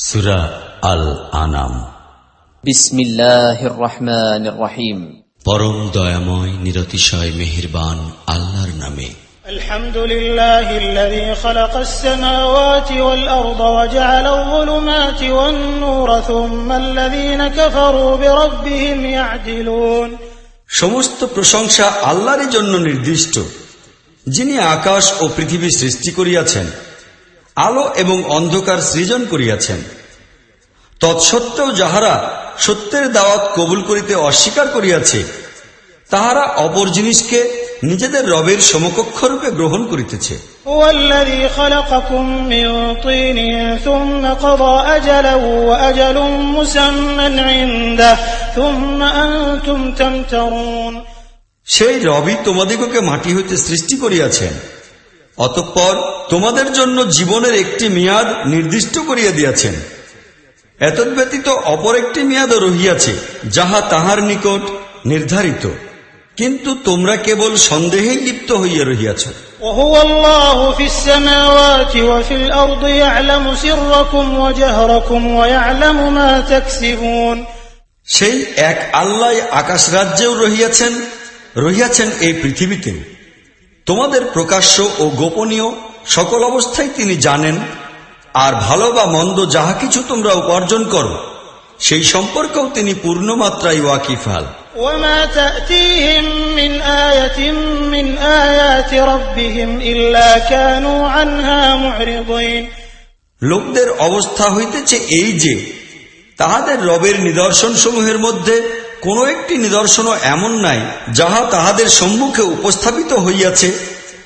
সূরা আল আনাম। বিসমিল্লাহির রহমানির রহিম। পরম দয়াময় নিরতিশয় মেহেরবান আল্লাহর নামে। আলহামদুলিল্লাহিল্লাযী খালাকাস সামাওয়াতি ওয়াল আরদা ওয়া জাআলাল যুলুমাতি ওয়ান নূরা সুম্মাল্লাযীনা কাফারু বিরাব্বিহিম ইয়া'দিলুন। সমস্ত প্রশংসা আল্লাহরই জন্য নির্দিষ্ট, যিনি আকাশ ও পৃথিবী সৃষ্টি করিয়াছেন, আলো এবং অন্ধকার সৃজন করিয়াছেন। তৎসত্ত্বেও যাহারা সত্যের দাওয়াত কবুল করিতে অস্বীকার করিয়াছে, তাহারা অপর জিনিসকে নিজেদের রবের সমকক্ষরূপে গ্রহণ করিতেছে। হুয়াল্লাযী খালাকাকুম মিন তিনিন সুম্মা ক্বাদা আজালান ওয়া আজালুম মুসাম্মান ইনদাহু সুম্মা আনতুম তামতারুন। সেই রবই তোমাদিগকে মাটি হইতে সৃষ্টি করিয়াছেন, অতঃপর তোমাদের জন্য জীবনের একটি মেয়াদ নির্দিষ্ট করিয়া দিয়াছেন। এতদ্ব্যতীত অপর একটি মেয়াদও রহিয়াছে, যাহা তাহার নিকট নির্ধারিত, কিন্তু তোমরা কেবল সন্দেহেই লিপ্ত হইয়া রহিয়াছ। ওয়াহুয়াল্লাহু ফিস সামাওয়াতি ওয়া ফিল আরদি ইয়া'লামু সিররাকুম ওয়া জাহরাকুম ওয়া ইয়া'লামু মা তাকসিবুন। সেই এক আল্লাহ আকাশ রাজ্যেও রহিয়াছেন এই পৃথিবীতে। তোমাদের প্রকাশ্য ও গোপনীয় সকল অবস্থায় তিনি জানেন, আর ভালো বা মন্দ যাহা কিছু তোমরা উপার্জন করো, সেই সম্পর্কেও তিনি পূর্ণমাত্রায় ওয়াকিফাল। ওয়ামা তা'তিহিম মিন আয়াতিন মিন আয়াতি রাব্বিহিম ইল্লা কানু আনহা মু'রিদিন। লোকদের অবস্থা হইতেছে এই যে, তাহাদের রবের নিদর্শনসমূহের মধ্যে কোন একটি নিদর্শনও এমন নাই যাহা তাহাদের সম্মুখে উপস্থাপিত হইয়াছে,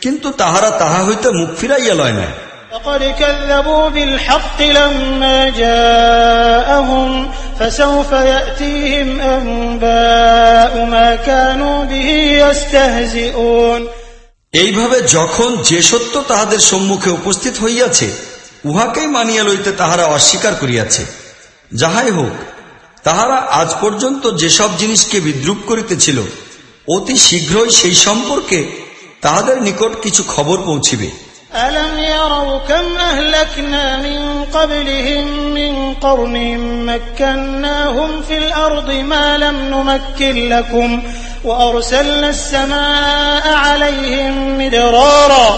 কিন্তু তাহারা তাহা হইতে মুখ ফিরাইয়া লয় না। لقد كذبوا بالحق لما جاءهم فسوف يأتيهم أنباء ما كانوا به يستهزئون। এইভাবে যখন যে সত্য তাহাদের সম্মুখে উপস্থিত হইয়াছে, উহাকেই মানিয়া লইতে তাহারা অস্বীকার করিয়াছে। যাহাই হোক, তাহারা আজ পর্যন্ত যেসব জিনিসকে বিদ্রূপ করিতেছিল, অতি শীঘ্রই সেই সম্পর্কে তাহাদের নিকট কিছু খবর পৌঁছিবে। ألم يروا كم أهلكنا من قبلهم من قرن مكناهم في الأرض ما لم نمكن لكم وأرسلنا السماء عليهم مدرارا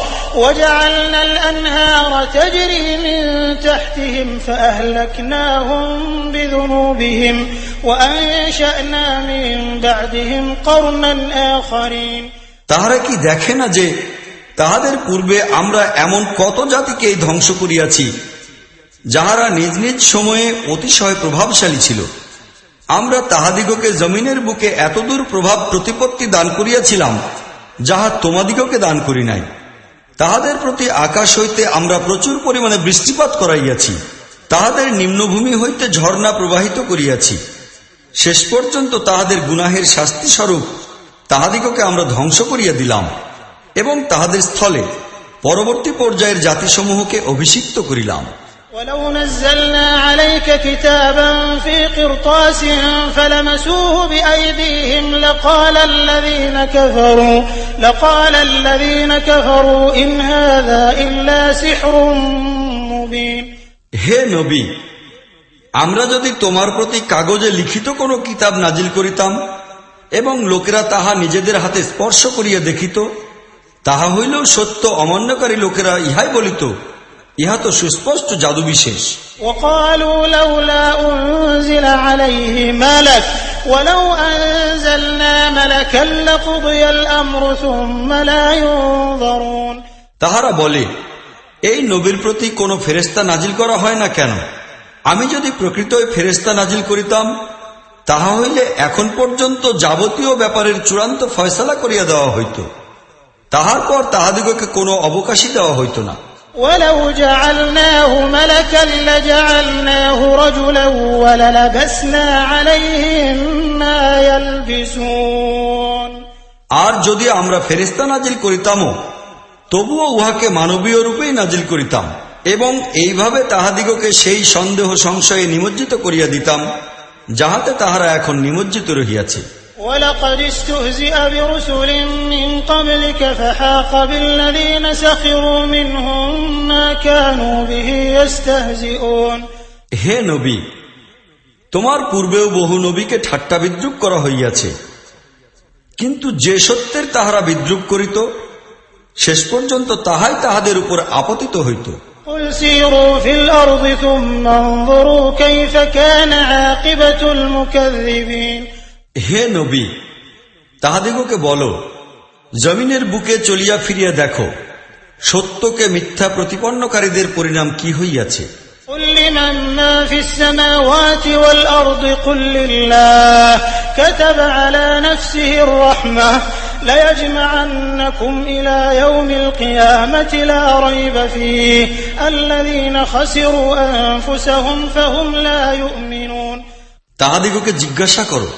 وجعلنا الأنهار تجري من تحتهم فأهلكناهم بذنوبهم وأنشأنا من بعدهم قرنا آخرين। তাহারা কি দেখে না যে তাহাদের পূর্বে আমরা এমন কত জাতিকে ধ্বংস করিয়াছি, যাহারা নিজ নিজ সময়ে অতিশয় প্রভাবশালী ছিল। আমরা তাহাদিগকে জমিনের বুকে এতদূর প্রভাব প্রতিপত্তি দান করিয়াছিলাম, যাহা তোমাদিগকে দান করি নাই। তাহাদের প্রতি আকাশ হইতে আমরা প্রচুর পরিমাণে বৃষ্টিপাত করাইয়াছি, তাহাদের নিম্নভূমি হইতে ঝর্ণা প্রবাহিত করিয়াছি। শেষ পর্যন্ত তাহাদের গুনাহের শাস্তি স্বরূপ তাহাদিগকে আমরা ধ্বংস করিয়া দিলাম এবং তাহাদের স্থলে পরবর্তী পর্যায়ের জাতিসমূহকে অভিষিক্ত করিলাম। ولو نزلنا عليك كتابا في قرطاس فلمسوه بأيديهم لقال الذين كفروا إن هذا إلا سحر مبين। হে নবী, আমরা যদি তোমার প্রতি কাগজে লিখিত কোনো কিতাব নাজিল করিতাম এবং লোকেরা তাহা নিজেদের হাতে স্পর্শ করিয়া দেখিত, তাহা হইলেও সত্য অমান্যকারী লোকেরা ইহাই বলিত, ইহা তো সুস্পষ্ট জাদু বিশেষ। وقالوا لولا أنزل عليه ملك ولو أنزلنا ملكا لقضي الأمر ثم لا ينظرون। তাহারা বলে, এই নবীর প্রতি কোনো ফেরেশতা নাজিল করা হয় না কেন? আমি যদি প্রকৃতই ফেরেশতা নাজিল করিতাম, তাহা হইলে এখন পর্যন্ত যাবতীয় ব্যাপারের চূড়ান্ত ফয়সালা করিয়া দেওয়া হইত, তাহার পর তাহাদিগকে কোনো অবকাশই দেওয়া হইত না। ولو جعلناه ملكا لجعلناه رجلا وللبسنا عليهم ما يلبسون। আর যদি আমরা ফেরেশতা নাজিল করিতামও, তবুও উহাকে মানবীয় রূপেই নাজিল করিতাম এবং এইভাবে তাহাদিগকে সেই সন্দেহ সংশয়ে নিমজ্জিত করিয়া দিতাম, যাহাতে তাহারা এখন নিমজ্জিত রহিয়াছে। ولقد استهزئ برسل من قبلك فحاق بالذين سخروا منهم ما كانوا به يستهزئون। হে নবী, তোমার পূর্বেও বহু নবীকে ঠাট্টা বিদ্রূপ করা হইয়াছে, কিন্তু যে সত্যের তাহারা বিদ্রূপ করিত শেষ পর্যন্ত তাহাই তাহাদের উপর আপতিত হইত। قل سيروا في الأرض ثم انظروا كيف كان عاقبة المكذبين হে নবী, তাহাদিগকে বলো, জমিনের বুকে চলিয়া ফিরিয়া দেখো সত্যকে মিথ্যা প্রতিপন্নকারীদের পরিণাম কি হইয়াছে। قل لمن ما في السماوات والأرض قل لله كتب على نفسه الرحمة ليجمعنكم إلى يوم القيامة لا ريب فيه الذين خسروا أنفسهم فهم لا يؤمنون তাহাদিগকে জিজ্ঞাসা করো,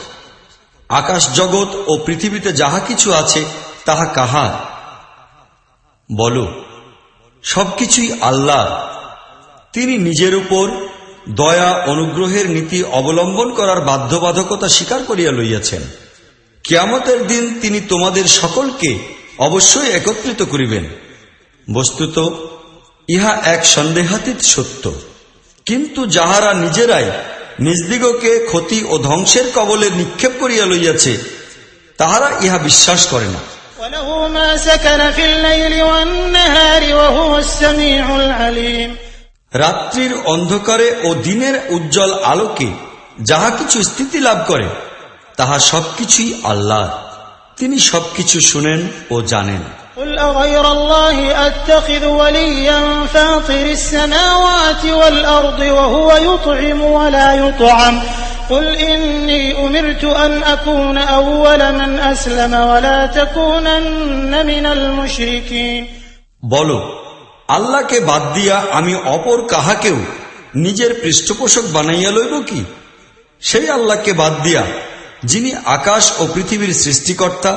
আকাশ জগৎ ও পৃথিবীতে যাহা কিছু আছে তাহা কাহার? বলো, সবকিছুই আল্লাহ। তিনি নিজের উপর দয়া অনুগ্রহের নীতি অবলম্বন করার বাধ্যবাধকতা স্বীকার করিয়া লইয়াছেন। কিয়ামতের দিন তিনি তোমাদের সকলকে অবশ্যই একত্রিত করিবেন। বস্তুত ইহা এক সন্দেহাতীত সত্য, কিন্তু যাহারা নিজেরাই নিজদিগকে ক্ষতি ও ধ্বংসের কবলে নিক্ষেপ করিয়া লইয়াছে তাহারা ইহা বিশ্বাস করে না। وله ما سكن في الليل والنهار وهو السميع العليم রাত্রির অন্ধকারে ও দিনের উজ্জ্বল আলোকে যাহা কিছু স্থিতি লাভ করে তাহা সবকিছুই আল্লাহ। তিনি সবকিছু শুনেন ও জানেন। قل أغير الله أتخذ وليا فاطر السماوات والأرض وهو يطعم ولا يطعم قل إني أمرت أن أكون أول من أسلم ولا تكونن من المشركين বলো, আল্লাহকে বাদ দিয়া আমি অপর কাহাকেও নিজের পৃষ্ঠপোষক বানাইয়া লইব কি? সেই আল্লাহকে বাদ দিয়া যিনি আকাশ ও পৃথিবীর সৃষ্টিকর্তা,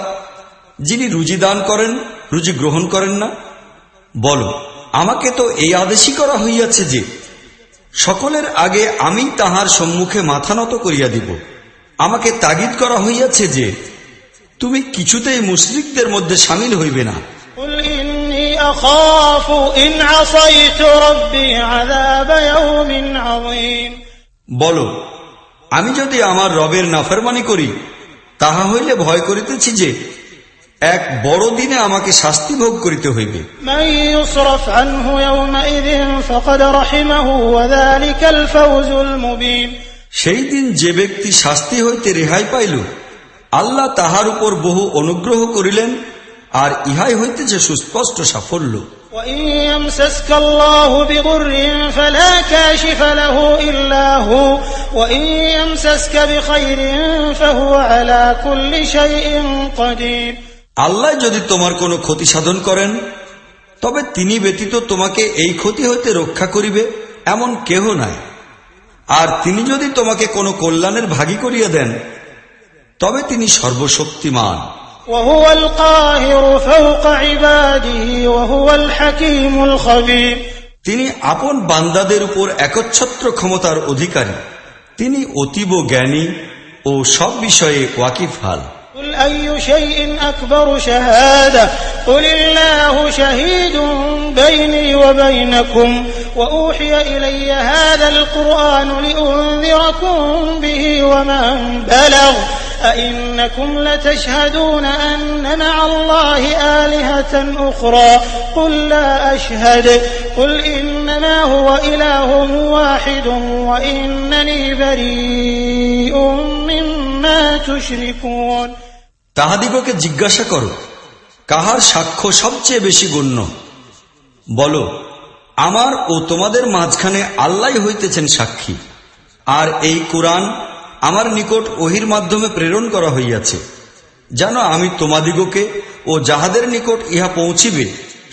যিনি রুজি দান করেন, রুজি গ্রহণ করেন না। বলো, আমাকে তো এই আদেশই করা হইয়াছে যে সকলের আগে আমি তাহার সম্মুখে মাথা নত করিয়া দিব। আমাকে তাগিদ করা হইয়াছে যে তুমি কিছুতেই মুশরিকদের মধ্যে শামিল হইবে না। قل إني أخاف إن عصيت ربي عذاب يوم عظيم বলো, আমি যদি আমার রবের নাফরমানি করি তাহা হইলে ভয় করিতেছি যে এক বড় দিনে আমাকে শাস্তি ভোগ করিতে হইবে। من يصرف عنه يومئذ فقد رحمه وذلك الفوز المبين সেই দিন যে ব্যক্তি শাস্তি হইতে রেহাই পাইল আল্লাহ তাহার উপর বহু অনুগ্রহ করিলেন, আর ইহাই হইতেছে সুস্পষ্ট সাফল্য। وإن يمسسك الله بضر فلا كاشف له إلا هو وإن يمسسك بخير فهو على كل شيء قدير আল্লাহ যদি তোমার কোনো ক্ষতি সাধন করেন তবে তিনি ব্যতীত তোমাকে এই ক্ষতি হইতে রক্ষা করিবে এমন কেহ নাই, আর তিনি যদি তোমাকে কোনো কল্যাণের ভাগী করিয়া দেন তবে তিনি সর্বশক্তিমান। وهو القاهر فوق عباده وهو الحكيم الخبير তিনি আপন বান্দাদের উপর একচ্ছত্র ক্ষমতার অধিকারী, তিনি অতীব জ্ঞানী ও সব বিষয়ে ওয়াকিফহাল। قل أي شيء أكبر شهادة قل الله شهيد بيني وبينكم وأوحي إلي هذا القرآن لأنذركم به ومن بلغ أئنكم لتشهدون أن مع الله آلهة أخرى قل لا أشهد قل إنما هو إله واحد وإنني بريء مما تشركون তাহাদিগকে জিজ্ঞাসা করো, কাহার সাক্ষ্য সবচেয়ে বেশি গণ্য? বলো, আমার ও তোমাদের মাঝখানে আল্লাহ হইতেছেন সাক্ষী, আর এই কুরআন আমার নিকট ওহির মাধ্যমে প্রেরণ করা হইয়াছে যেন আমি তোমাদিগকে ও যাহাদের নিকট ইহা পৌঁছিবে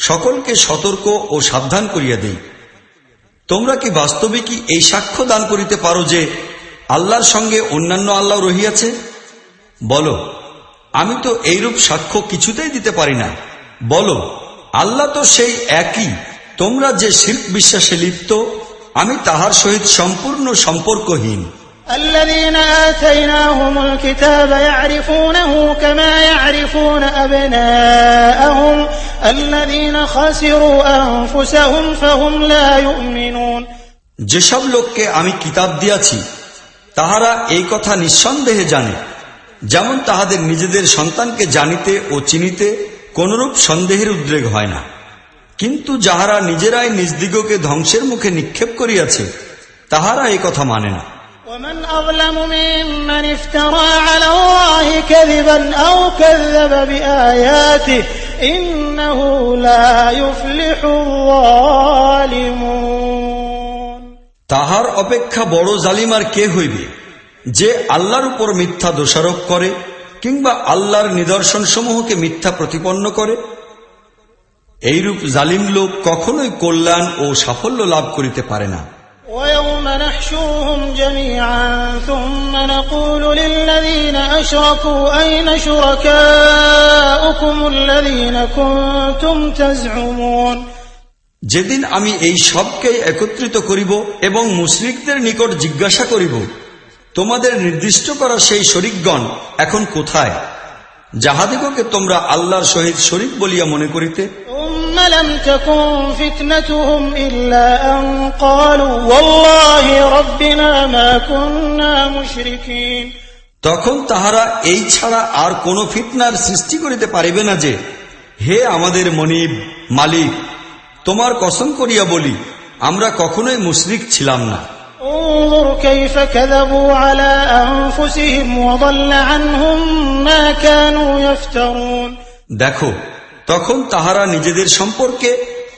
সকলকে সতর্ক ও সাবধান করিয়া দেই। তোমরা কি বাস্তবিকই এই সাক্ষ্য দান করিতে পারো যে আল্লাহর সঙ্গে অন্যান্য আল্লাহ রহিয়াছে? বলো, আমি তো এইরূপ সাক্ষ্য কিছুতেই দিতে পারি না। বলো, আল্লাহ তো সেই একই, তোমরা যে শিরক বিশ্বাসে লিপ্ত আমি তাহার সহিত সম্পূর্ণ সম্পর্কহীন। الذين آتيناهم الكتاب يعرفونه كما يعرفون أبناءهم الذين خسروا أنفسهم فهم لا يؤمنون যেসব লোককে আমি কিতাব দিয়াছি তাহারা এই কথা নিঃসন্দেহে জানে, যেমন তাহাদের নিজেদের সন্তানকে জানিতে ও চিনিতে কোনরূপ সন্দেহের উদ্রেক হয় না। কিন্তু যাহারা নিজেরাই নিজদিগকে ধ্বংসের মুখে নিক্ষেপ করিয়াছে তাহারা এই কথা মানে না। ومن أظلم ممن افترى على الله كذبا أو كذب بآياته إنه لا يفلح الظالمون। তাহার অপেক্ষা বড় জালিম আর কে হইবে, যে আল্লাহর উপর মিথ্যা দোষারোপ করে কিংবা আল্লাহর নিদর্শন সমূহকে মিথ্যা প্রতিপন্ন করে। এইরূপ জালিম লোক কখনোই কল্যাণ ও সাফল্য লাভ করিতে পারে না। ويوم نحشرهم جميعا ثم نقول للذين أشركوا أين شركاؤكم الذين كنتم تزعمون। যেদিন আমি এই সবকে একত্রিত করিব এবং মুশরিকদের নিকট জিজ্ঞাসা করিব, তোমাদের নির্দিষ্ট করা সেই শরীকগণ এখন কোথায়, যাহাদিগকে তোমরা আল্লাহর সহিত শরীক বলিয়া মনে করিতে। ثم لم تكن فتنتهم إلا أن قالوا والله ربنا ما كنا مشركين। তখন তাহারা এই ছাড়া আর কোন ফিতনার সৃষ্টি করিতে পারিবে না যে, হে আমাদের মনিব মালিক, তোমার কসম করিয়া বলি আমরা কখনোই মুশরিক ছিলাম না। انظر كيف كذبوا على أنفسهم وضل عنهم ما كانوا يفترون। দেখো তখন তাহারা নিজেদের সম্পর্কে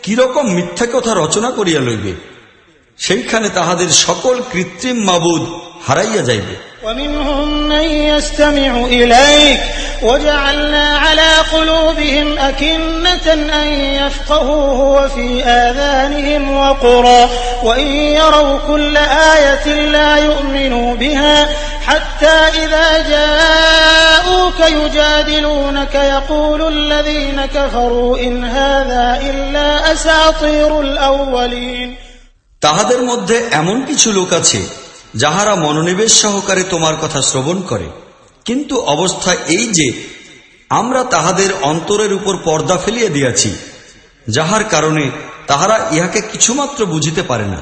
কিরকম মিথ্যা কথা রচনা করিয়া লইবে, সেইখানে তাহাদের সকল কৃত্রিম মাবুদ হারাইয়া যাইবে। ومنهم من يستمع إليك وجعلنا على قلوبهم أكنة أن يفقهوه وفي آذانهم وقرا وإن يروا كل آية لا يؤمنوا بها حتى إذا جاءوك يجادلونك يقول الذين كفروا إن هذا إلا أساطير الأولين। তাহাদের মধ্যে এমন কিছু লোক আছে যাহারা মনোনিবেশ সহকারে তোমার কথা শ্রবণ করে, কিন্তু অবস্থা এই যে আমরা তাহাদের অন্তরের উপর পর্দা ফেলিয়া দিয়াছি, যাহার কারণে তাহারা ইহাকে কিছুমাত্র বুঝিতে পারে না।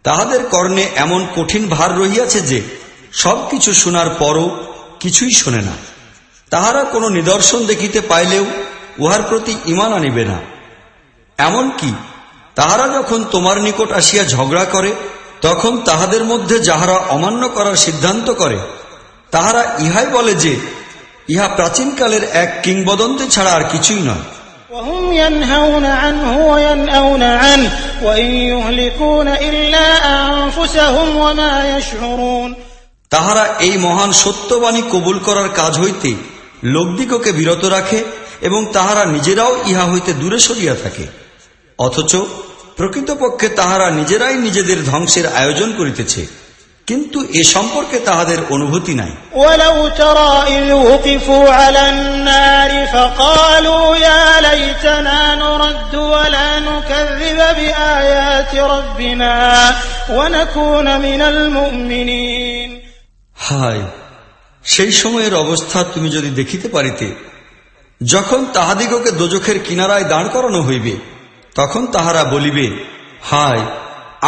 তাহাদের কর্ণে এমন কঠিন ভার রহিয়াছে যে সবকিছু শোনার পরও কিছুই শোনে না। তাহারা কোনো নিদর্শন দেখিতে পাইলেও উহার প্রতি ঈমান আনিবে না। এমনকি তাহারা যখন তোমার নিকট আসিয়া ঝগড়া করে, তখন তাহাদের মধ্যে যাহারা অমান্য করার সিদ্ধান্ত করে তাহারা ইহাই বলে যে ইহা প্রাচীনকালের এক কিংবদন্তি ছাড়া আর কিছুই নয়। وهم ينهون عنه وينأون عنه وإن يهلكون إلا أنفسهم وما يشعرون। তাহারা এই মহান সত্যবাণী কবুল করার কাজ হইতে লোকদিগকে বিরত রাখে এবং তাহারা নিজেরাও ইহা হইতে দূরে সরিয়া থাকে, অথচ প্রকৃতপক্ষে তাহারা নিজেরাই নিজেদের ধ্বংসের আয়োজন করিতেছে, কিন্তু এ সম্পর্কে তাহাদের অনুভূতি নাই। ولو ترى إذ وقفوا على النار فقالوا يا ليتنا نرد ولا نكذب بآيات ربنا ونكون من المؤمنين। হায়, সেই সময়ের অবস্থা তুমি যদি দেখিতে পারিতে, যখন তাহাদিগকে দোজখের কিনারায় দাঁড় করানো হইবে, তখন তাহারা বলিবে, হায়,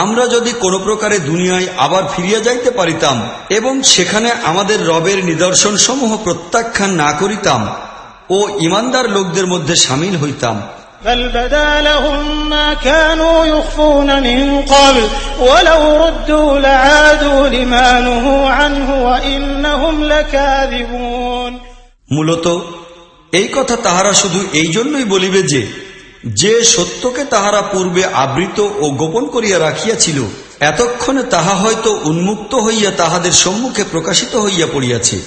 আমরা যদি কোন প্রকারে দুনিয়ায় আবার ফিরিয়া যাইতে পারিতাম এবং সেখানে আমাদের রবের নিদর্শন সমূহ প্রত্যাখ্যান না করিতাম ও ঈমানদার লোকদের মধ্যে শামিল হইতাম। بل بدا لهم ما كانوا يخفون من قبل ولو ردوا لعادوا لما نهوا عنه وإنهم لكاذبون। মূলত এই কথা তাহারা শুধু এই জন্যই বলিবে যে যে সত্যকে তাহারা পূর্বে আবৃত ও গোপন করিয়া রাখিয়াছিল, এতক্ষণে তাহা হয়তো উন্মুক্ত হইয়া তাহাদের সম্মুখে প্রকাশিত হইয়া পড়িয়াছে,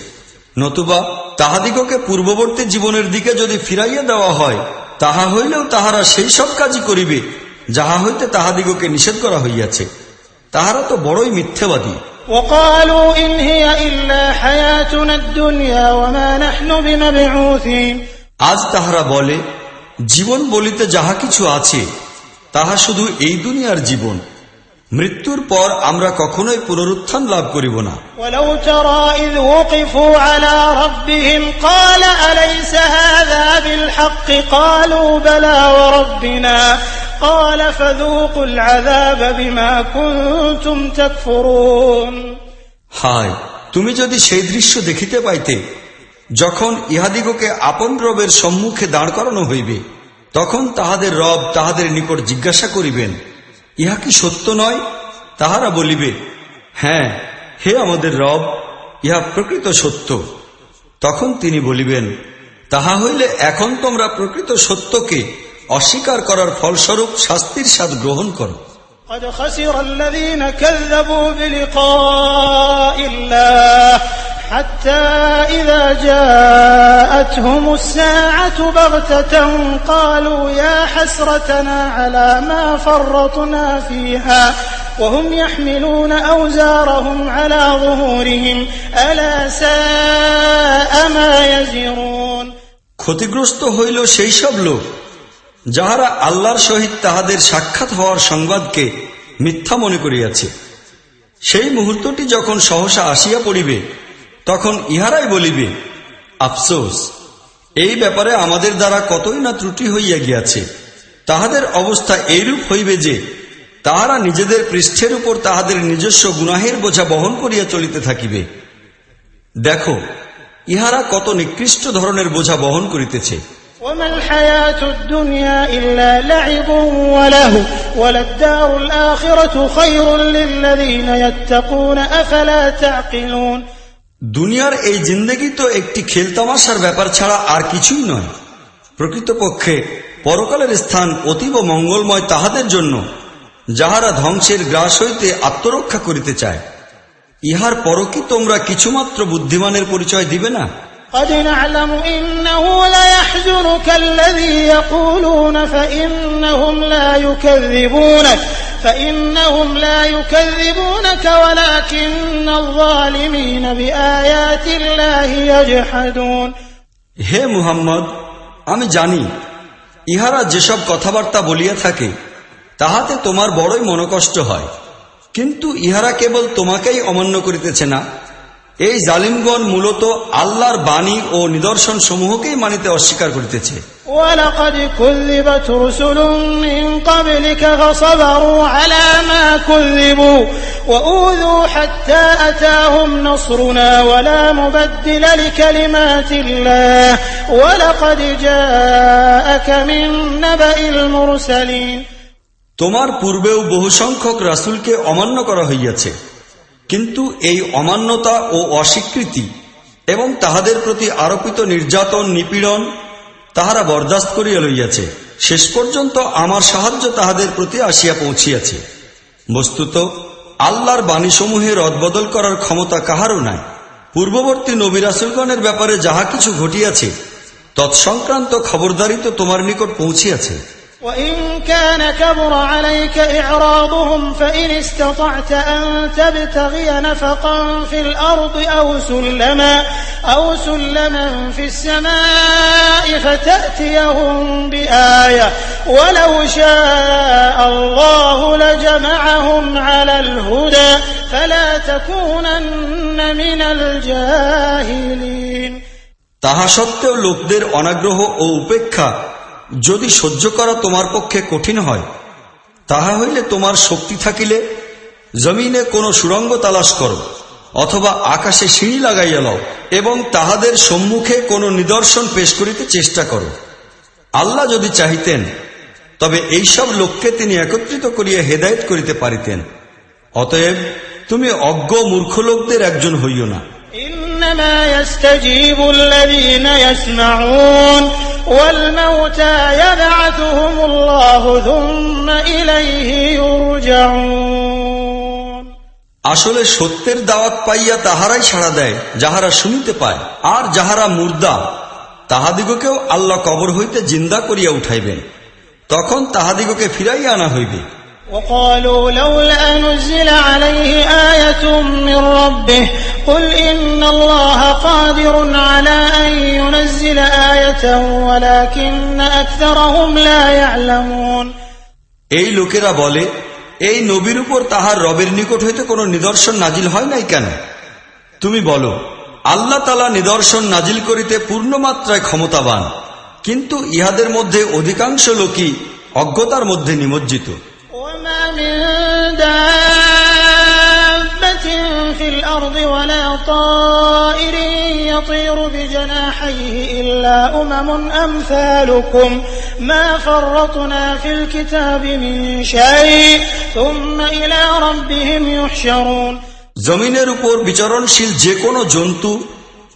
নতুবা তাহাদিগকে পূর্ববর্তী জীবনের দিকে যদি ফিরাইয়া দেওয়া হয়, তাহা হইলেও তাহারা সেই সব কাজই করিবে যাহা হইতে তাহাদিগকে নিষেধ করা হইয়াছে। তাহারা তো বড়ই মিথ্যাবাদী। وقالوا إن هي إلا حياتنا الدنيا وما نحن بمبعوثين। আজ তাহারা বলে, জীবন বলিতে যাহা কিছু আছে তাহা শুধু এই দুনিয়ার জীবন, মৃত্যুর পর আমরা কখনোই পুনরুত্থান লাভ করিব না। ولو ترى إذ وقفوا على ربهم قال أليس هذا بالحق قالوا بلى وربنا قال فذوقوا العذاب بما كنتم تكفرون হায়, তুমি যদি সেই দৃশ্য দেখিতে পাইতে যখন ইহাদিগকে আপন রবের সম্মুখে দাঁড় করানো হইবে, তখন তাহাদের রব তাহাদের নিকট জিজ্ঞাসা করিবেন, ইহা কি সত্য নয়? তাহারা বলিবে, হ্যাঁ হে আমাদের রব, ইহা প্রকৃত সত্য। তখন তিনি বলিবেন, তাহা হইলে এখন তোমরা প্রকৃত সত্যকে অস্বীকার করার ফলস্বরূপ শাস্তির স্বাদ গ্রহণ করো। قد خسر الذين كذبوا بلقاء الله حتى إذا جاءتهم الساعة بغتة قالوا يا حسرتنا على ما فرطنا فيها وهم يحملون أوزارهم على ظهورهم ألا ساء ما يزرون ক্ষতিগ্রস্ত হইল সেই সব লোক যাহারা আল্লাহর সহিত তাহাদের সাক্ষাৎ হওয়ার সংবাদকে মিথ্যা মনে করিয়াছে। সেই মুহূর্তটি যখন সহসা আসিয়া পড়িবে, তখন ইহারাই বলিবে, আফসোস, এই ব্যাপারে আমাদের দ্বারা কতই না ত্রুটি হইয়া গিয়াছে। তাহাদের অবস্থা এইরূপ হইবে যে তাহারা নিজেদের পৃষ্ঠের উপর তাহাদের নিজস্ব গুনাহের বোঝা বহন করিয়া চলিতে থাকিবে। দেখো, ইহারা কত নিকৃষ্ট ধরনের বোঝা বহন করিতেছে। وما الحياة الدنيا إلا لعب ولهو وللدار الآخرة خير للذين يتقون أفلا تعقلون দুনিয়ার এই জিন্দেগি তো একটি খেলতামাশার ব্যাপার ছাড়া আর কিছুই নয়। প্রকৃতপক্ষে পরকালের স্থান অতীব মঙ্গলময় তাহাদের জন্য যাহারা ধ্বংসের গ্রাস হইতে আত্মরক্ষা করিতে চায়। ইহার পর কি তোমরা কিছুমাত্র বুদ্ধিমানের পরিচয় দিবে না? قد نعلم إنه ليحزنك الذي يقولون فإنهم لا يكذبونك ولكن الظالمين بآيات الله يجحدون হে মুহাম্মদ, আমি জানি ইহারা যেসব কথাবার্তা বলিয়া থাকে তাহাতে তোমার বড়ই মনোকষ্ট হয়, কিন্তু ইহারা কেবল তোমাকেই অমান্য করিতেছে না, এই জালিমগণ মূলত আল্লাহর বাণী ও নিদর্শন সমূহকেই মানিতে অস্বীকার করিতেছে। وَلَقَدْ كُذِّبَتْ رُسُلٌ مِّن قَبْلِكَ فَصَبَرُوا عَلَى مَا كُذِّبُوا وَأُوذُوا حَتَّى أَتَاهُمْ نَصْرُنَا وَلَا مُبَدِّلَ لِكَلِمَاتِ اللَّهِ وَلَقَدْ جَاءَكَ مِن نَّبَإِ الْمُرْسَلِينَ তোমার পূর্বেও বহু সংখ্যক রাসূলকে অমান্য করা হইয়াছে, কিন্তু এই অমান্যতা ও অস্বীকৃতি এবং তাহাদের প্রতি আরোপিত নির্যাতন নিপীড়ন তাহারা বরদাস্ত করিয়া লইয়াছে। শেষ পর্যন্ত আমার সাহায্য তাহাদের প্রতি আসিয়া পৌঁছিয়াছে। বস্তুত আল্লাহর বাণীসমূহের রদবদল করার ক্ষমতা কাহারও নাই। পূর্ববর্তী নবী রাসূলগণের ব্যাপারে যাহা কিছু ঘটিয়াছে তৎসংক্রান্ত খবরদারি তো তোমার নিকট পৌঁছিয়াছে। وَإِن كَانَ كَبُرَ عَلَيْكَ إِعْرَاضُهُمْ فَإِنِ اسْتَطَعْتَ أَن تَبْتَغِيَ نَفَقًا فِي الْأَرْضِ أَوْ سُلَّمًا فِي السَّمَاءِ فَتَأْتِيَهُم بِآيَةٍ وَلَوْ شَاءَ اللَّهُ لَجَمَعَهُمْ عَلَى الْهُدَى فَلَا تَكُونَنَّ مِنَ الْجَاهِلِينَ তাহা সত্ত্বেও লোকদের অনাগ্রহ ও উপেক্ষা যদি সহ্য করা তোমার পক্ষে কঠিন হয়, তাহা হইলে তোমার শক্তি থাকিলে জমিনে কোনো সুড়ঙ্গ তালাশ করো অথবা আকাশে সিঁড়ি লাগাইয়া লও এবং তাহাদের সম্মুখে কোনো নিদর্শন পেশ করিতে চেষ্টা করো। আল্লাহ যদি চাহিতেন তবে এইসব লোককে তিনি একত্রিত করিয়া হেদায়েত করিতে পারিতেন। অতএব তুমি অজ্ঞ মূর্খ লোকদের একজন হইও না। إنما يستجيب الذين يسمعون والموتى يبعثهم الله ثم إليه يرجعون আসলে সত্যের দাওয়াত পাইয়া তাহারাই সাড়া দেয় যাহারা শুনিতে পায়, আর যাহারা মুর্দা তাহাদিগকেও আল্লাহ কবর হইতে জিন্দা করিয়া উঠাইবেন, তখন তাহাদিগকে ফিরাইয়া আনা হইবে। وقالوا لولا نزل عليه آية من ربه قل إن الله قادر على أن ينزل آية ولكن أكثرهم لا يعلمون এই লোকেরা বলে, এই নবীর উপর তাহার রবের নিকট হইতে কোনো নিদর্শন নাজিল হয় নাই কেন? তুমি বলো, আল্লাহ তাআলা নিদর্শন নাজিল করিতে পূর্ণমাত্রায় ক্ষমতাবান, কিন্তু ইহাদের মধ্যে অধিকাংশ লোকই অজ্ঞতার মধ্যে নিমজ্জিত। وما من دابة في الأرض ولا طائر يطير بجناحيه إلا أمم أمثالكم ما فرطنا في الكتاب من شيء ثم إلى ربهم يحشرون। জমিনের উপর বিচরণশীল যে কোনো জন্তু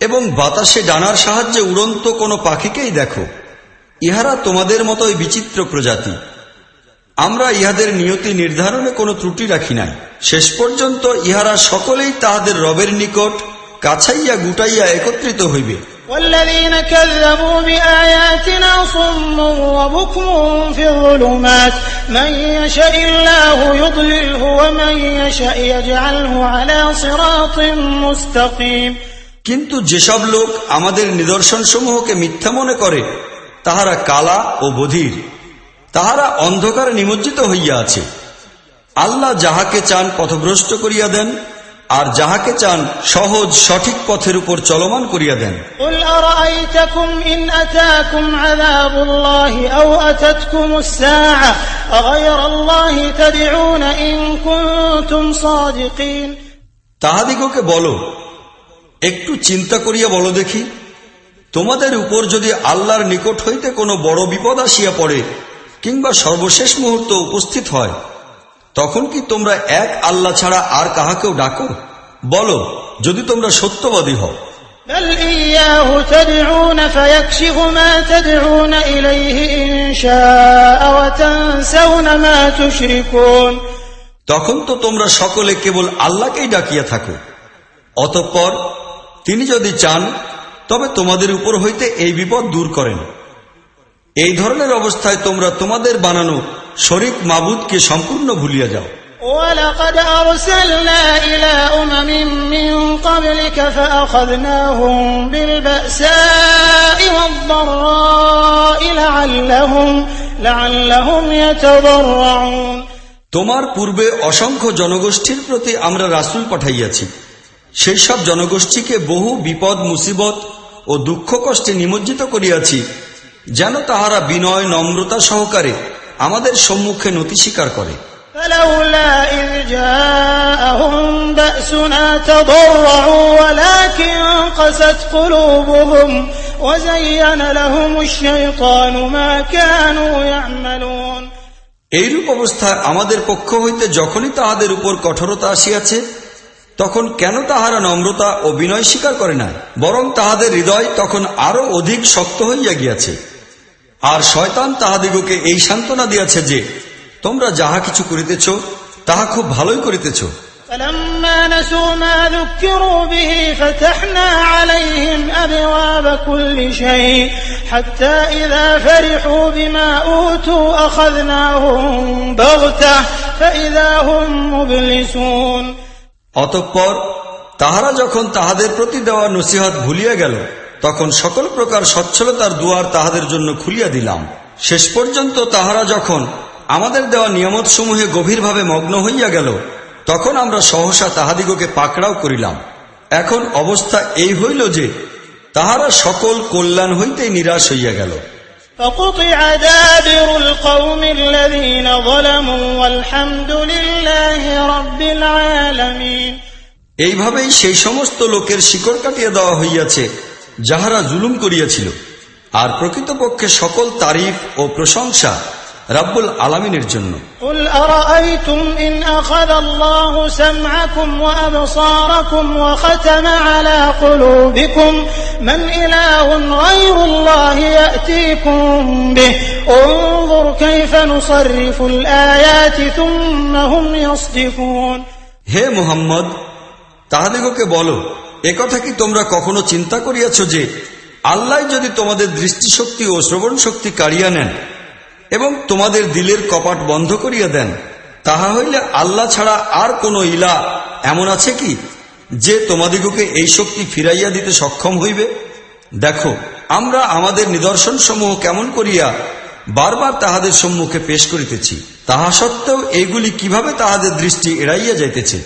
এবং বাতাসে ডানার সাহায্যে উড়ন্ত কোনো পাখিকেই দেখো, ইহারা তোমাদের মতোই বিচিত্র প্রজাতি। আমরা ইহাদের নিয়তি নির্ধারণে কোনো ত্রুটি রাখি নাই। শেষ পর্যন্ত ইহারা সকলেই তাহাদের রবের নিকট কাছাইয়া গুটাইয়া একত্রিত হইবে। والذين كذبوا بآياتنا صم وبكم في الظلمات من يشاء الله يضلله ومن يشاء يجعله على صراط مستقيم। কিন্তু যেসব লোক আমাদের নিদর্শন সমূহকে মিথ্যা মনে করে তাহারা কালা ও বধির, তাহারা অন্ধকারে নিমজ্জিত হইয়া আছে। আল্লাহ যাহাকে চান পথভ্রষ্ট করিয়া দেন, আর যাহাকে চান সহজ সঠিক পথের উপর চলমান করিয়া দেন। قل أرأيتكم إن أتاكم عذاب الله أو أتتكم الساعة أغير الله تدعون إن كنتم صادقين। তাহাদিগকে বলো, একটু চিন্তা করিয়া বলো দেখি, তোমাদের উপর যদি আল্লাহর নিকট হইতে কোনো বড় বিপদ আসিয়া পড়ে কিংবা সর্বশেষ মুহূর্ত উপস্থিত হয়, তখন কি তোমরা এক আল্লাহ ছাড়া আর কাহাকেও ডাকো? বলো, যদি তোমরা সত্যবাদী হও। بل إياه تدعون فيكشف ما تدعون إليه إن شاء وتنسون ما تشركون। তখন তো তোমরা সকলে কেবল আল্লাহকেই ডাকিয়া থাকো, অতঃপর তিনি যদি চান তবে তোমাদের উপর হইতে এই বিপদ দূর করেন। এই ধরনের অবস্থায় তোমরা তোমাদের বানানো শরীক মাবুদকে সম্পূর্ণ ভুলিয়া যাও। ولقد أرسلنا إلى أمم من قبلك فأخذناهم بالبأساء والضراء لعلهم يتضرعون। তোমার পূর্বে অসংখ্য জনগোষ্ঠীর প্রতি আমরা রাসূল পাঠাইয়াছি, সেই সব জনগোষ্ঠীকে বহু বিপদ মুসিবত ও দুঃখ কষ্টে নিমজ্জিত করিয়াছি, যেন তাহারা বিনয় নম্রতা সহকারে আমাদের সম্মুখে নতি স্বীকার করে। فلولا إذ جاءهم بأسنا تضرعوا ولكن قست قلوبهم وزين لهم الشيطان ما كانوا يعملون। এইরূপ অবস্থায় আমাদের পক্ষ হইতে যখনই তাহাদের উপর কঠোরতা আসিয়াছে, তখন কেন তাহারা নম্রতা ও বিনয় স্বীকার করে নাই, বরং তাহাদের হৃদয় তখন আরো অধিক শক্ত হইয়া গিয়াছে। আর শয়তান তাহাদিগকে এই সান্ত্বনা দিয়াছে যে তোমরা যাহা কিছু করিতেছ তাহা খুব ভালোই করিতেছ। فلما نسوا ما ذكروا به فتحنا عليهم أبواب كل شيء حتى إذا فرحوا بما أوتوا أخذناهم بغتة فإذا هم مبلسون। অতঃপর তাহারা যখন তাহাদের প্রতি দেওয়া নসিহত ভুলিয়া গেল, তখন সকল প্রকার সচ্ছলতার দুয়ার তাহাদের জন্য খুলিয়া দিলাম। শেষ পর্যন্ত তাহারা যখন আমাদের দেওয়া নিয়ামত সমূহে গভীরভাবে মগ্ন হইয়া গেল, তখন আমরা সহসা তাহাদিগকে পাকড়াও করিলাম। এখন অবস্থা এই হইল যে তাহারা সকল কল্যাণ হইতেই নিরাশ হইয়া গেল। فقطع دابر القوم الذين ظلموا والحمد لله رب العالمين। এইভাবেই সেই সমস্ত লোকের শিকড় কাটিয়া দেওয়া হইয়াছে যাহারা জুলুম করিয়াছিল, আর প্রকৃতপক্ষে সকল তারিফ ও প্রশংসা রাব্বুল আলামিনের জন্য। قل أرأيتم إن أخذ الله سمعكم وأبصاركم وختم على قلوبكم من إله غير الله يأتيكم به انظر كيف نصرف الآيات ثم هم يصدفون। হে মুহাম্মদ, তাহাদিগকে বলো, একথা কি তোমরা কখনো চিন্তা করিয়াছ যে আল্লাহ যদি তোমাদের দৃষ্টিশক্তি ও শ্রবণ শক্তি কাড়িয়া নেন এবং তোমাদের দিলের কপাট বন্ধ করিয়া দেন, তাহা হইলে আল্লাহ ছাড়া আর কোন ইলাহ এমন আছে কি যে তোমাদিগকে এই শক্তি ফিরাইয়া দিতে সক্ষম হইবে? দেখো, আমরা আমাদের নিদর্শন সমূহ কেমন করিয়া বারবার তাহাদের সম্মুখে পেশ করিতেছি, তাহা সত্ত্বেও এইগুলি কিভাবে তাহাদের দৃষ্টি এড়াইয়া যাইতেছে।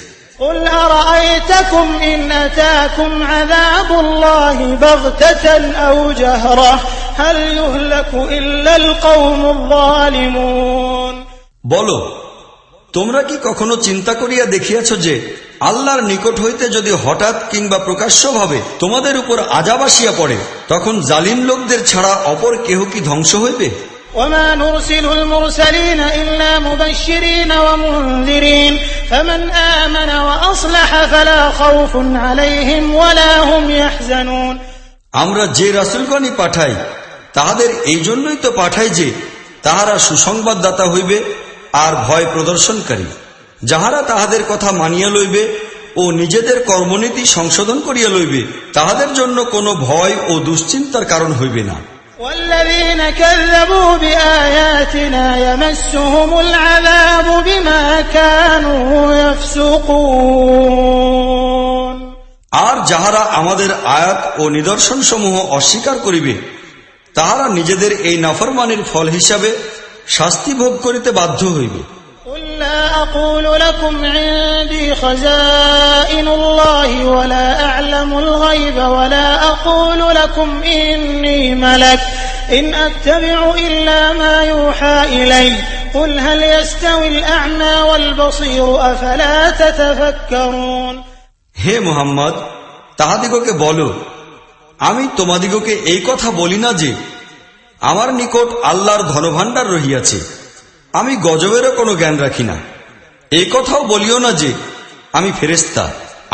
قل أرأيتكم إن أتاكم عذاب الله بغتة أو جهرة هل يهلك إلا القوم الظالمون বলো, তোমরা কি কখনো চিন্তা করিয়া দেখিয়াছ যে আল্লাহর নিকট হইতে যদি হঠাৎ কিংবা প্রকাশ্যভাবে তোমাদের উপর আযাব আসিয়া পড়ে, তখন জালিম লোকদের ছাড়া অপর কেহ কি ধ্বংস হইবে? وما نرسل المرسلين إلا مبشرين ومنذرين فمن آمن وأصلح فلا خوف عليهم ولا هم يحزنون। আমরা যে রাসূলগণই পাঠাই তাহাদের এই জন্যই তো পাঠাই যে তাহারা সুসংবাদদাতা হইবে আর ভয় প্রদর্শনকারী। যাহারা তাহাদের কথা মানিয়া লইবে ও নিজেদের কর্মনীতি সংশোধন করিয়া লইবে, তাহাদের জন্য কোনো ভয় ও দুশ্চিন্তার কারণ হইবে না। والذين كذبوا بآياتنا يمسهم العذاب بما كانوا يفسقون। আর যাহারা আমাদের আয়াত ও নিদর্শন সমূহ অস্বীকার করিবে, তাহারা নিজেদের এই নাফরমানির ফল হিসাবে শাস্তি ভোগ করিতে বাধ্য হইবে। قل لا أقول لكم عندي خزائن الله ولا أعلم الغيب ولا أقول لكم إني ملك إن أتبع إلا ما يوحى إلي قل هل يستوي الأعمى والبصير أفلا تتفكرون। হে মুহাম্মদ, তাহাদিগকে বলো, আমি তোমাদিগকে এই কথা বলি না যে আমার নিকট আল্লাহর ধনভাণ্ডার রহিয়াছে, আমি গজবেরও কোনো জ্ঞান রাখি না। এই কথাও বলিও না যে আমি ফেরেশতা,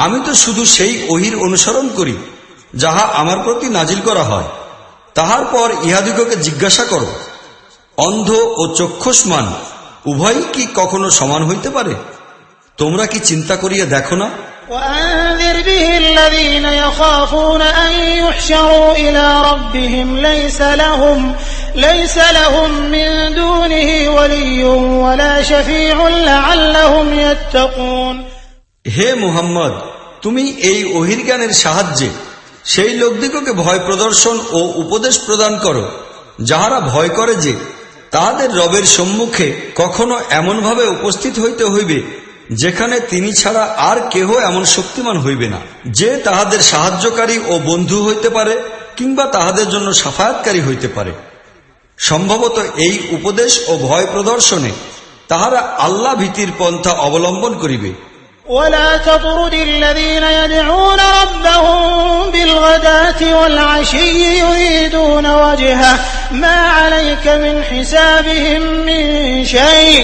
আমি তো শুধু সেই ওহীর অনুসরণ করি যাহা আমার প্রতি নাজিল করা হয়। তাহার পর ইহাদিগকে জিজ্ঞাসা করো, অন্ধ ও চক্ষুষ্মান উভয়ই কি কখনো সমান হইতে পারে? তোমরা কি চিন্তা করিয়া দেখো না? وأنذر به الذين يخافون أن يحشروا إلى ربهم ليس لهم من دونه ولي ولا شفيع لعلهم يتقون। হে মুহাম্মদ, তুমি এই ওহীর জ্ঞানের সাহায্যে সেই লোকদিগকে ভয় প্রদর্শন ও উপদেশ প্রদান করো যাহারা ভয় করে যে তাহাদের রবের সম্মুখে কখনো এমনভাবে উপস্থিত হইতে হইবে যেখানে তিনি ছাড়া আর কেহ এমন শক্তিমান হইবে না যে তাহাদের সাহায্যকারী ও বন্ধু হইতে পারে কিংবা তাহাদের জন্য সাফায়াতকারী হইতে পারে। সম্ভবত এই উপদেশ ও ভয় প্রদর্শনে তাহারা আল্লাহ ভীতির পন্থা অবলম্বন করিবে। ولا تطرد الذين يدعون ربهم بالغداة والعشي يريدون وجهه ما عليك من حسابهم من شيء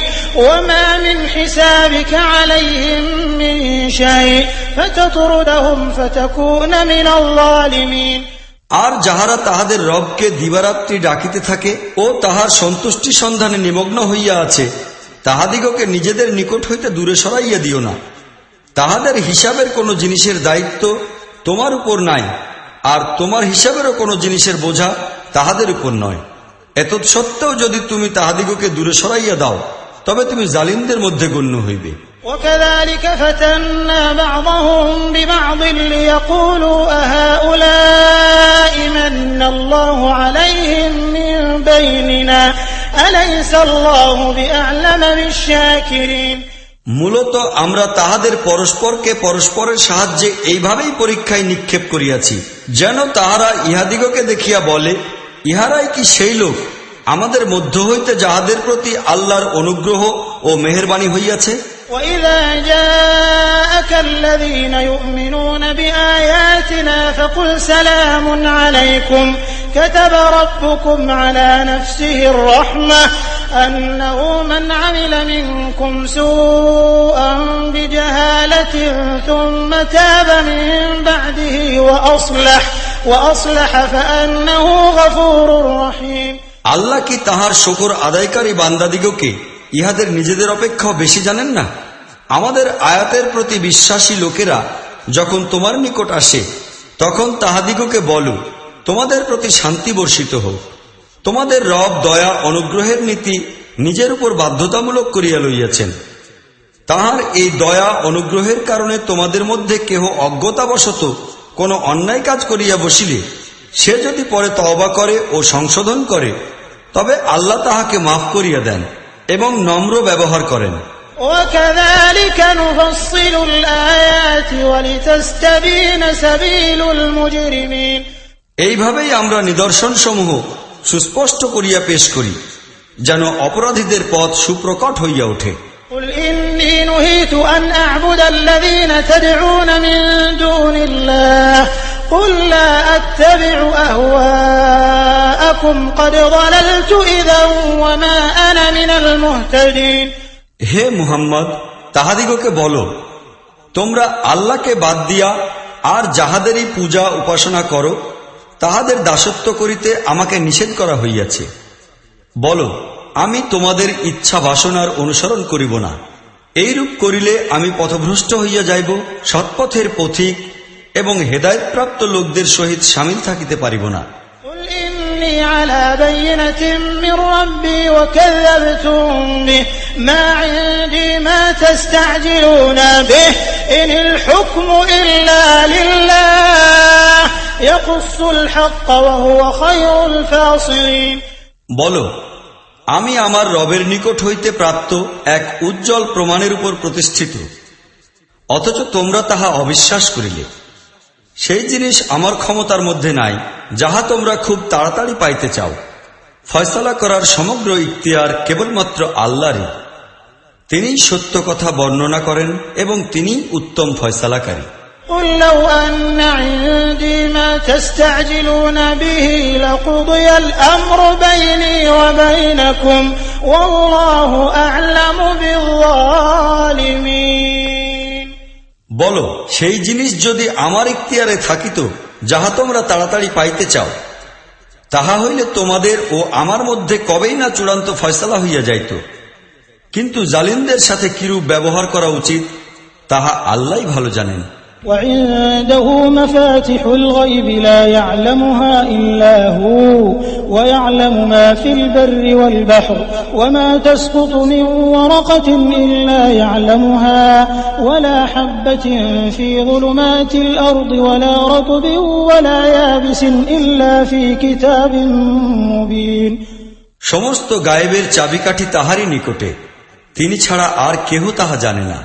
وما من حسابك عليهم من شيء فتطردهم فتكون من الظالمين। আর যাহারা তাহাদের রবকে দিবারাত্রি ডাকিতে থাকে ও তাহার সন্তুষ্টি সন্ধানে নিমগ্ন হইয়া আছে, তাহাদিগকে নিজেদের নিকট হইতে দূরে সরাইয়া দিও না। তাহাদের হিসাবের কোনো জিনিসের দায়িত্ব তোমার উপর নাই, আর তোমার হিসাবেরও কোনো জিনিসের বোঝা তাহাদের উপর নয়। এতৎসত্ত্বেও যদি তুমি তাহাদিগকে দূরে সরাইয়া দাও, তবে তুমি জালিমদের মধ্যে গণ্য হইবে। وكذلك فتنا بعضهم ببعض ليقولوا أهؤلاء من الله عليهم من بيننا أليس الله بأعلم بالشاكرين। মূলত আমরা তাহাদের পরস্পরকে পরস্পরের সাহায্যে এইভাবেই পরীক্ষায় নিক্ষেপ করিয়াছি যেন তাহারা ইহাদিগকে দেখিয়া বলে, ইহারাই কি সেই লোক আমাদের মধ্য হইতে যাহাদের প্রতি আল্লাহর অনুগ্রহ ও মেহেরবানি হইয়াছে। وإذا جاءك الذين يؤمنون بآياتنا فقل سلام عليكم كتب ربكم على نفسه الرحمة أنه من عمل منكم سوءا بجهالة ثم تاب من بعده وأصلح فأنه غفور رحيم। আল্লাহ কি তাহার শুকর আদায়কারী বান্দাদিগকে ইহাদের নিজেদের অপেক্ষাও বেশি জানেন না? আমাদের আয়াতের প্রতি বিশ্বাসী লোকেরা যখন তোমার নিকট আসে, তখন তাহাদিগকে বলো, তোমাদের প্রতি শান্তি বর্ষিত হোক। তোমাদের রব দয়া অনুগ্রহের নীতি নিজের উপর বাধ্যতামূলক করিয়া লইয়াছেন। তাহার এই দয়া অনুগ্রহের কারণে তোমাদের মধ্যে কেহ অজ্ঞতাবশত কোনো অন্যায় কাজ করিয়া বসিলে সে যদি পরে তওবা করে ও সংশোধন করে, তবে আল্লাহ তাহাকে মাফ করিয়া দেন এবং নম্র ব্যবহার করেন। وكذلك نفصل الآيات ولتستبين سبيل المجرمين। এইভাবেই আমরা নিদর্শন সমূহ সুস্পষ্ট করিয়া পেশ করি, যেন অপরাধীদের পথ সুপ্রকট হইয়া ওঠে। قل إني نهيت أن أعبد الذين تدعون من دون الله قل لا أتبع أهواءكم قد ضللت إذا وما أنا من المهتدين। হে মুহাম্মদ, তাহাদিগকে বলো, তোমরা আল্লাহকে বাদ দিয়া আর যাহাদেরই পূজা উপাসনা করো তাহাদের দাসত্ব করিতে আমাকে নিষেধ করা হইয়াছে। বলো, আমি তোমাদের ইচ্ছা বাসনার অনুসরণ করিব না। এইরূপ করিলে আমি পথভ্রষ্ট হইয়া যাইব, সৎপথের পথিক এবং হেদায়েতপ্রাপ্ত লোকদের সহিত সামিল থাকিতে পারিব না। قل إني على بينة من ربي وكذبتم به ما عندي ما تستعجلون به إن الحكم إلا لله يقص الحق وهو خير الفاصلين। বলো, আমি আমার রবের নিকট হইতে প্রাপ্ত এক উজ্জ্বল প্রমাণের উপর প্রতিষ্ঠিত, অথচ তোমরা তাহা অবিশ্বাস করিলে। সেই জিনিস আমার ক্ষমতার মধ্যে নাই যাহা তোমরা খুব তাড়াতাড়ি পাইতে চাও। ফয়সালা করার সমগ্র ইখতিয়ার কেবলমাত্র আল্লাহরই। তিনিই সত্য কথা বর্ণনা করেন এবং তিনিই উত্তম ফয়সালাকারী। قل لو أن عندي ما تستعجلون به لقضي الأمر بيني وبينكم والله أعلم بالظالمين। বলো, সেই জিনিস যদি আমার ইখতিয়ারে থাকিত যাহা তোমরা তাড়াতাড়ি পাইতে চাও, তাহা হইলে তোমাদের ও আমার মধ্যে কবেই না চূড়ান্ত ফয়সালা হইয়া যাইত। কিন্তু জালিমদের সাথে কিরূপ ব্যবহার করা উচিত তাহা আল্লাহই ভালো জানেন। وعنده مفاتح الغيب لا يعلمها إلا هو ويعلم ما في البر والبحر وما تسقط من ورقة إلا يعلمها ولا حبة في ظلمات الأرض ولا رطب ولا يابس إلا في كتاب مبين। সমস্ত গায়েবের চাবিকাঠি তাহারই নিকটে, তিনি ছাড়া আর কেহ তাহা জানে না।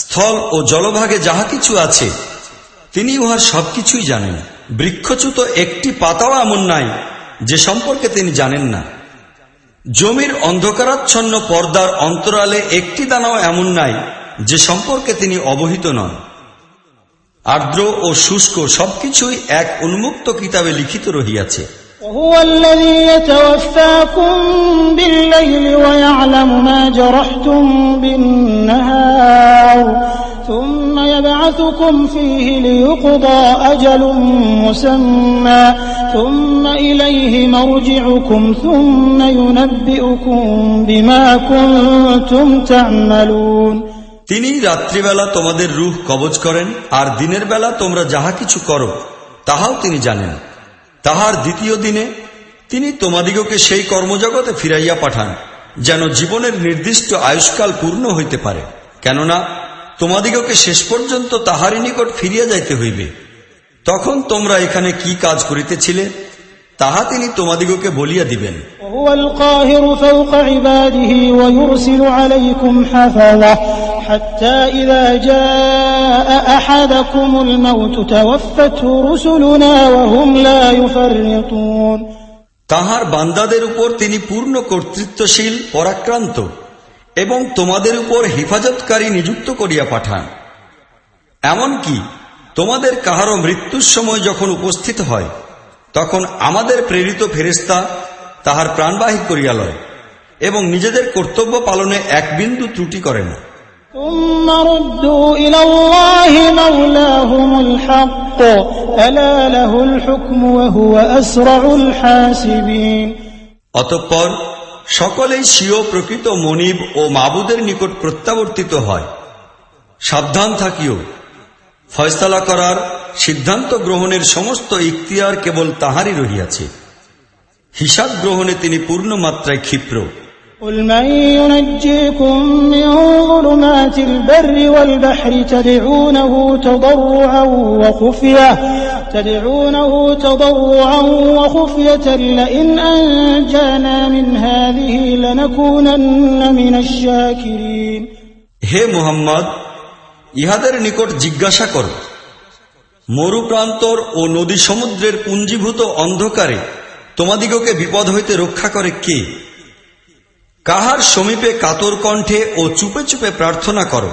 স্থল ও জলভাগে যাহা কিছু আছে তিনি উহার সবকিছুই জানেন। বৃক্ষচ্যুত একটি পাতাও এমন নাই যে সম্পর্কে তিনি জানেন না। জমির অন্ধকারাচ্ছন্ন পর্দার অন্তরালে একটি দানাও এমন নাই যে সম্পর্কে তিনি অবহিত নন। আর্দ্র ও শুষ্ক সবকিছুই এক উন্মুক্ত কিতাবে লিখিত রহিয়াছে। وهو الذي يتوفاكم بالليل ويعلم ما جرحتم بالنهار ثم يبعثكم فيه ليقضى أجل مسمى ثم إليه مرجعكم ثم ينبئكم بما كنتم تعملون। তিনি রাত্রিবেলা তোমাদের রূহ কবজ করেন আর দিনের বেলা তোমরা যাহা কিছু করো তাহাও তিনি জানেন। তাহার দ্বিতীয় দিনে তিনি তোমাদিগকে সেই কর্মজগতে ফিরাইয়া পাঠান যেন জীবনের নির্দিষ্ট আয়ুষ্কাল পূর্ণ হইতে পারে, কেননা তোমাদিগকে শেষ পর্যন্ত তাহারই নিকট ফিরিয়া যাইতে হইবে। তখন তোমরা এখানে কি কাজ করিতেছিলে তাহা তিনি তোমাদিগকে বলিয়া দিবেন। وهو القاهر فوق عباده ويرسل عليكم حفظة حتى إذا جاء أحدكم الموت توفته رسلنا وهم لا يفرطون। তাহার বান্দাদের উপর তিনি পূর্ণ কর্তৃত্বশীল, পরাক্রান্ত এবং তোমাদের উপর হেফাজতকারী নিযুক্ত করিয়া পাঠান। এমনকি তোমাদের কাহারও মৃত্যুর সময় যখন উপস্থিত হয় তখন আমাদের প্রেরিত ফেরেশতা তাহার প্রাণবাহী করিয়া লয় এবং নিজেদের কর্তব্য পালনে এক বিন্দু ত্রুটি করে না। ثم ردوا إلى الله مولاهم الحق ألا له الحكم وهو أسرع الحاسبين। অতঃপর সকলেই স্বীয় প্রকৃত মনিব ও মাবুদের নিকট প্রত্যাবর্তিত হয়। সাবধান থাকিও, ফয়সালা করার, সিদ্ধান্ত গ্রহণের সমস্ত ইখতিয়ার কেবল তাহারই রহিয়াছে। হিসাব গ্রহণে তিনি পূর্ণ মাত্রায় ক্ষিপ্র। قل من ينجيكم من ظلمات البر والبحر تدعونه وخفية لئن أنجانا من هذه لنكونن من الشاكرين। হে মুহাম্মদ, ইহাদের নিকট জিজ্ঞাসা কর, মরুপ্রান্তর ও নদী সমুদ্রের পুঞ্জীভূত অন্ধকারে তোমাদিগকে বিপদ হইতে রক্ষা করে কে? কাহার সমীপে কাতর কণ্ঠে ও চুপে চুপে প্রার্থনা করো?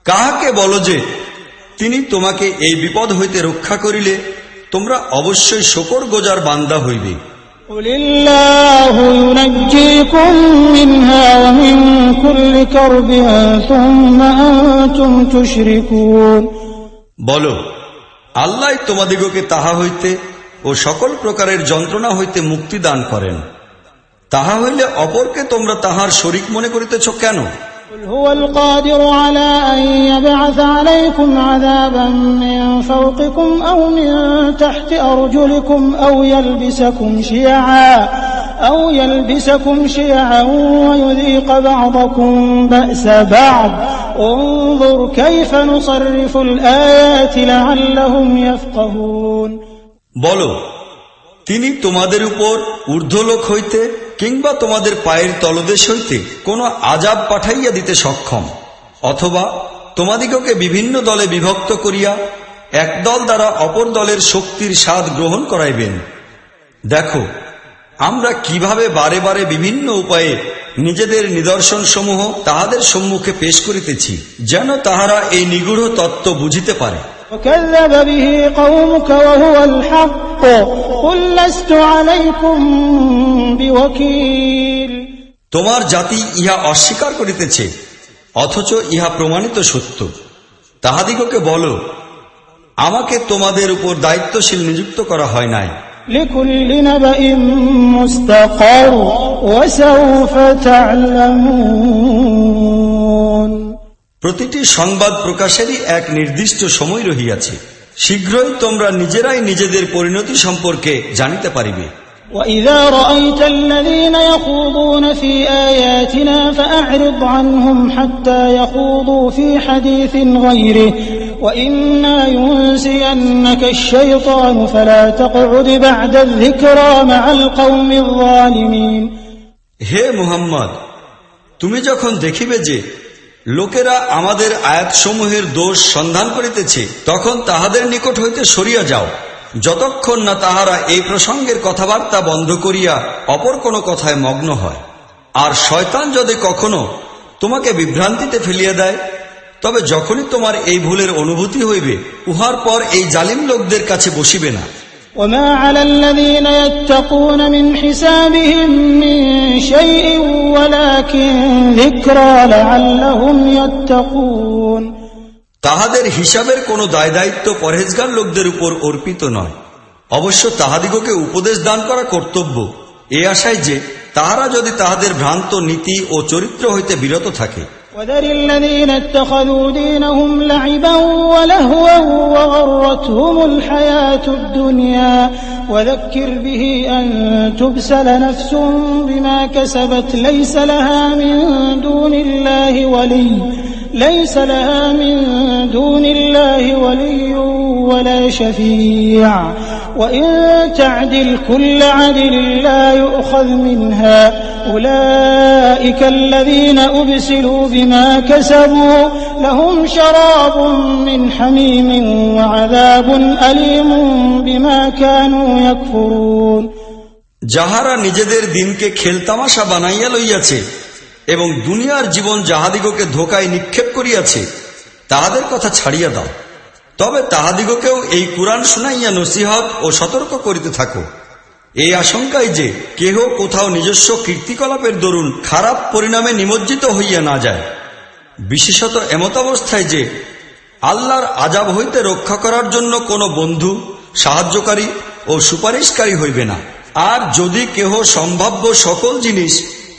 কাহাকে বলো যে তিনি তোমাকে এই বিপদ হইতে রক্ষা করিলে তোমরা অবশ্যই শকর গোজার বান্দা হইবে। قل الله ينجيكم منها ومن كل كرب ثم أنتم تشركون। বলো, আল্লাহ তোমাদিগকে তাহা হইতে ও সকল প্রকারের যন্ত্রণা হইতে মুক্তি দান করেন। তাহা হইলে অপরকে তোমরা তাহার শরীক মনে করিতেছ কেন? قل هو القادر على أن يبعث عليكم عذابا من فوقكم أو من تحت أرجلكم أو يلبسكم شيعا ويذيق بعضكم بأس بعض انظر كيف نصرف الآيات لعلهم يفقهون। বলো, তিনি তোমাদের উপর ঊর্ধ্বলোক হইতে কিংবা তোমাদের পায়ের তলদেশ হইতে কোন আযাব পাঠাইয়া দিতে সক্ষম, অথবা তোমাদিগকে বিভিন্ন দলে বিভক্ত করিয়া এক দল দ্বারা অপর দলের শক্তির স্বাদ গ্রহণ করাইবেন। দেখো আমরা কিভাবে বারে বারে বিভিন্ন উপায়ে নিজেদের নিদর্শনসমূহ তাহাদের সম্মুখে পেশ করিতেছি, যেন তাহারা এই নিগূঢ় তত্ত্ব বুঝিতে পারে। وكذب به قومك وهو الحق قل لست عليكم بوكيل। তোমার জাতি ইহা অস্বীকার করিতেছে, অথচ ইহা প্রমাণিত সত্য। তাহাদিগকে বলো, আমাকে তোমাদের উপর দায়িত্বশীল নিযুক্ত করা হয় নাই। لكل نبأ مستقر وسوف تعلمون। প্রতিটি সংবাদ প্রকাশেরই এক নির্দিষ্ট সময় রহিয়াছে, শীঘ্রই তোমরা নিজেরাই নিজেদের পরিণতি সম্পর্কে জানিতে পারিবে। وإذا رأيت الذين يخوضون في آياتنا فأعرض عنهم حتى يخوضوا في حديث غيره وإما ينسينك الشيطان فلا تقعد بعد الذكرى مع القوم الظالمين। হে মুহাম্মদ, তুমি যখন দেখিবে যে লোকেরা আমাদের আয়াতসমূহের দোষ সন্ধান করিতেছে, তখন তাহাদের নিকট হইতে সরিয়া যাও, যতক্ষণ না তাহারা এই প্রসঙ্গের কথাবার্তা বন্ধ করিয়া অপর কোনো কথায় মগ্ন হয়। আর শয়তান যদি কখনো তোমাকে বিভ্রান্তিতে ফেলিয়া দেয়, তবে যখনই তোমার এই ভুলের অনুভূতি হইবে, উহার পর এই জালিম লোকদের কাছে বসিবে না। وما على الذين يتقون من حسابهم من شيء ولكن ذكرى لعلهم يتقون। তাহাদের হিসাবের কোনো দায় দায়িত্ব পরহেজগার লোকদের উপর অর্পিত নয়, অবশ্য তাহাদিগকে উপদেশ দান করা কর্তব্য, এই আশায় যে তাহারা যদি তাহাদের ভ্রান্ত নীতি ও চরিত্র হইতে বিরত থাকে। وذر الذين اتخذوا دينهم لعبا ولهوا وغرتهم الحياة الدنيا وذكر به أن تبسل نفس بما كسبت ليس لها من دون الله ولي ولا شفيع وإن تعدل كل عدل لا يؤخذ منها أولئك الذين أبسلوا بما كسبوا لهم شراب من حميم وعذاب أليم بما كانوا يكفرون। যাহারা নিজেদের দিনকে খেলতামাশা বানাইয়া লইয়াছে এবং দুনিয়ার জীবন যাহাদিগকে ধোঁকায় নিক্ষেপ করিয়াছে, তাহাদের কথা ছাড়িয়া দাও, তবে তাহাদিগকেও এই কুরআন শুনাইয়া নসিহত ও সতর্ক করিতে থাকো, এই আশঙ্কায় যে কেহ কোথাও নিজস্ব কীর্তিকলাপের দরুন খারাপ পরিণামে নিমজ্জিত হইয়া না যায়, বিশেষত এমত অবস্থায় যে আল্লাহর আযাব হইতে রক্ষা করার জন্য কোনো বন্ধু, সাহায্যকারী ও সুপারিশকারী হইবে না। আর যদি কেহ সম্ভাব্য সকল জিনিস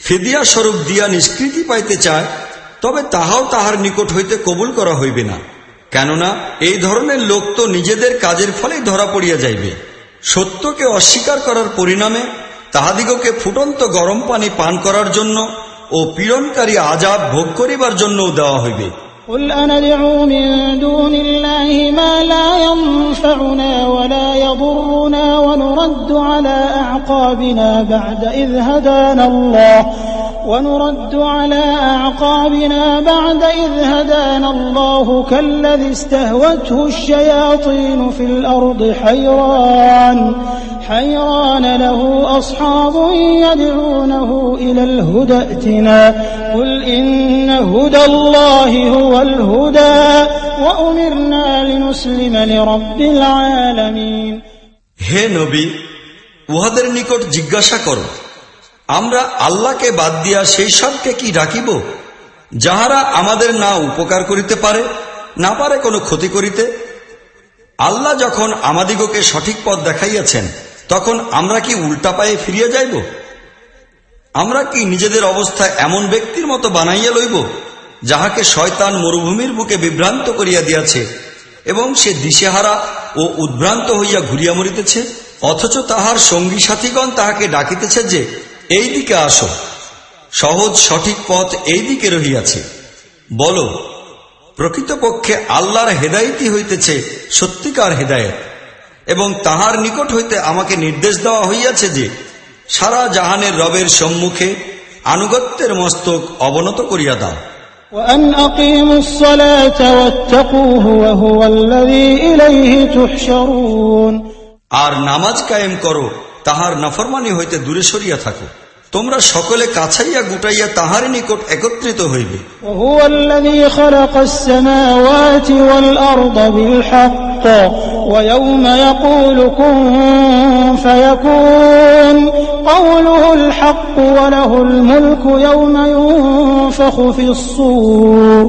ফিদিয়া স্বরূপ দিয়া নিষ্কৃতি পাইতে চায়, তবে তাহাও তাহার নিকট হইতে কবুল করা হইবে না, কেননা এই ধরনের লোক তো নিজেদের কাজের ফলেই ধরা পড়িয়া যাইবে। সত্যকে অস্বীকার করার পরিণামে তাহাদিগকে ফুটন্ত গরম পানি পান করার জন্য ও পীড়নকারী আযাব ভোগ করিবার জন্যও দেওয়া হইবে। قل أندعو من دون الله ما لا ينفعنا ولا يضرنا ونرد على أعقابنا بعد إذ هدانا الله ونرد على أعقابنا بعد إذ هدانا الله كالذي استهوته الشياطين في الأرض حيران له أصحاب يدعونه إلى الهدى ائتنا قل إن هدى الله هو الهدى وأمرنا لنسلم لرب العالمين. হে নবী, উহাদের নিকট জিজ্ঞাসা করো, আমরা আল্লাহকে বাদ দিয়া সেই সবকে কি ডাকিব যাহারা আমাদের না উপকার করিতে পারে না পারে কোনো ক্ষতি করিতে? আল্লাহ যখন আমাদিগকে সঠিক পথ দেখাইয়াছেন তখন আমরা কি উল্টা পায়ে ফিরিয়া যাইব? আমরা কি নিজেদের অবস্থা এমন ব্যক্তির মতো বানাইয়া লইব যাহাকে শয়তান মরুভূমির বুকে বিভ্রান্ত করিয়া দিয়াছে এবং সে দিশেহারা ও উদ্ভ্রান্ত হইয়া ঘুরিয়া মরিতেছে, অথচ তাহার সঙ্গী সাথীগণ তাহাকে ডাকিতেছে যে এই দিকে আসো, সহজ সঠিক পথ এই দিকে রহিয়াছে। বলো, প্রকৃতপক্ষে আল্লাহর হেদায়েতই হইতেছে সত্যিকার হেদায়েত, এবং তাহার নিকট হইতে আমাকে নির্দেশ দেওয়া হইয়াছে যে সারা জাহানের রবের সম্মুখে আনুগত্যের মস্তক অবনত করিয়া দাও। وأن أقيموا الصلاة واتقوه وهو الذي إليه تحشرون. আর নামাজ কায়েম করো, তাহার নাফরমানি হইতে দূরে সরিয়া থাকো, তোমরা সকলে কাছাইয়া গুটাইয়া তাহার নিকট একত্রিত হইবে। وهو الذي خلق السماوات والأرض بالحق ويوم يقول كن فيكون قوله الحق وله الملك يوم ينفخ في الصور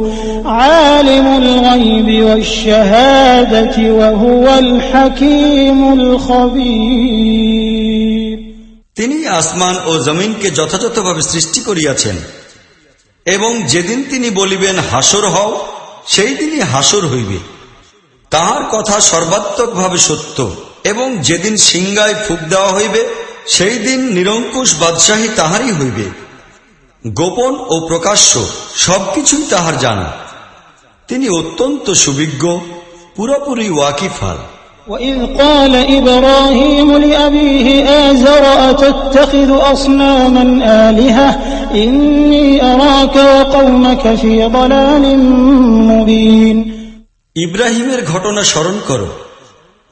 عالم الغيب والشهادة وهو الحكيم الخبير. তিনি আসমান ও জমিনকে যথাযথভাবে সৃষ্টি করিয়াছেন, এবং যেদিন তিনি বলিবেন হাসর হও, সেই দিনই হাসর হইবে। তাহার কথা সর্বাত্মকভাবে সত্য, এবং যেদিন সিংহায় ফুঁক দেওয়া হইবে সেই দিন নিরঙ্কুশ বাদশাহী তাহারই হইবে। গোপন ও প্রকাশ্য সবকিছুই তাহার জানা। তিনি অত্যন্ত সুবিজ্ঞ, পুরোপুরি ওয়াকিফাল। وإذ قال إبراهيم لأبيه آزر أتتخذ أصناما آلهة إني أراك وقومك في ضلال مبين. ইব্রাহিমের ঘটনা স্মরণ করো,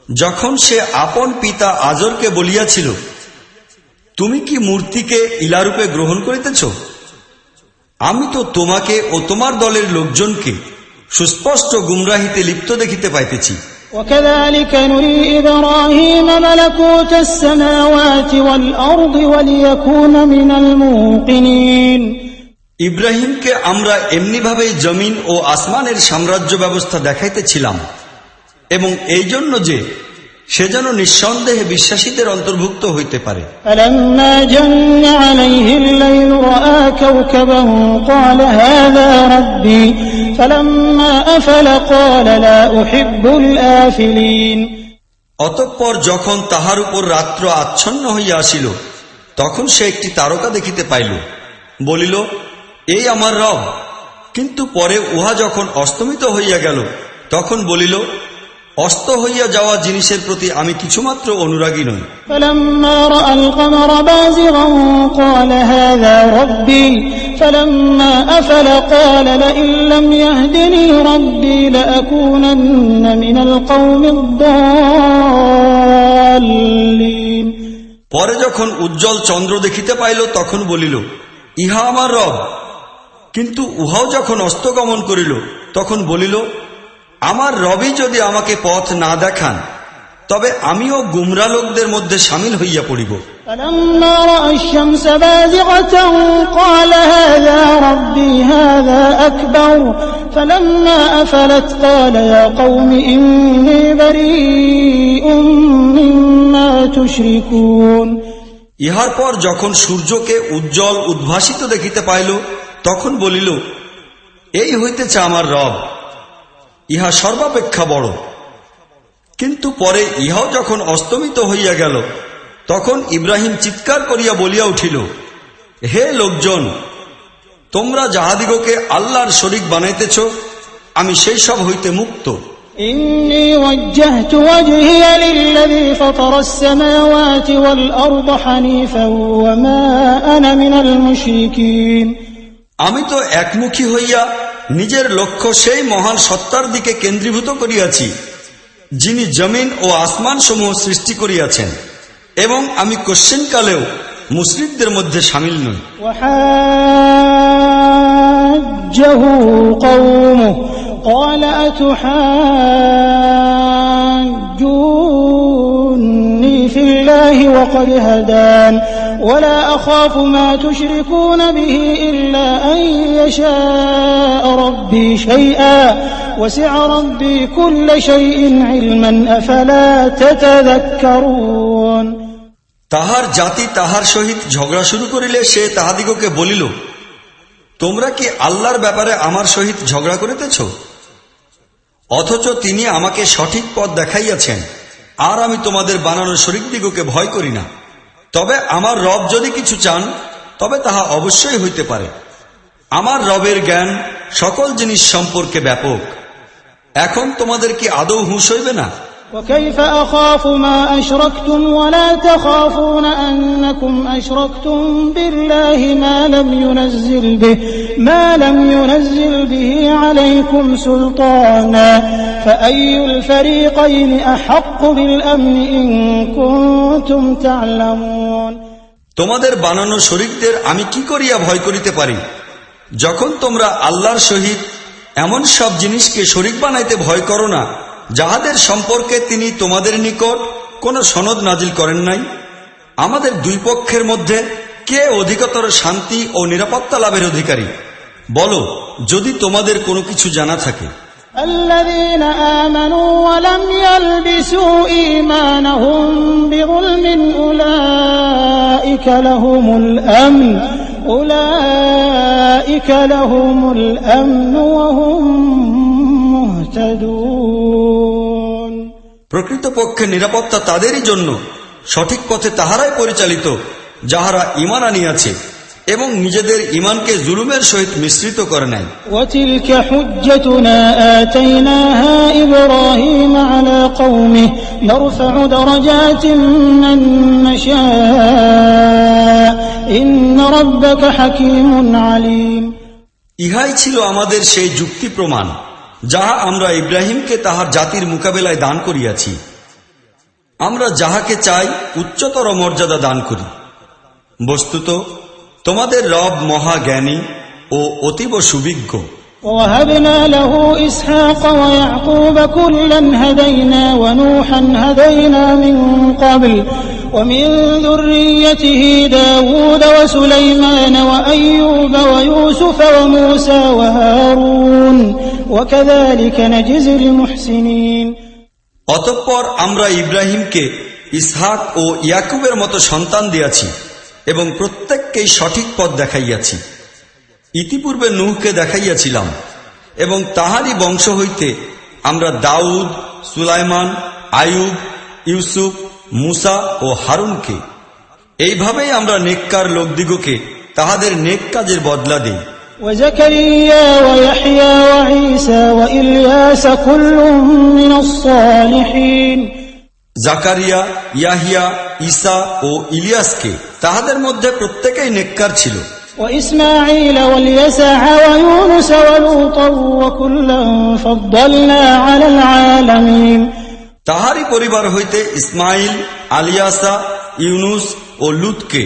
যখন সে আপন পিতা আজরকে বলিয়াছিল, তুমি কি মূর্তিকে ইলারূপে গ্রহণ করিতেছ? আমি তো তোমাকে ও তোমার দলের লোকজনকে সুস্পষ্ট গুমরাহিতে লিপ্ত দেখিতে পাইতেছি। وكذلك نري إبراهيم ملكوت السماوات والأرض وليكون من الموقنين. ইব্রাহিমকে আমরা এমনিভাবে জমিন ও আসমানের সাম্রাজ্য ব্যবস্থা দেখাইতেছিলাম, এবং এই জন্য যে সে যেন নিঃসন্দেহে বিশ্বাসীদের অন্তর্ভুক্ত হইতে পারে। فلما جن عليه الليل رأى كوكبا قال هذا ربي فلما أفل قال لا أحب الآفلين. অতঃপর যখন তাহার উপর রাত্র আচ্ছন্ন হইয়া আসিল, তখন সে একটি তারকা দেখিতে পাইল, বলিল, এই আমার রব। কিন্তু পরে উহা যখন অস্তমিত হইয়া গেল, তখন বলিল, অস্ত হইয়া যাওয়া জিনিসের প্রতি আমি কিছুমাত্র অনুরাগী নই। فلما رأى القمر بازغا قال هذا ربي فلما أفل قال لئن لم يهدني ربي لأكونن من القوم الضالين. পরে যখন উজ্জ্বল চন্দ্র দেখিতে পাইল, তখন বলিল, ইহা আমার রব। কিন্তু উহাও যখন অস্তগমন করিল, তখন বলিল, আমার রবি যদি আমাকে পথ না দেখান, তবে আমিও গুমরা লোকদের মধ্যে সামিল হইয়া পড়িব। فلما رأى الشمس بازغة قال هذا ربي هذا أكبر فلما أفلت قال يا قوم إني بريء مما تشركون. ইহার পর যখন সূর্যকে উজ্জ্বল উদ্ভাসিত দেখিতে পাইল, তখন বলিল, এই হইতেছে আমার রব, ইহা সর্বাপেক্ষা বড়। কিন্তু পরে ইহাও যখন অস্তমিত হইয়া গেল, তখন ইব্রাহিম চিৎকার করিয়া বলিয়া উঠিল, হে লোকজন, তোমরা যাহাদিগকে আল্লাহর শরীক বানাইতেছ, আমি সেই সব হইতে মুক্ত। إني وجهت وجهي للذي فطر السماوات والأرض حنيفا وما أنا من المشركين আমি তো একমুখী হইয়া নিজের লক্ষ্য সেই মহান সত্তার দিকে কেন্দ্রীভূত করিয়াছি যিনি জমিন ও আসমান সমূহ সৃষ্টি করিয়াছেন, এবং আমি কোশ্চেনকালেও মুশরিকদের মধ্যে শামিল নই। وحاجه قومه قال أتحاجوني في الله وقد هدان ولا أخاف ما تشركون به إلا أن يشاء ربي شيئا وسع ربي كل شيء علما أفلا تتذكرون তাহার জাতি তাহার সহিত ঝগড়া শুরু করিলে সে তাহাদিগকে বলিল, তোমরা কি আল্লাহর ব্যাপারে আমার সহিত ঝগড়া করিতেছ? অথচ তিনি আমাকে সঠিক পথ দেখাইয়াছেন, আর আমি তোমাদের বানানো শরীকদিগকে ভয় করি না। তবে আমার রব যদি কিছু চান তবে তাহা অবশ্যই হইতে পারে। আমার রবের জ্ঞান সকল জিনিস সম্পর্কে ব্যাপক। এখন তোমাদের কি আদৌ হুঁশ হইবে না? وكيف أخاف ما أشركتم ولا تخافون أنكم أشركتم بالله ما لم ينزل به عليكم سلطانا فأي الفريقين أحق بالأمن إن كنتم تعلمون তোমাদের বানানো শরীকদের আমি কি করিয়া ভয় করিতে পারি, যখন তোমরা আল্লাহর সহিত এমন সব জিনিসকে শরীক বানাইতে ভয় করো না যাহাদের সম্পর্কে তিনি তোমাদের নিকট কোন সনদ নাজিল করেন নাই। আমাদের দুই পক্ষের মধ্যে কে অধিকতর শান্তি ও নিরাপত্তা লাভের অধিকারী? বলো, যদি তোমাদের কোনো কিছু জানা থাকে। الذين آمنوا ولم يلبسوا إيمانهم بظلم أولئك لهم الأمن وهم مهتدون প্রকৃতপক্ষে নিরাপত্তা তাদেরই জন্য, সঠিক পথে তাহারাই পরিচালিত যাহারা ঈমান আনিয়াছে এবং নিজেদের ঈমানকে জুলুমের সহিত মিশ্রিত করে নাই। وتلك حجتنا آتيناها إبراهيم على قومه نرفع درجات من نشاء إن ربك حكيم عليم ইহাই ছিল আমাদের সেই যুক্তি প্রমাণ যাহা আমরা ইব্রাহিমকে তাহার জাতির মোকাবেলায় দান করিয়াছি। আমরা যাহাকে চাই উচ্চতর মর্যাদা দান করি। বস্তুত তোমাদের রব মহা জ্ঞানী ও অতীব সুবিজ্ঞ। ووهبنا له إسحاق ويعقوب كلا هدينا ونوحا هدينا من قبل ومن ذريته داود وسليمان وأيوب ويوسف وموسى وهارون وكذلك نجزي المحسنين অতঃপর আমরা ইব্রাহিমকে ইসহাক ও ইয়াকুবের মতো সন্তান দিয়াছি এবং প্রত্যেককেই সঠিক পথ দেখাইয়াছি। ইতিপূর্বে নূহকে দেখাইয়াছিলাম এবং তাহারই বংশ হইতে আমরা দাউদ, সুলাইমান, আয়ুব, ইউসুফ, মুসা ও হারুনকে। এইভাবেই আমরা নেককার লোকদিগকে তাহাদের নেক কাজের বদলা দেই। وزكريا ويحيى وعيسى وإلياس كل من الصالحين জাকারিয়া, ইয়াহিয়া, ঈসা ও ইলিয়াসকে তাহাদের মধ্যে প্রত্যেকেই নেককার ছিল। وإسماعيل واليسع ويونس ولوطا وكلا فضلنا على العالمين তাহারই পরিবার হইতে ইসমাইল, আলিয়াসা, ইউনুস ও লুতকে,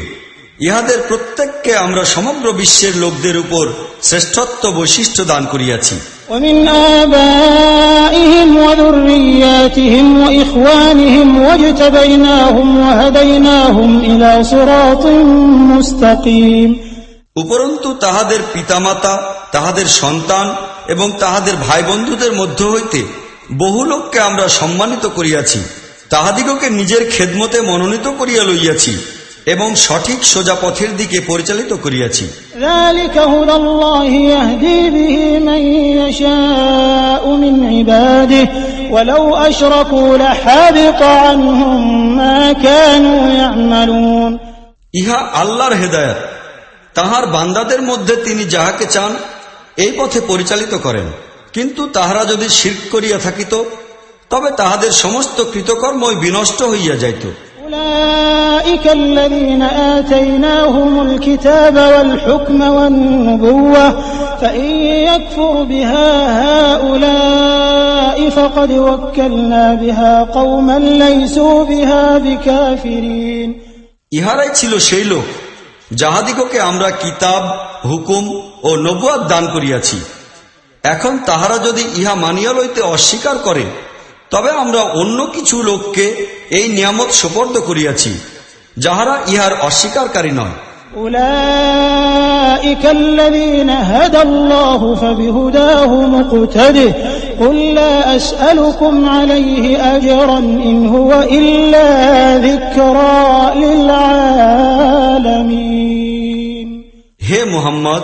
ইহাদের প্রত্যেককে আমরা সমগ্র বিশ্বের লোকদের উপর শ্রেষ্ঠত্ব বৈশিষ্ট্য দান করিয়াছি। ومن آبائهم وذرياتهم وإخوانهم واجتبيناهم وهديناهم إلى صراط مستقيم উপরন্তু তাহাদের পিতামাতা, তাহাদের সন্তান এবং তাহাদের ভাই বন্ধুদের মধ্য হইতে বহু লোককে আমরা সম্মানিত করিয়াছি, তাহাদিগকে নিজের খেদমতে মনোনীত করিয়া লইয়াছি এবং সঠিক সোজা পথের দিকে পরিচালিত করিয়াছি। ذلك هدى الله يهدي به من يشاء من عباده ولو أشركوا لحبط عنهم ما كانوا يعملون ইহা আল্লাহর হেদায়েত, তাহার বান্দাদের মধ্যে তিনি যাহাকে চান এই পথে পরিচালিত করেন, কিন্তু তাহারা যদি শিরক করিয়া থাকিত তবে তাহাদের সমস্ত কৃতকর্মই বিনষ্ট হইয়া যাইত। أولئك الذين آتيناهم الكتاب والحكم والنبوة فإن يكفر بها هؤلاء فقد وكلنا بها قوما ليسوا بها بكافرين। ইহারাই ছিল সেই লোক যাহাদিগকে আমরা কিতাব, হুকুম ও নবুয়াত দান করিয়াছি। এখন তাহারা যদি ইহা মানিয়া লইতে অস্বীকার করে তবে আমরা অন্য কিছু লোককে এই নিয়ামত সুপর্দ করিয়াছি যাহারা ইহার অস্বীকারকারী নয়। أولئك الذين هدى الله فبهداه مقتده قل لا أسألكم عليه أجرا إن هو إلا ذكرى للعالمين। হে মুহাম্মদ,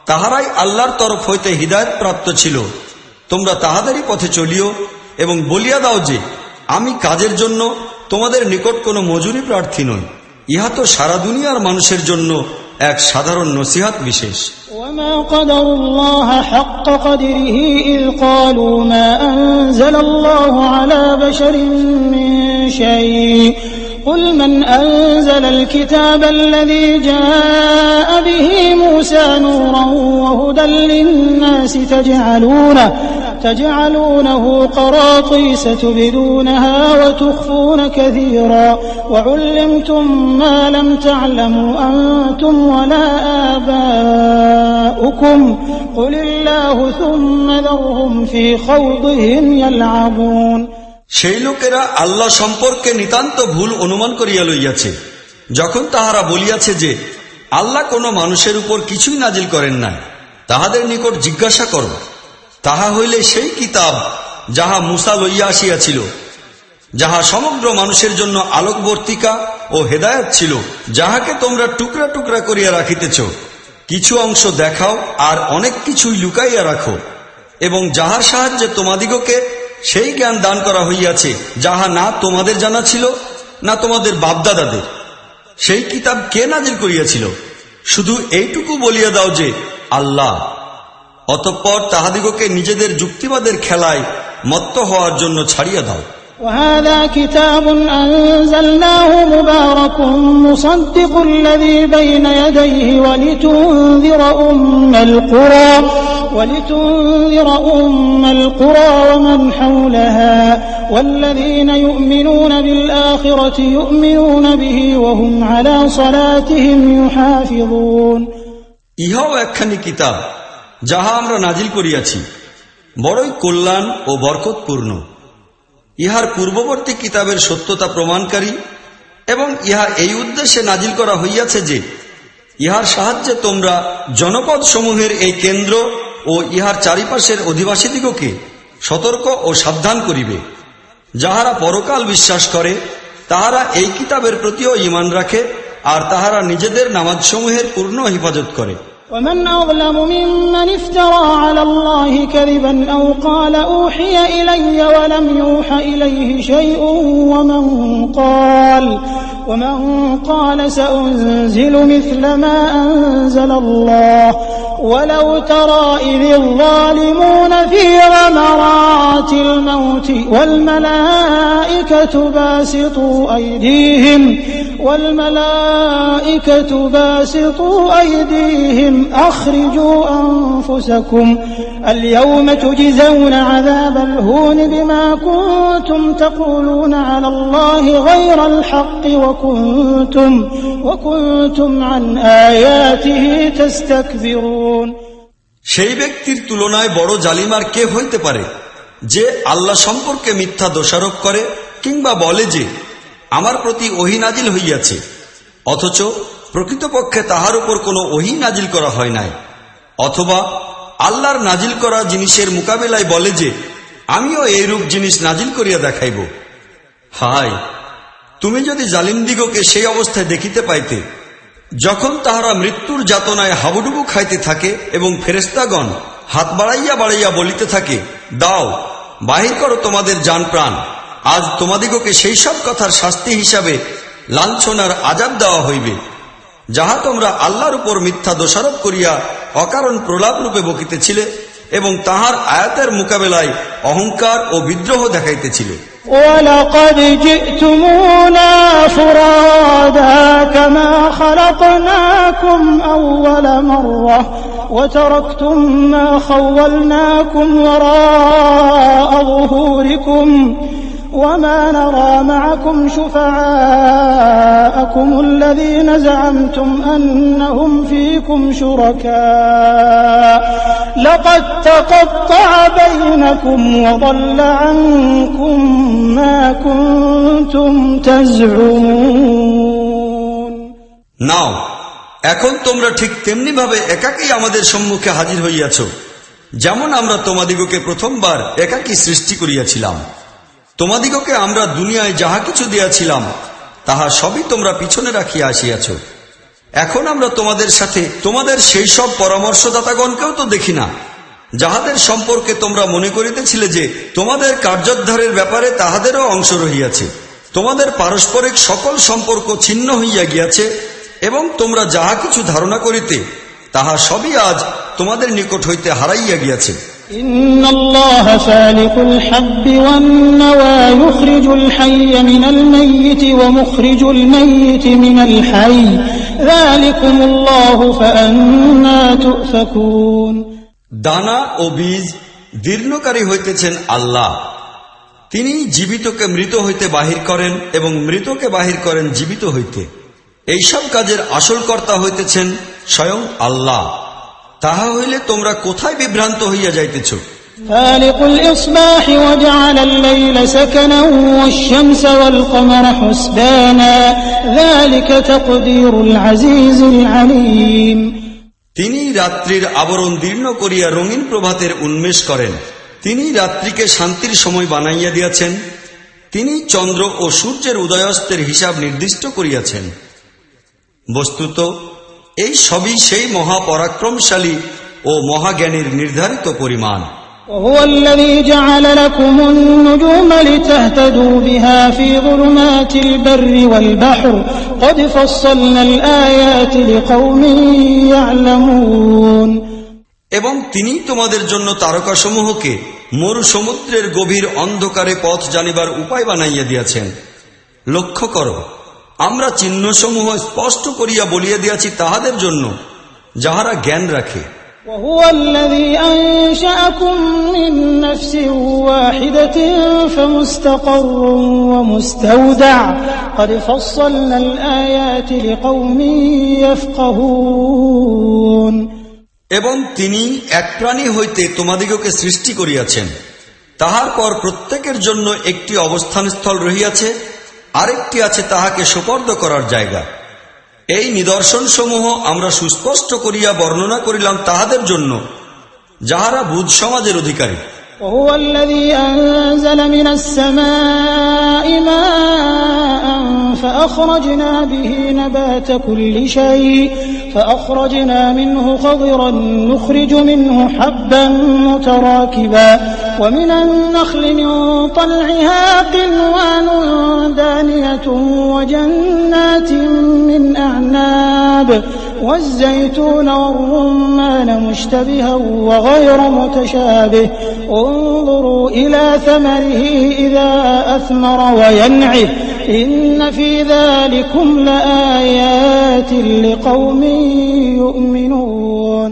তাহারাই আল্লাহর তরফ হইতে হিদায়াত প্রাপ্ত ছিল, তোমরা তাহাদেরই পথে চলিও এবং বলিয়া দাও যে আমি কাজের জন্য তোমাদের নিকট কোনো মজুরি প্রার্থী নই। ইহা তো সারা দুনিয়ার মানুষের জন্য এক সাধারণ নসিহাত বিশেষ। وما قدر الله حق قدره إذ قالوا ما أنزل الله على بشر من شيء قل من أنزل الكتاب الذي جاء به موسى نورا وهدى للناس تجعلونه قراطيس تبدونها وتخفون كثيرا وعلمتم ما لم تعلموا أنتم ولا آباؤكم قل الله ثم ذرهم في خوضهم يلعبون। সেই লোকেরা আল্লাহ সম্পর্কে নিতান্ত ভুল অনুমান করিয়া লইয়াছে যখন তাহারা বলিয়াছে যে আল্লাহ কোন মানুষের উপর কিছুই নাজিল করেন নাই। তাহাদের নিকট জিজ্ঞাসা করো, তাহা হইলে সেই কিতাব যাহা মূসা লইয়া আসিয়াছিল, যাহা সমগ্র মানুষের জন্য আলোকবর্তিকা ও হেদায়েত ছিল, যাহাকে তোমরা টুকরা টুকরা করিয়া রাখিতেছ, কিছু অংশ দেখাও আর অনেক কিছুই লুকাইয়া রাখো, এবং যাহার সাহায্যে তোমাদিগকে সেই জ্ঞান দান করা হইয়াছে যাহা না তোমাদের জানা ছিল না তোমাদের বাপদাদাদের। সেই কিতাব কে নাজিল করিয়াছিল? শুধু এইটুকু বলিয়া দাও যে আল্লাহ। অতঃপর তাহাদিগকে নিজেদের যুক্তিবাদের খেলায় মত্ত হওয়ার জন্য ছাড়িয়া দাও। وهذا كتاب أنزلناه مبارك مصدق الذي بين يديه ولتنذر أم القرى ومن حولها والذين يؤمنون بالآخرة يؤمنون به وهم على صلاتهم يحافظون। ইহাও একখানি কিতাব যাহা আমরা নাজিল করিয়াছি, বড়ই কল্যাণ ও বরকতপূর্ণ। ইহার পূর্ববর্তী কিতাবের সত্যতা প্রমাণকারী এবং ইহা এই উদ্দেশ্যে নাজিল করা হইয়াছে যে ইহার সাহায্যে তোমরা জনপদ সমূহের এই কেন্দ্র ও ইহার চারিপাশের অধিবাসীদিগকে সতর্ক ও সাবধান করিবে। যাহারা পরকাল বিশ্বাস করে তাহারা এই কিতাবের প্রতিও ঈমান রাখে আর তাহারা নিজেদের নামাজসমূহের পূর্ণ হিফাজত করে। ومن أظلم ممن افترى على الله كذبا أو قال أوحي إلي ولم يوح إليه شيء ومن قال سأنزل مثل ما أنزل الله ولو ترى إذ الظالمون في غمرات الموت والملائكة باسطوا أيديهم أخرجوا أنفسكم اليوم تجزون عذاب الهون بما كنتم تقولون على الله غير الحق وكنتم عن آياته تستكبرون। সেই ব্যক্তির তুলনায় বড় জালিম আর কে হইতে পারে যে আল্লাহ সম্পর্কে মিথ্যা দোষারোপ করে কিংবা বলে যে আমার প্রতি ওহী নাজিল হইয়াছে, অথচ প্রকৃতপক্ষে তাহার উপর কোনো ওহী নাজিল করা হয় নাই, অথবা আল্লাহর নাজিল করা জিনিসের মোকাবিলায় বলে যে আমিও এইরূপ জিনিস নাজিল করিয়া দেখাইব। হায়, তুমি যদি জালিমদিগকে সেই অবস্থায় দেখিতে পাইতে যখন তাহারা মৃত্যুর যাতনায় হাবুডুবু খাইতে থাকে এবং ফেরেশতাগণ হাত বাড়াইয়া বাড়াইয়া বলিতে থাকে, দাও, বাহির করো তোমাদের জান প্রাণ, আজ তোমাদিগকে সেই সব কথার শাস্তি হিসাবে লাঞ্ছনার আযাব দেওয়া হইবে যাহা তোমরা আল্লাহর উপর মিথ্যা দোষারোপ করিয়া অকারণ প্রলাপ রূপে বকিতেছিলে এবং তাহার আয়াতের মোকাবেলায় অহংকার ও বিদ্রোহ দেখাইতেছিল। وَلَقَدْ جِئْتُمُونَا فُرَادَى كَمَا خَلَقْنَاكُمْ أَوَّلَ مَرَّةٍ وَتَرَكْتُم مَّا خَوَّلْنَاكُمْ وَرَاءَ ظُهُورِكُمْ وَمَا نَرَىٰ مَعَكُمْ شُفَعَاءَكُمُ الَّذِينَ زَعَمْتُمْ أَنَّهُمْ فِيكُمْ شُرَكَاءُ لَقَد تَّقَطَّعَ بَيْنَكُمْ وَضَلَّ عَنكُم مَّا كُنتُمْ تَزْعُمُونَ। নাও এখন তোমরা ঠিক তেমনি ভাবে একাকী আমাদের সম্মুখে হাজির হইয়াছ, যেমন আমরা তোমাদিগকে প্রথমবার একাকী সৃষ্টি করিয়াছিলাম। তোমাদিগকে আমরা দুনিয়ায় যাহা কিছু দিয়াছিলাম তাহা সবই তোমরা পিছনে রাখিয়া আসিয়াছ। এখন আমরা তোমাদের সাথে তোমাদের সেই সব পরামর্শদাতাগণকেও তো দেখি না, যাহাদের সম্পর্কে তোমরা মনে করিতেছিলে যে তোমাদের কার্যোদ্ধারের ব্যাপারে তাহাদেরও অংশ রহিয়াছে। তোমাদের পারস্পরিক সকল সম্পর্ক ছিন্ন হইয়া গিয়াছে এবং তোমরা যাহা কিছু ধারণা করিতে তাহা সবই আজ তোমাদের নিকট হইতে হারাইয়া গিয়াছে। ইন্নাল্লাহ ফালিকুল হাব্বি ওয়ান নাওয়া ইখরিজুল হাইয়্য মিনাল মাইয়িতি ওয়া মুখরিজুল মাইয়িতি মিনাল হাইয়্য যালিকুমুল্লাহু ফাআন্না তুফাকুন। দানা ও বীজ দীর্ণকারী হইতেছেন আল্লাহ। তিনি জীবিতকে মৃত হইতে বাহির করেন এবং মৃতকে বাহির করেন জীবিত হইতে। এইসব কাজের আসল কর্তা হইতেছেন স্বয়ং আল্লাহ। তাহা হইলে তোমরা কোথায় বিভ্রান্ত হইয়া যাইতেছ? ফালিকুল ইসবাহ ওয়া জাআলাল লাইলা সাকানান ওয়াশ-শামসা ওয়াল কমারা হুসবানা যালিকা তাকদীরুল আজিজিল আলীম। তিনি রাত্রির আবরণ দীর্ণ করিয়া রঙিন প্রভাতের উন্মেষ করেন। তিনি রাত্রিকে শান্তির সময় বানাইয়া দিয়াছেন। তিনি চন্দ্র ও সূর্যের উদয়াস্তের হিসাব নির্দিষ্ট করিয়াছেন। বস্তুত এই সবই সেই মহাপরাক্রমশালী ও মহাজ্ঞানীর নির্ধারিত পরিমাণ। وهو الذي جعل لكم النجوم لتهتدوا بها في ظلمات البر والبحر قد فصلنا الآيات لقوم يعلمون। এবং তিনি তোমাদের জন্য তারকাসমূহকে মরু সমুদ্রের গভীর অন্ধকারে পথ জানিবার উপায় বানাইয়া দিয়াছেন। লক্ষ্য করো, আমরা চিহ্নসমূহ স্পষ্ট করিয়া বলিয়া দিয়াছি তাহাদের জন্য যাহারা জ্ঞান রাখে। وهو الذي أنشأكم من نفس واحدة فمستقر ومستودع قد فصلنا الآيات لقوم يفقهون। এবং তিনি এক প্রাণী হইতে তোমাদিগকে সৃষ্টি করিয়াছেন। তাহার পর প্রত্যেকের জন্য একটি অবস্থানস্থল রহিয়াছে, আরেকটি আছে তাহাকে সোপর্দ করার জায়গা। এই নিদর্শনসমূহ আমরা সুস্পষ্ট করিয়া বর্ণনা করিলাম তাহাদের জন্য যাহারা বুঝ সমাজের অধিকারী। وهو الذي أنزل من السماء ماء فأخرجنا به نبات كل شيء فأخرجنا منه خضرا نخرج منه حبا متراكبا ومن النخل من طلعها قنوان دانية وجنات من أعناب والزيتون والرمان مشتبها وغير متشابه انظروا إلى ثمره إذا أثمر وينعه إن في ذلكم لآيات لقوم يؤمنون।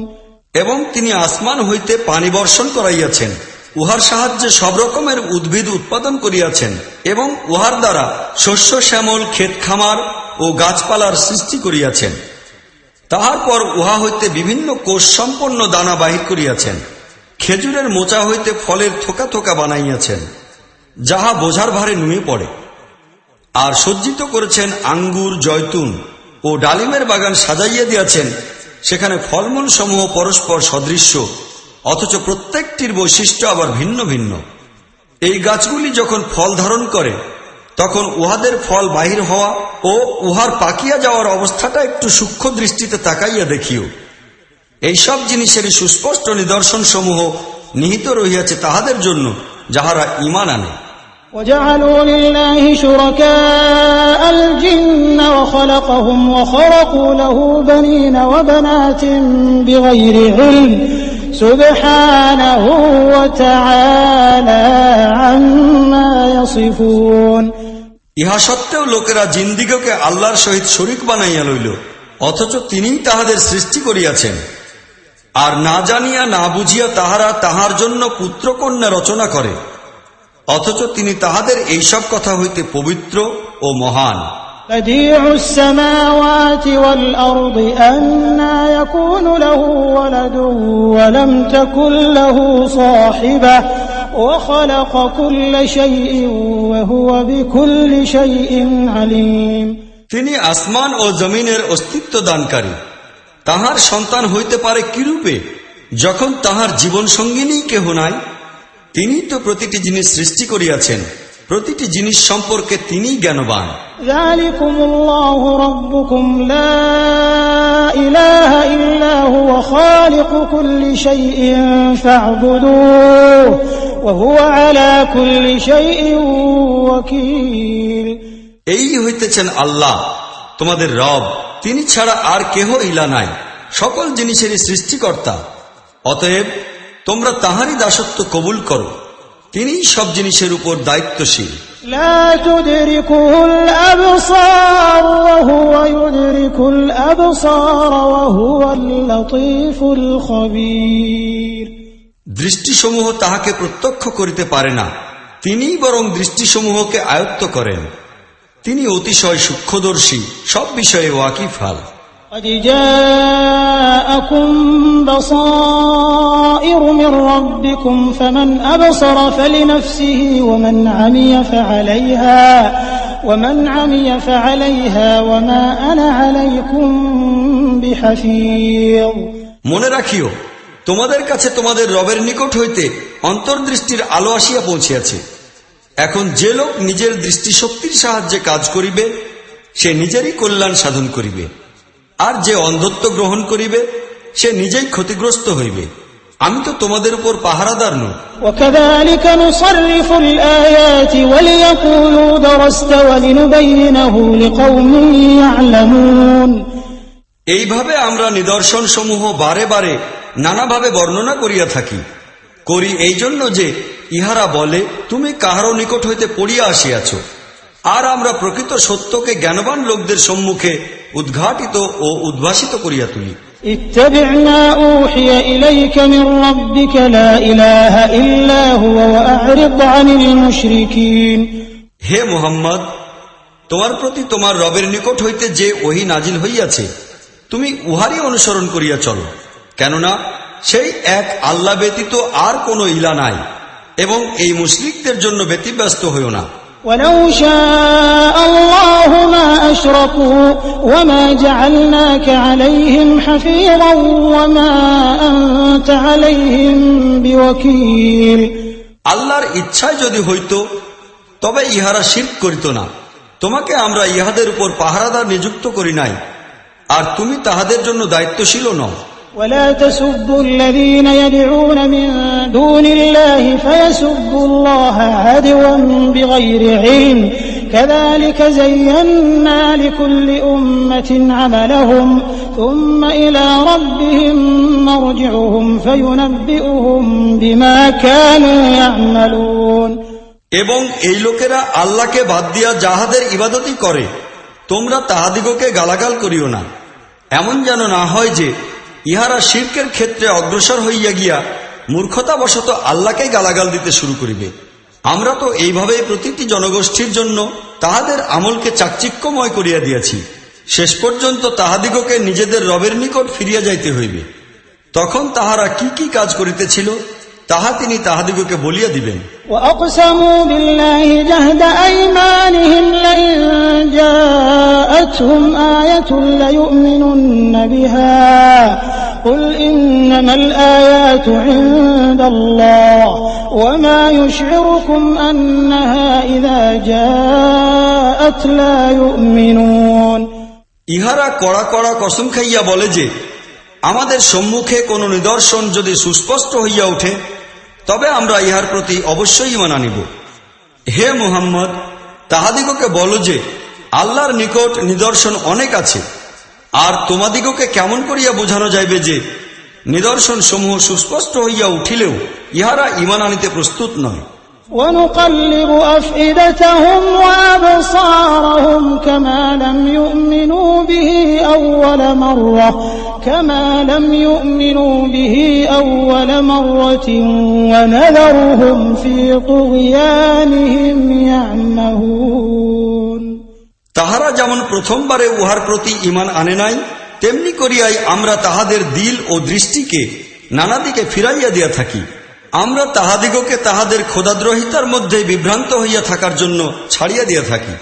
এবং তিনি আসমান হইতে পানি বর্ষণ করাইয়াছেন, উহার সাহায্যে সব রকমের উদ্ভিদ উৎপাদন করিয়াছেন এবং উহার দ্বারা শস্য শ্যামল ক্ষেত খামার ও গাছপালার সৃষ্টি করিয়াছেন। তাহার পর উহা হইতে বিভিন্ন কোষ সম্পন্ন দানা বাহির করিয়াছেন। খেজুরের মোচা হইতে ফলের থোকা থোকা বানাইয়াছেন, যাহা বোঝার ভারে নুয়ে পড়ে। আর সজ্জিত করেছেন আঙ্গুর, জয়তুন ও ডালিমের বাগান সাজাইয়া দিয়াছেন, সেখানে ফলমূল সমূহ পরস্পর সদৃশ্য, অথচ প্রত্যেকটির বৈশিষ্ট্য আবার ভিন্ন ভিন্ন। এই গাছগুলি যখন ফল ধারণ করে তখন উহাদের ফল বাহির হওয়া ও উহার পাকিয়া যাওয়ার অবস্থাটা একটু সূক্ষ্ম দৃষ্টিতে তাকাইয়া দেখিও। এইসব জিনিসেরই সুস্পষ্ট নিদর্শন সমূহ নিহিত রহিয়াছে তাহাদের জন্য যাহারা ঈমান আনে। وجعلوا لله شركاء الجن وخلقهم وخرقوا له بنين وبنات بغير علم سبحانه وتعالى عما يصفون। ইহা সত্ত্বেও লোকেরা জিন্দিগকে আল্লাহর সহিত শরীক বানাইয়া লইল, অথচ তিনিই তাহাদের সৃষ্টি করিয়াছেন। আর না জানিয়া না বুঝিয়া তাহারা তাহার জন্য পুত্রকন্যা রচনা করে, অথচ তিনি তাহাদের এইসব কথা হইতে পবিত্র ও মহান। بديع السماوات والأرض أنى يكون له ولد ولم تكن له صاحبة وخلق كل شيء وهو بكل شيء عليم। তিনি আসমান ও জমিনের অস্তিত্ব দানকারী। তাহার সন্তান হইতে পারে কিরূপে, যখন তাহার জীবন সঙ্গিনী কেহ নাই? তিনি তো প্রতিটি জিনিস সৃষ্টি করিয়াছেন, প্রতিটি জিনিস সম্পর্কে তিনিই জ্ঞানবান। ذلكم الله ربكم لا إله إلا هو خالق كل شيء فاعبدوه وهو على كل شيء وكيل। এই হইতেছেন আল্লাহ তোমাদের রব, তিনি ছাড়া আর কেহ ইলা নাই, সকল জিনিসেরই সৃষ্টিকর্তা। অতএব তোমরা তাহারই দাসত্ব কবুল করো, তিনিই সব জিনিসের উপর দায়িত্বশীল। لا تدركه الأبصار وهو يدرك الأبصار وهو اللطيف الخبير। দৃষ্টিসমূহ তাহাকে প্রত্যক্ষ করিতে পারে না, তিনিই বরং দৃষ্টিসমূহকে আয়ত্ত করেন। তিনি অতিশয় সূক্ষ্মদর্শী, সব বিষয়ে ওয়াকিফাল। قد جاءكم بصائر من ربكم فمن أبصر فلنفسه ومن عمي فعليها وما أنا عليكم بحفيظ। মনে রাখিও, তোমাদের কাছে তোমাদের রবের নিকট হইতে অন্তর্দৃষ্টির আলো আসিয়া পৌঁছিয়াছে। এখন যে লোক নিজের দৃষ্টিশক্তির সাহায্যে কাজ করিবে, সে নিজেরই কল্যাণ সাধন করিবে, আর যে অন্ধত্ব গ্রহণ করিবে সে নিজেই ক্ষতিগ্রস্ত হইবে। আমি তো তোমাদের উপর পাহারাদার নই। وكذلك نصرف الآيات وليقولوا درست ولنبينه لقوم يعلمون। এইভাবে আমরা নিদর্শন সমূহ বারে বারে নানাভাবে বর্ণনা করিয়া থাকি, করি এই জন্য যে ইহারা বলে, তুমি কাহারও নিকট হইতে পড়িয়া আসিয়াছ। আর আমরা প্রকৃত সত্যকে জ্ঞানবান লোকদের সম্মুখে উদ্ঘাটিত ও উদ্ভাসিত করিয়া তুলি। اتبع ما أوحي إليك من ربك لا إله إلا هو وأعرض عن المشركين। হে মুহাম্মদ, তোমার প্রতি তোমার রবের নিকট হইতে যে ওহী নাজিল হইয়াছে, তুমি উহারই অনুসরণ করিয়া চলো, কেননা সেই এক আল্লাহ ব্যতীত আর কোনো ইলা নাই, এবং এই মুশরিকদের জন্য ব্যতিব্যস্ত হইও না। ولو شاء الله ما أشركوا وما جعلناك عليهم حفيظا وما أنت عليهم بوكيل। আল্লাহর ইচ্ছায় যদি হইত তবে ইহারা শিরক করিত না, তোমাকে আমরা ইহাদের উপর পাহারাদার নিযুক্ত করি নাই, আর তুমি তাহাদের জন্য দায়িত্বশীল নও। ولا تسبوا الذين يدعون من دون الله فيسبوا الله عدوا بغير علم كذلك زينا لكل أمة عملهم ثم إلى ربهم مرجعهم فينبئهم بما كانوا يعملون। এবং এই লোকেরা আল্লাহকে বাদ দিয়া যাহাদের ইবাদতই করে, তোমরা তাহাদিগকে গালাগাল করিও না, এমন যেন না হয় যে ইহারা শিরকের ক্ষেত্রে অগ্রসর হইয়া গিয়া মূর্খতাবশত আল্লাহকে গালাগাল দিতে শুরু করিবে। আমরা তো এইভাবেই প্রতিটি জনগোষ্ঠীর জন্য তাহাদের আমলকে চাকচিক্যময় করিয়া দিয়াছি, শেষ পর্যন্ত তাহাদিগকে নিজেদের রবের নিকট ফিরিয়া যাইতে হইবে। তখন তাহারা কি কি কাজ করিতেছিল তাহা তিনি তাহাদিগকে বলিয়া দিবেন। وأقسموا بالله جهد أيمانهم لئن جاءتهم آية ليؤمنن بها قل إنما الآيات عند الله وما يشعركم أنها إذا جاءت لا يؤمنون। ইহারা কড়া কড়া কসম খাইয়া বলে যে, আমাদের সম্মুখে কোন নিদর্শন যদি সুস্পষ্ট হইয়া ওঠে তবে আমরা ইহার প্রতি অবশ্যই ঈমান আনিব। হে মুহাম্মদ, তাহাদিগকে বলো যে আল্লাহর নিকট নিদর্শন অনেক আছে, আর তোমাদিগকে কেমন করিয়া বোঝানো যাইবে যে নিদর্শন সমূহ সুস্পষ্ট হইয়া উঠিলেও ইহারা ঈমান আনিতে প্রস্তুত নয়। ونقلب أفئدتهم وأبصارهم كما لم يؤمنوا به أول مرة ونذرهم في طغيانهم يعمهون। তাহারা যেমন প্রথমবারে উহার প্রতি ঈমান আনে নাই, তেমনি করিয়াই আমরা তাহাদের দিল ও দৃষ্টিকে নানা দিকে ফিরাইয়া দিয়া থাকি। আমরা তাহাদিগকে তাহাদের খোদাদ্রোহিতার মধ্যে বিভ্রান্ত হইয়া থাকার জন্য ছাড়িয়া দিয়া থাকি।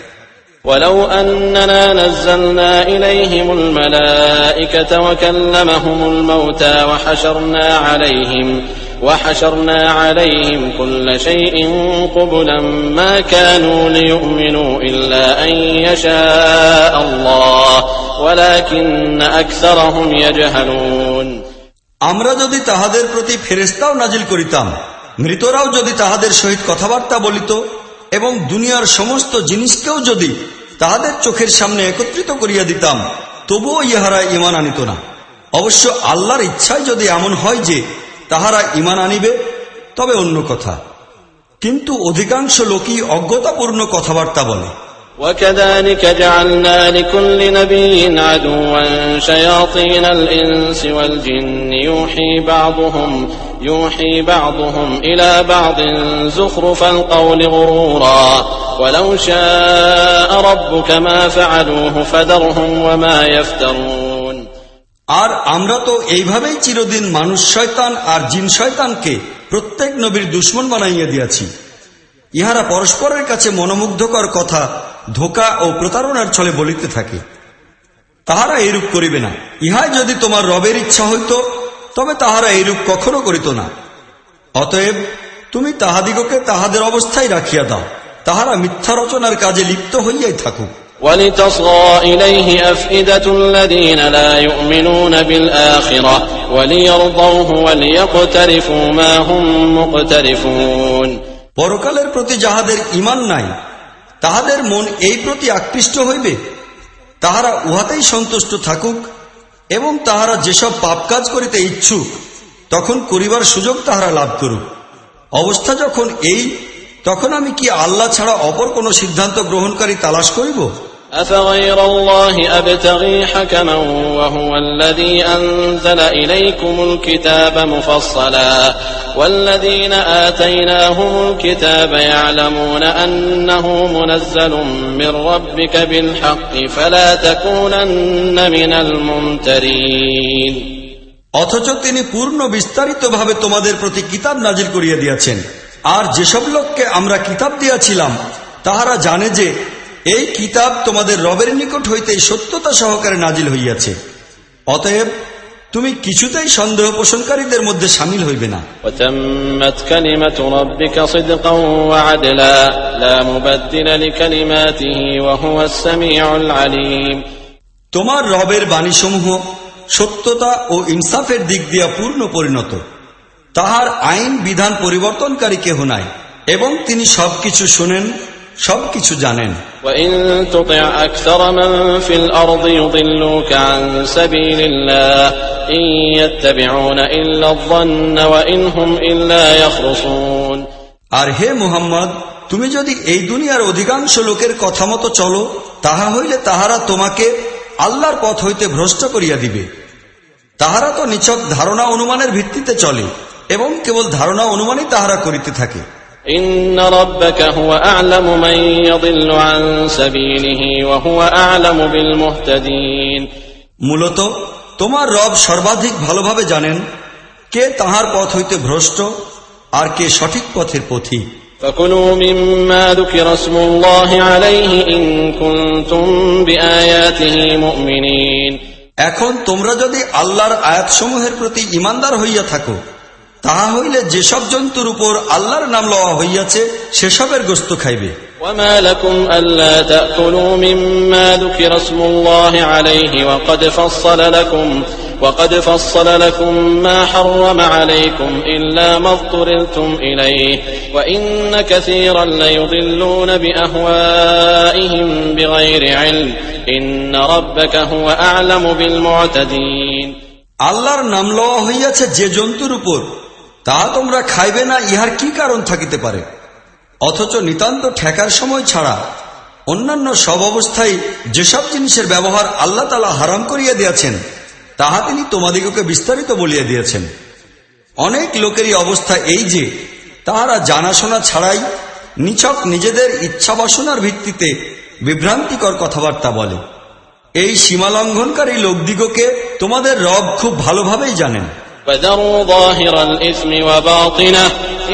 ولو أننا نزلنا إليهم الملائكة وكلمهم الموتى وحشرنا عليهم كل شيء قبلا ما كانوا ليؤمنوا إلا أن يشاء الله ولكن أكثرهم يجهلون। আমরা যদি তাহাদের প্রতি ফেরেশতাও নাজিল করিতাম, মৃতরাও যদি তাহাদের সহিত কথাবার্তা বলিত এবং দুনিয়ার সমস্ত জিনিসকেও যদি তাহাদের চোখের সামনে একত্রিত করিয়া দিতাম, তবুও ইহারা ঈমান আনিত না। অবশ্য আল্লাহর ইচ্ছায় যদি এমন হয় যে তাহারা ঈমান আনিবে তবে অন্য কথা, কিন্তু অধিকাংশ লোকই অজ্ঞতাপূর্ণ কথাবার্তা বলে। وكذلك جعلنا لكل نبي عدوا شياطين الإنس والجن يوحي بعضهم إلى بعض زخرف القول غرورا ولو شاء ربك ما فعلوه فذرهم وما يفترون। আর আমরা তো এইভাবেই চিরদিন মানুষ শয়তান আর জিন শয়তানকে প্রত্যেক নবীর দুশমন বানাইয়া দিয়াছি। ইহারা পরস্পরের কাছে মনোমুগ্ধকর কথা ধোঁকা ও প্রতারণার ছলে বলিতে থাকে। তাহারা এইরূপ করিবে না। ইহাই যদি তোমার রবের ইচ্ছা হইত তবে তাহারা এইরূপ কখনো করিত না। অতএব তুমি তাহাদিগকে তাহাদের অবস্থায় রাখিয়া দাও, তাহারা মিথ্যা রচনার কাজে লিপ্ত হইয়াই থাকুক। وَلِتَصْغَى إِلَيْهِ أَفْئِدَةُ الَّذِينَ لَا يُؤْمِنُونَ بِالْآخِرَةِ وَلِيَرْضَوْهُ وَلِيَقْتَرِفُوا مَا هُمْ مُقْتَرِفُونَ। পরকালের প্রতি যাহাদের ঈমান নাই, তাহাদের মন এই প্রতি আকৃষ্ট হইবে, তাহারা উহাতেই সন্তুষ্ট থাকুক এবং তাহারা যেসব পাপ কাজ করিতে ইচ্ছুক তখন করিবার সুযোগ তাহারা লাভ করুক। অবস্থা যখন এই, তখন আমি কি আল্লাহ ছাড়া অপর কোন সিদ্ধান্ত গ্রহণকারী তালাশ করিব? أفغير الله أبتغي حكما وهو الذي أنزل إليكم الكتاب مفصلا والذين آتيناهم الكتاب يعلمون أنه منزل من ربك بالحق فلا تكونن من الممترين। অথচ তিনি পূর্ণ বিস্তারিতভাবে তোমাদের প্রতি কিতাব নাজিল করিয়া দিয়াছেন, আর যেসব লোককে আমরা কিতাব দিয়াছিলাম তাহারা জানে যে এই কিতাব তোমাদের রবের নিকট হইতে সত্যতা সহকারে নাজিল হইয়াছে। অতএব তুমি কিছুতেই সন্দেহ পোষণকারীদের মধ্যে শামিল হইবে না। وتمت كلمة ربك صدقا وعدلا لا مبدل لكلماته وهو السميع العليم। তোমার রবের বাণীসমূহ সত্যতা ও ইনসাফের দিক দিয়া পূর্ণ পরিণত, তাহার আইন বিধান পরিবর্তনকারী কেহ নাই এবং তিনি সবকিছু শুনেন, সবকিছু জানেন। وإن تطع أكثر من في الأرض يضلوك عن سبيل الله إن يتبعون إلا الظن وإن هم إلا يخرصون। আর হে মুহাম্মদ, তুমি যদি এই দুনিয়ার অধিকাংশ লোকের কথা মতো চলো, তাহা হইলে তাহারা তোমাকে আল্লাহর পথ হইতে ভ্রষ্ট করিয়া দিবে। তাহারা তো নিছক ধারণা অনুমানের ভিত্তিতে চলে এবং কেবল ধারণা অনুমানই তাহারা করিতে থাকে। إن ربك هو أعلم من يضل عن سبيله وهو أعلم بالمهتدين। মূলত তোমার রব সর্বাধিক ভালোভাবে জানেন কে তাহার পথ হইতে ভ্রষ্ট আর কে সঠিক পথের পথিক। فكلوا مما ذكر اسم الله عليه إن كنتم بآياته مؤمنين। এখন তোমরা যদি আল্লাহর আয়াতসমূহের প্রতি ঈমানদার হইয়া থাকো, তাহা হইলে যেসব জন্তুর উপর আল্লাহর নাম লওয়া হইয়াছে সেসবের গোশত খাইবে। وما لكم ألا تأكلوا مما ذكر اسم الله عليه وقد فصل لكم ما حرم عليكم إلا ما اضطررتم إليه وإن كثيرا ليضلون بأهوائهم بغير علم إن ربك هو أعلم بالمعتدين। আল্লাহর নাম লওয়া হইয়াছে যে জন্তুর উপর, তাহা তোমরা খাইবে না, ইহার কি কারণ থাকিতে পারে? অথচ নিতান্ত ঠেকার সময় ছাড়া অন্যান্য সব অবস্থায় যেসব জিনিসের ব্যবহার আল্লাহ তাআলা হারাম করিয়া দিয়াছেন, তাহা তিনি তোমাদিগকে বিস্তারিত বলিয়া দিয়েছেন। অনেক লোকেরই অবস্থা এই যে তাহারা জানাশোনা ছাড়াই নিছক নিজেদের ইচ্ছা বাসনার ভিত্তিতে বিভ্রান্তিকর কথাবার্তা বলে। এই সীমালঙ্ঘনকারী লোকদিগকে তোমাদের রব খুব ভালোভাবেই জানেন। وَذَرُوا ظَاهِرَ الْإِثْمِ وَبَاطِنَهُ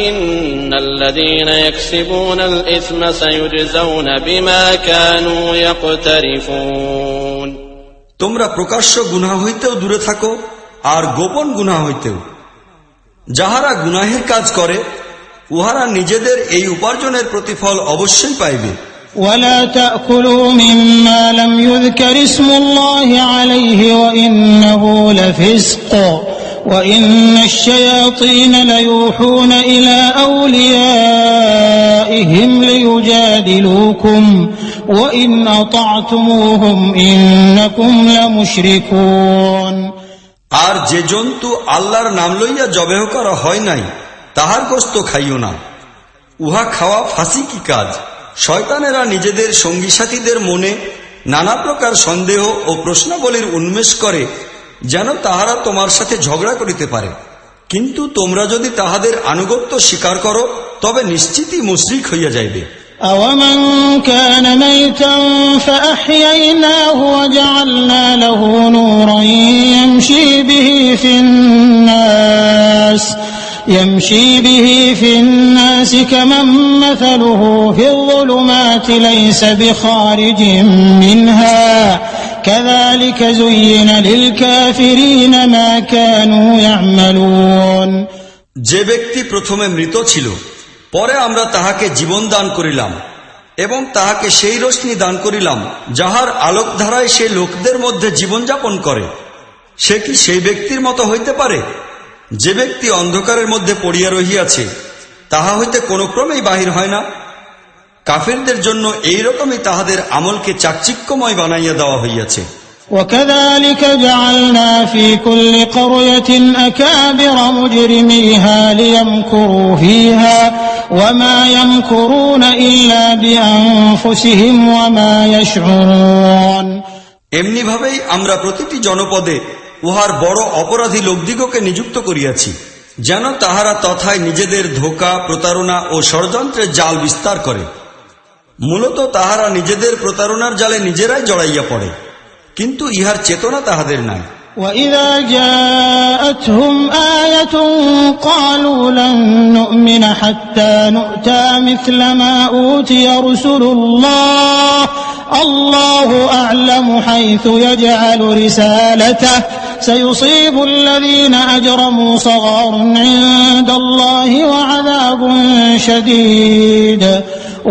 إِنَّ الَّذِينَ يَكْسِبُونَ الْإِثْمَ سَيُجْزَوْنَ بِمَا كَانُوا يَقْتَرِفُونَ। তোমরা প্রকাশ্য গুনাহ হইতেও দূরে থাকো আর গোপন গুনাহ হইতেও। যাহারা গুনাহের কাজ করে উহারা নিজেদের এই উপার্জনের প্রতিফল অবশ্যই পাইবে। ولا تأكلوا مما لم يذكر اسم الله عليه وإنه لفسق وإن الشياطين ليوحون إلى أوليائهم ليجادلوكم وإن أطعتموهم إنكم لمشركون। আর যে জন্তু আল্লাহর নাম লইয়া জবেহ করা হয় নাই তাহার গোশত খাইও না, উহা খাওয়া ফাসিকি কাজ। শয়তানেরা নিজেদের সঙ্গী সাথীদের মনে নানা প্রকার সন্দেহ ও প্রশ্নাবলীর উন্মেষ করে যেন তাহারা তোমার সাথে ঝগড়া করিতে পারে, কিন্তু তোমরা যদি তাহাদের আনুগত্য স্বীকার করো তবে নিশ্চিতই মুশরিক হইয়া যাইবে। أَوَمَنْ كَانَ مَيْتًا فَأَحْيَيْنَاهُ وَجَعَلْنَا لَهُ نُورًا يمشي به في الناس كمن مثله في الظلمات ليس بخارج منها كذلك زين للكافرين ما كانوا يعملون। যে ব্যক্তি প্রথমে মৃত ছিল, পরে আমরা তাহাকে জীবন দান করিলাম এবং তাহাকে সেই রোশনি দান করিলাম যাহার আলোক ধারায় সে লোকদের মধ্যে জীবনযাপন করে, সে কি সেই ব্যক্তির মতো হইতে পারে? যে ব্যক্তি অন্ধকারের মধ্যে পড়িয়া রহিয়াছে তাহা হইতে কোন ক্রমেই বাহির হয় না। কাফিরদের জন্য এইরকমই তাহাদের আমলকে চাকচিক্যময় বানাইয়া দেওয়া হইয়াছে। وكذلك جعلنا في كل قرية أكابر مجرميها ليمكروا فيها وما يمكرون إلا بأنفسهم وما يشعرون। এমনি ভাবেই আমরা প্রতিটি জনপদে উহার বড় অপরাধী লোকদিগকে নিযুক্ত করিয়াছি, যেন তাহারা তথায় নিজেদের ধোঁকা, প্রতারণা ও ষড়যন্ত্রের জাল বিস্তার করে। মূলত তাহারা নিজেদের প্রতারণার জালে নিজেরাই জড়াইয়া পড়ে, কিন্তু ইহার চেতনা তাহাদের নাই। وَإِذَا جَاءَتْهُمْ آيَةٌ قَالُوا لَن نُّؤْمِنَ حَتَّى نُؤْتَىٰ مِثْلَ مَا أُوتِيَ رُسُلُ اللَّهِ اللَّهُ أَعْلَمُ حَيْثُ يَجْعَلُ رِسَالَتَهُ سَيُصِيبُ الَّذِينَ أَجْرَمُوا صَغَارٌ عِندَ اللَّهِ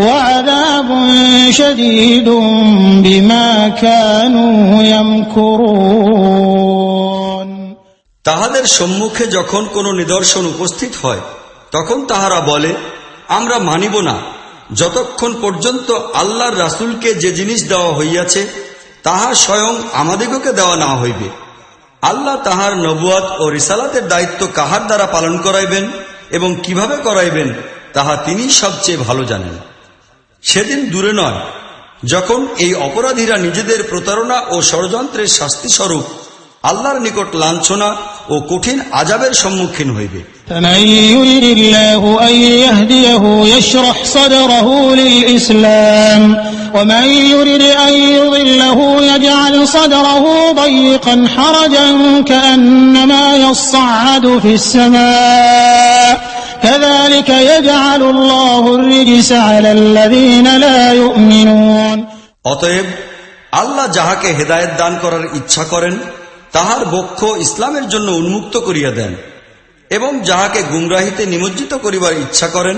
وعذاب شديد بما كانوا يمكرون। তাহাদের সম্মুখে যখন কোনো নিদর্শন উপস্থিত হয় তখন তাহারা বলে, আমরা মানিব না যতক্ষণ পর্যন্ত আল্লাহর রাসূলকে যে জিনিস দেওয়া হইয়াছে তাহা স্বয়ং আমাদিগকে দেওয়া না হইবে। আল্লাহ তাহার নবুয়ত ও রিসালাতের দায়িত্ব কাহার দ্বারা পালন করাইবেন এবং কিভাবে করাইবেন তাহা তিনি সবচেয়ে ভালো জানেন। সেদিন দূরে নয় যখন এই অপরাধীরা নিজেদের প্রতারণা ও ষড়যন্ত্রের শাস্তি স্বরূপ আল্লাহর নিকট লাঞ্ছনা ও কঠিন আযাবের সম্মুখীন হইবে। فمن يرد الله أن يهديه يشرح صدره للإسلام ومن يرد أن يضله يجعل صدره ضيقا حرجا كأنما يصعد في السماء كذلك يجعل الله الرجس على الذين لا يؤمنون। অতএব আল্লাহ যাহাকে হেদায়েত দান করার ইচ্ছা করেন তাহার বক্ষ ইসলামের জন্য উন্মুক্ত করিয়া দেন এবং যাহাকে গুমরাহিতে নিমজ্জিত করিবার ইচ্ছা করেন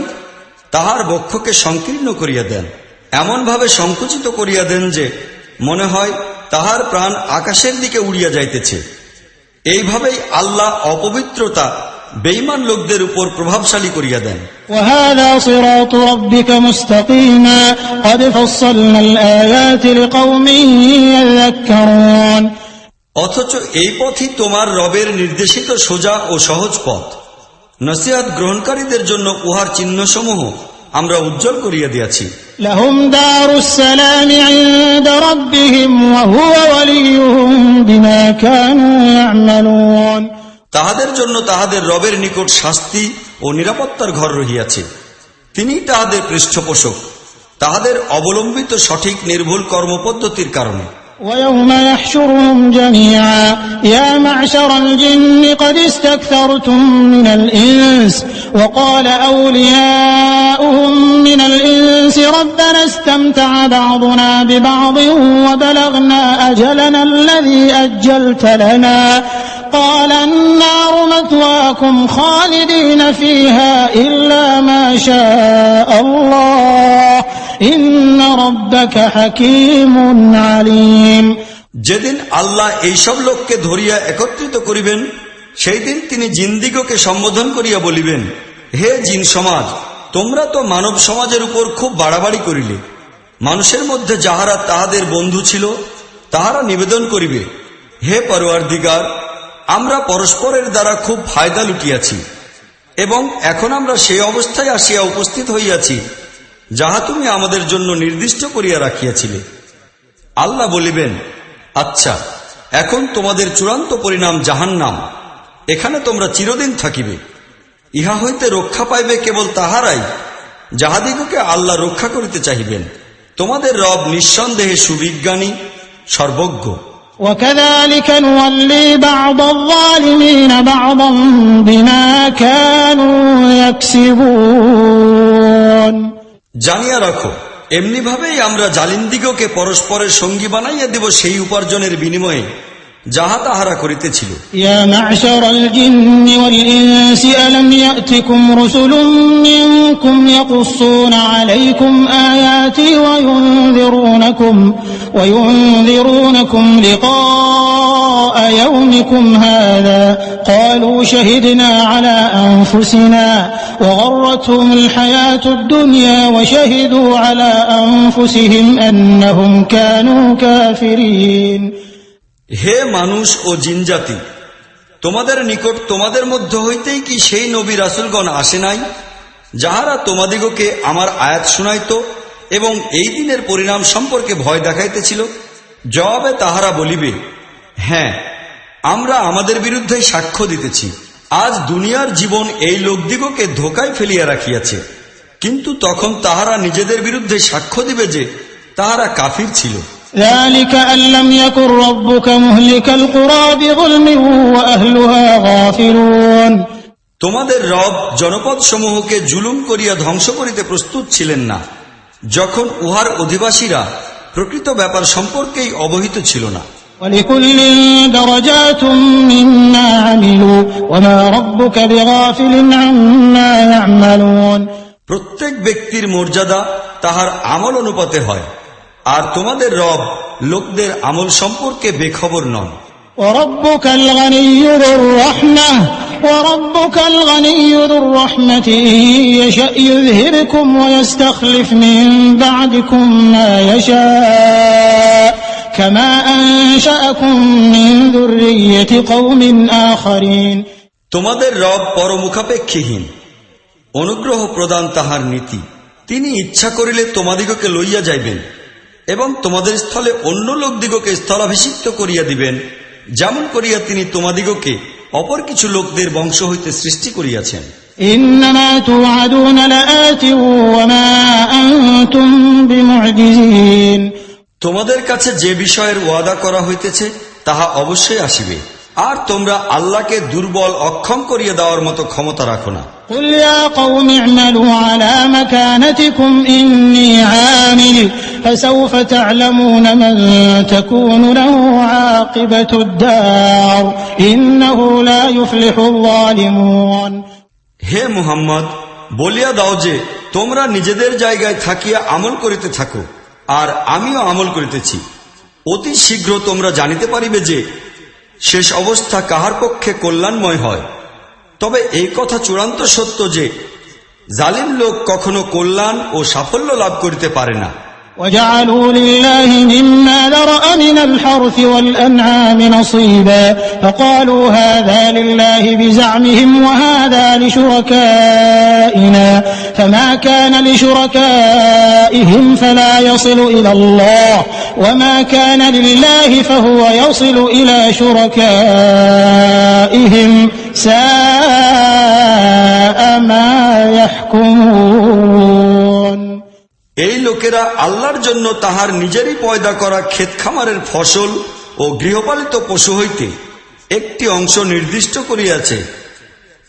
তাহার বক্ষকে সংকীর্ণ করিয়া দেন, এমন ভাবে সংকুচিত করিয়া দেন যে মনে হয় তাহার প্রাণ আকাশের দিকে উড়িয়া যাইতেছে। এইভাবেই আল্লাহ অপবিত্রতা বেঈমান লোকদের উপর প্রভাবশালী করিয়া দেন। وهذا صراط ربك مستقيما قد فصلنا الآيات لقوم يذكرون। অথচ এই পথই তোমার রবের নির্দেশিত সোজা ও সহজ পথ। নসিহত গ্রহণকারীদের জন্য উহার চিহ্নসমূহ আমরা উজ্জ্বল করিয়া দিয়াছি। লাহুম দারুস সালাম ইনদা রাব্বিহিম ওয়া হুয়া ওয়ালিয়ুহুম বিমা কানু ইয়ামালুন। তাহাদের জন্য তাহাদের রবের নিকট শাস্তি ও নিরাপত্তার ঘর রহিয়াছে। তিনি তাহাদের পৃষ্ঠপোষক তাহাদের অবলম্বিত সঠিক নির্ভুল কর্মপদ্ধতির কারণে। ويوم يحشرهم جميعا يا معشر الجن قد استكثرتم من الإنس وقال أولياؤهم من الإنس ربنا استمتع بعضنا ببعض وبلغنا أجلنا الذي أجلت لنا قال النار مثواكم خالدين فيها إلا ما شاء الله إن ربك حكيم عليم। যেদিন আল্লাহ এইসব লোককে ধরিয়া একত্রিত করিবেন সেই দিন তিনি জিনদিগকে সম্বোধন করিয়া বলিবেন, হে জিন সমাজ, তোমরা তো মানব সমাজের উপর খুব বাড়াবাড়ি করিলে। মানুষের মধ্যে যাহারা তাহাদের বন্ধু ছিল তাহারা নিবেদন করিবে, হে পরওয়ারদিগার, আমরা পরস্পরের দ্বারা খুব ফায়দা লুটিয়াছি এবং এখন আমরা সেই অবস্থায় আসিয়া উপস্থিত হইয়াছি যাহা তুমি আমাদের জন্য নির্দিষ্ট করিয়া রাখিয়াছিলে। আল্লাহ বলিবেন, আচ্ছা, এখন তোমাদের চূড়ান্ত পরিণাম জাহান্নাম, এখানে তোমরা চিরদিন থাকিবে। ইহা হইতে রক্ষা পাইবে কেবল তাহারাই যাহাদিগকে আল্লাহ রক্ষা করিতে চাহিবেন। তোমাদের রব নিঃসন্দেহে সুবিজ্ঞানী, সর্বজ্ঞ। وكذلك نولي بعض الظالمين بعضا بما كانوا يكسبون। জানিয়া রাখো, এমনি ভাবেই আমরা জালিমদিগকে পরস্পরের সঙ্গী বানাইয়া দেব সেই উপার্জনের বিনিময়ে যাহা তাহারা করিতেছিল। يا معشر الجن والإنس ألم يأتكم رسل منكم يقصون عليكم آياتي وينذرونكم لقاء يومكم هذا قالوا شهدنا على أنفسنا وغرتهم الحياة الدنيا وشهدوا على أنفسهم أنهم كانوا كافرين। হে মানুষ ও জিনজাতি, তোমাদের নিকট তোমাদের মধ্য হইতেই কি সেই নবী রাসূলগণ আসে নাই যাহারা তোমাদিগকে আমার আয়াত শুনাইত এবং এই দিনের পরিণাম সম্পর্কে ভয় দেখাইতেছিল? জবাবে তাহারা বলিবে, হ্যাঁ, আমরা আমাদের বিরুদ্ধে সাক্ষ্য দিতেছি। আজ দুনিয়ার জীবন এই লোকদিগকে ধোঁকায় ফেলিয়া রাখিয়াছে, কিন্তু তখন তাহারা নিজেদের বিরুদ্ধে সাক্ষ্য দিবে যে তাহারা কাফির ছিল। ذلك أن لم يكن ربك مهلك القرى بظلم وأهلها غافلون। তোমাদের রব জনপদ সমূহকে জুলুম করিয়া ধ্বংস করিতে প্রস্তুত ছিলেন না যখন উহার অধিবাসীরা প্রকৃত ব্যাপার সম্পর্কেই অবহিত ছিল না। ولكل درجات مما عملوا وما ربك بغافل عما يعملون। প্রত্যেক ব্যক্তির মর্যাদা তাহার আমল অনুপাতে হয়, আর তোমাদের রব লোকদের আমল সম্পর্কে বেখবর নন। وربك الغني ذو الرحمة إن يشأ يذهبكم ويستخلف من بعدكم ما يشاء كما أنشأكم من ذرية قوم آخرين। তোমাদের রব পরমুখাপেক্ষীহীন, অনুগ্রহ প্রদান তাহার নীতি। তিনি ইচ্ছা করিলে তোমাদিগকে লইয়া যাইবেন এবং তোমাদের স্থলে অন্য লোকদিগকে স্থলাভিষিক্ত করিয়া দিবেন, যেমন করিয়া তিনি তোমাদিগকে অপর কিছু লোকদের বংশ হইতে সৃষ্টি করিয়াছেন। إنما توعدون لآت وما أنتم بمعجزين। তোমাদের কাছে যে বিষয়ের ওয়াদা করা হইতেছে তাহা অবশ্যই আসিবে, আর তোমরা আল্লাহকে দুর্বল অক্ষম করিয়া দেওয়ার মতো ক্ষমতা রাখো না। قل يا قوم اعملوا على مكانتكم إني عامل فسوف تعلمون من تكون له عاقبة الدار إنه لا يفلح الظالمون। হে মুহাম্মদ, বলিয়া দাও যে তোমরা নিজেদের জায়গায় থাকিয়া আমল করিতে থাকো, আর আমিও আমল করিতেছি। অতি শীঘ্র তোমরা জানিতে পারিবে যে শেষ অবস্থা কাহার পক্ষে কল্যাণময় হয়। তবে এই কথা চূড়ান্ত সত্য যে জালিম লোক কখনো কল্যাণ ও সাফল্য লাভ করিতে পারে না। وجعلوا لله مما ذرأ من الحرث والأنعام نصيبا فقالوا هذا لله بزعمهم وهذا لشركائنا فما كان لشركائهم فلا يصل إلى الله وما كان لله فهو يصل إلى شركائهم ساء ما يحكمون। এই লোকেরা আল্লাহর জন্য তাহার নিজেরই পয়দা করা ক্ষেত খামারের ফসল ও গৃহপালিত পশু হইতে একটি অংশ নির্দিষ্ট করিয়াছে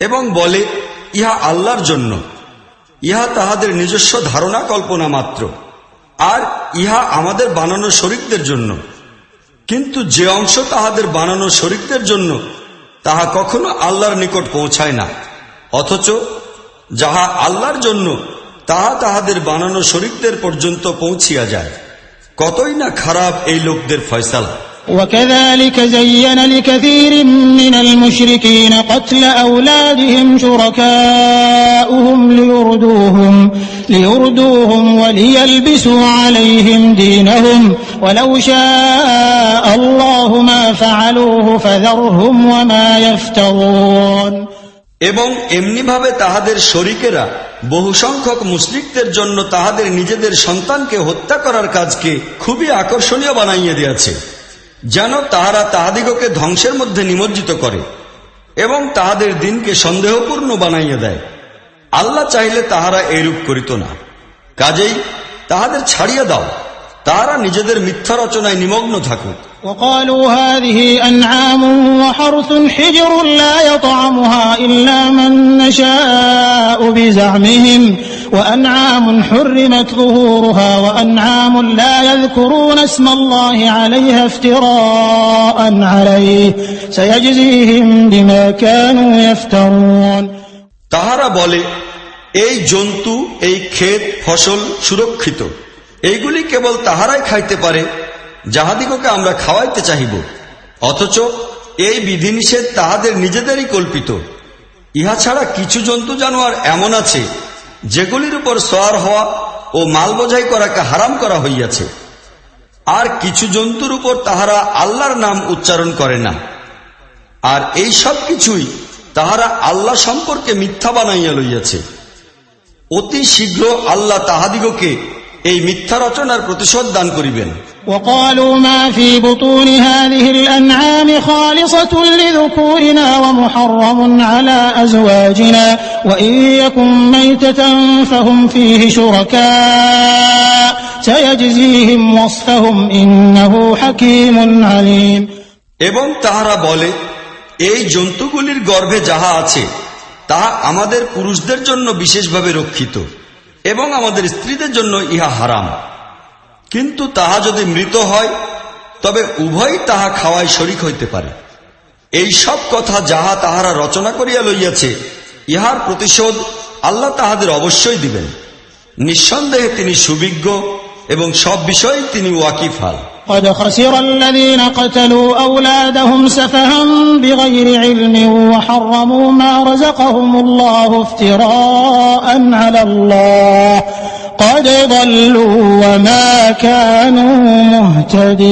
এবং বলে ইহা আল্লাহর জন্য, ইহা তাহাদের নিজস্ব ধারণা কল্পনা মাত্র, আর ইহা আমাদের বানানো শরীকদের জন্য। কিন্তু যে অংশ তাহাদের বানানো শরীকদের জন্য তাহা কখনো আল্লাহর নিকট পৌঁছায় না, অথচ যাহা আল্লাহর জন্য তাহা তাহাদের বানানো শরীকদের পর্যন্ত পৌঁছিয়া যায়। কতই না খারাপ এই লোকদের ফয়সালা। وكذلك زين لكثير من المشركين قتل أولادهم شركاؤهم ليردوهم وليلبسوا عليهم دينهم ولو شاء الله ما فعلوه فذرهم وما يفترون। এবং এমনিভাবে তাহাদের শরীকেরা বহু সংখ্যক মুশরিকদের জন্য তাহাদের নিজেদের সন্তানকে হত্যা করার কাজকে খুবই আকর্ষণীয় বানাইয়া দিয়াছে, যেন তাহারা তাহাদিগকে ধ্বংসের মধ্যে নিমজ্জিত করে এবং তাহাদের দিনকে সন্দেহপূর্ণ বানাইয়া দেয়। আল্লাহ চাইলে তাহারা এরূপ করিত না, কাজেই তাহাদের ছাড়িয়া দাও, তাহারা নিজেদের মিথ্যা রচনায় নিমগ্ন থাকুক। وقالوا هذه أنعام وحرث حجر لا يطعمها إلا من نشاء بزعمهم وأنعام حرمت ظهورها وأنعام لا يذكرون اسم الله عليها افتراء عليه سيجزيهم بما كانوا يفترون। তাহারা বলে এই জন্তু, এই ক্ষেত ফসল সুরক্ষিত, এইগুলি কেবল তাহারাই খাইতে পারে যাহাদিগকে আমরা খাওয়াইতে চাহিব, অথচ এই বিধিনিষেধ তাহাদের নিজেদেরই কল্পিত। ইহা ছাড়া কিছু জন্তু জানোয়ার এমন আছে যেগুলির উপর সওয়ার হওয়া ও মাল বোঝাই করাকে হারাম করা হইয়াছে, আর কিছু জন্তুর উপর তাহারা আল্লাহর নাম উচ্চারণ করে না, আর এই সব কিছুই তাহারা আল্লাহ সম্পর্কে মিথ্যা বানাইয়া লইয়াছে। অতি শীঘ্র আল্লাহ তাহাদিগকে এই মিথ্যা রচনার প্রতিশোধ দান করিবেন। وقالوا ما في بطون هذه الأنعام خالصة لذكورنا ومحرم على أزواجنا وإن يكن ميتة فهم فيه شركاء سيجزيهم وصفهم إنه حكيم عليم। এবং তাহারা বলে এই জন্তুগুলির গর্ভে যাহা আছে তাহা আমাদের পুরুষদের জন্য বিশেষভাবে রক্ষিত এবং আমাদের স্ত্রীদের জন্য ইহা হারাম, কিন্তু তাহা যদি মৃত হয় তবে উভয়ই তাহা খাওয়ায় শরিক হইতে পারে। এই সব কথা যাহা তাহারা রচনা করিয়া লইয়াছে ইহার প্রতিশোধ আল্লাহ তাহাদের অবশ্যই দিবেন। নিঃসন্দেহে তিনি সুবিজ্ঞ এবং সব বিষয়ে তিনি ওয়াকিফাল। قد خسر الذين قتلوا أولادهم سفها بغير علم وحرموا ما رزقهم الله افتراء على الله قد ضلوا وما كانوا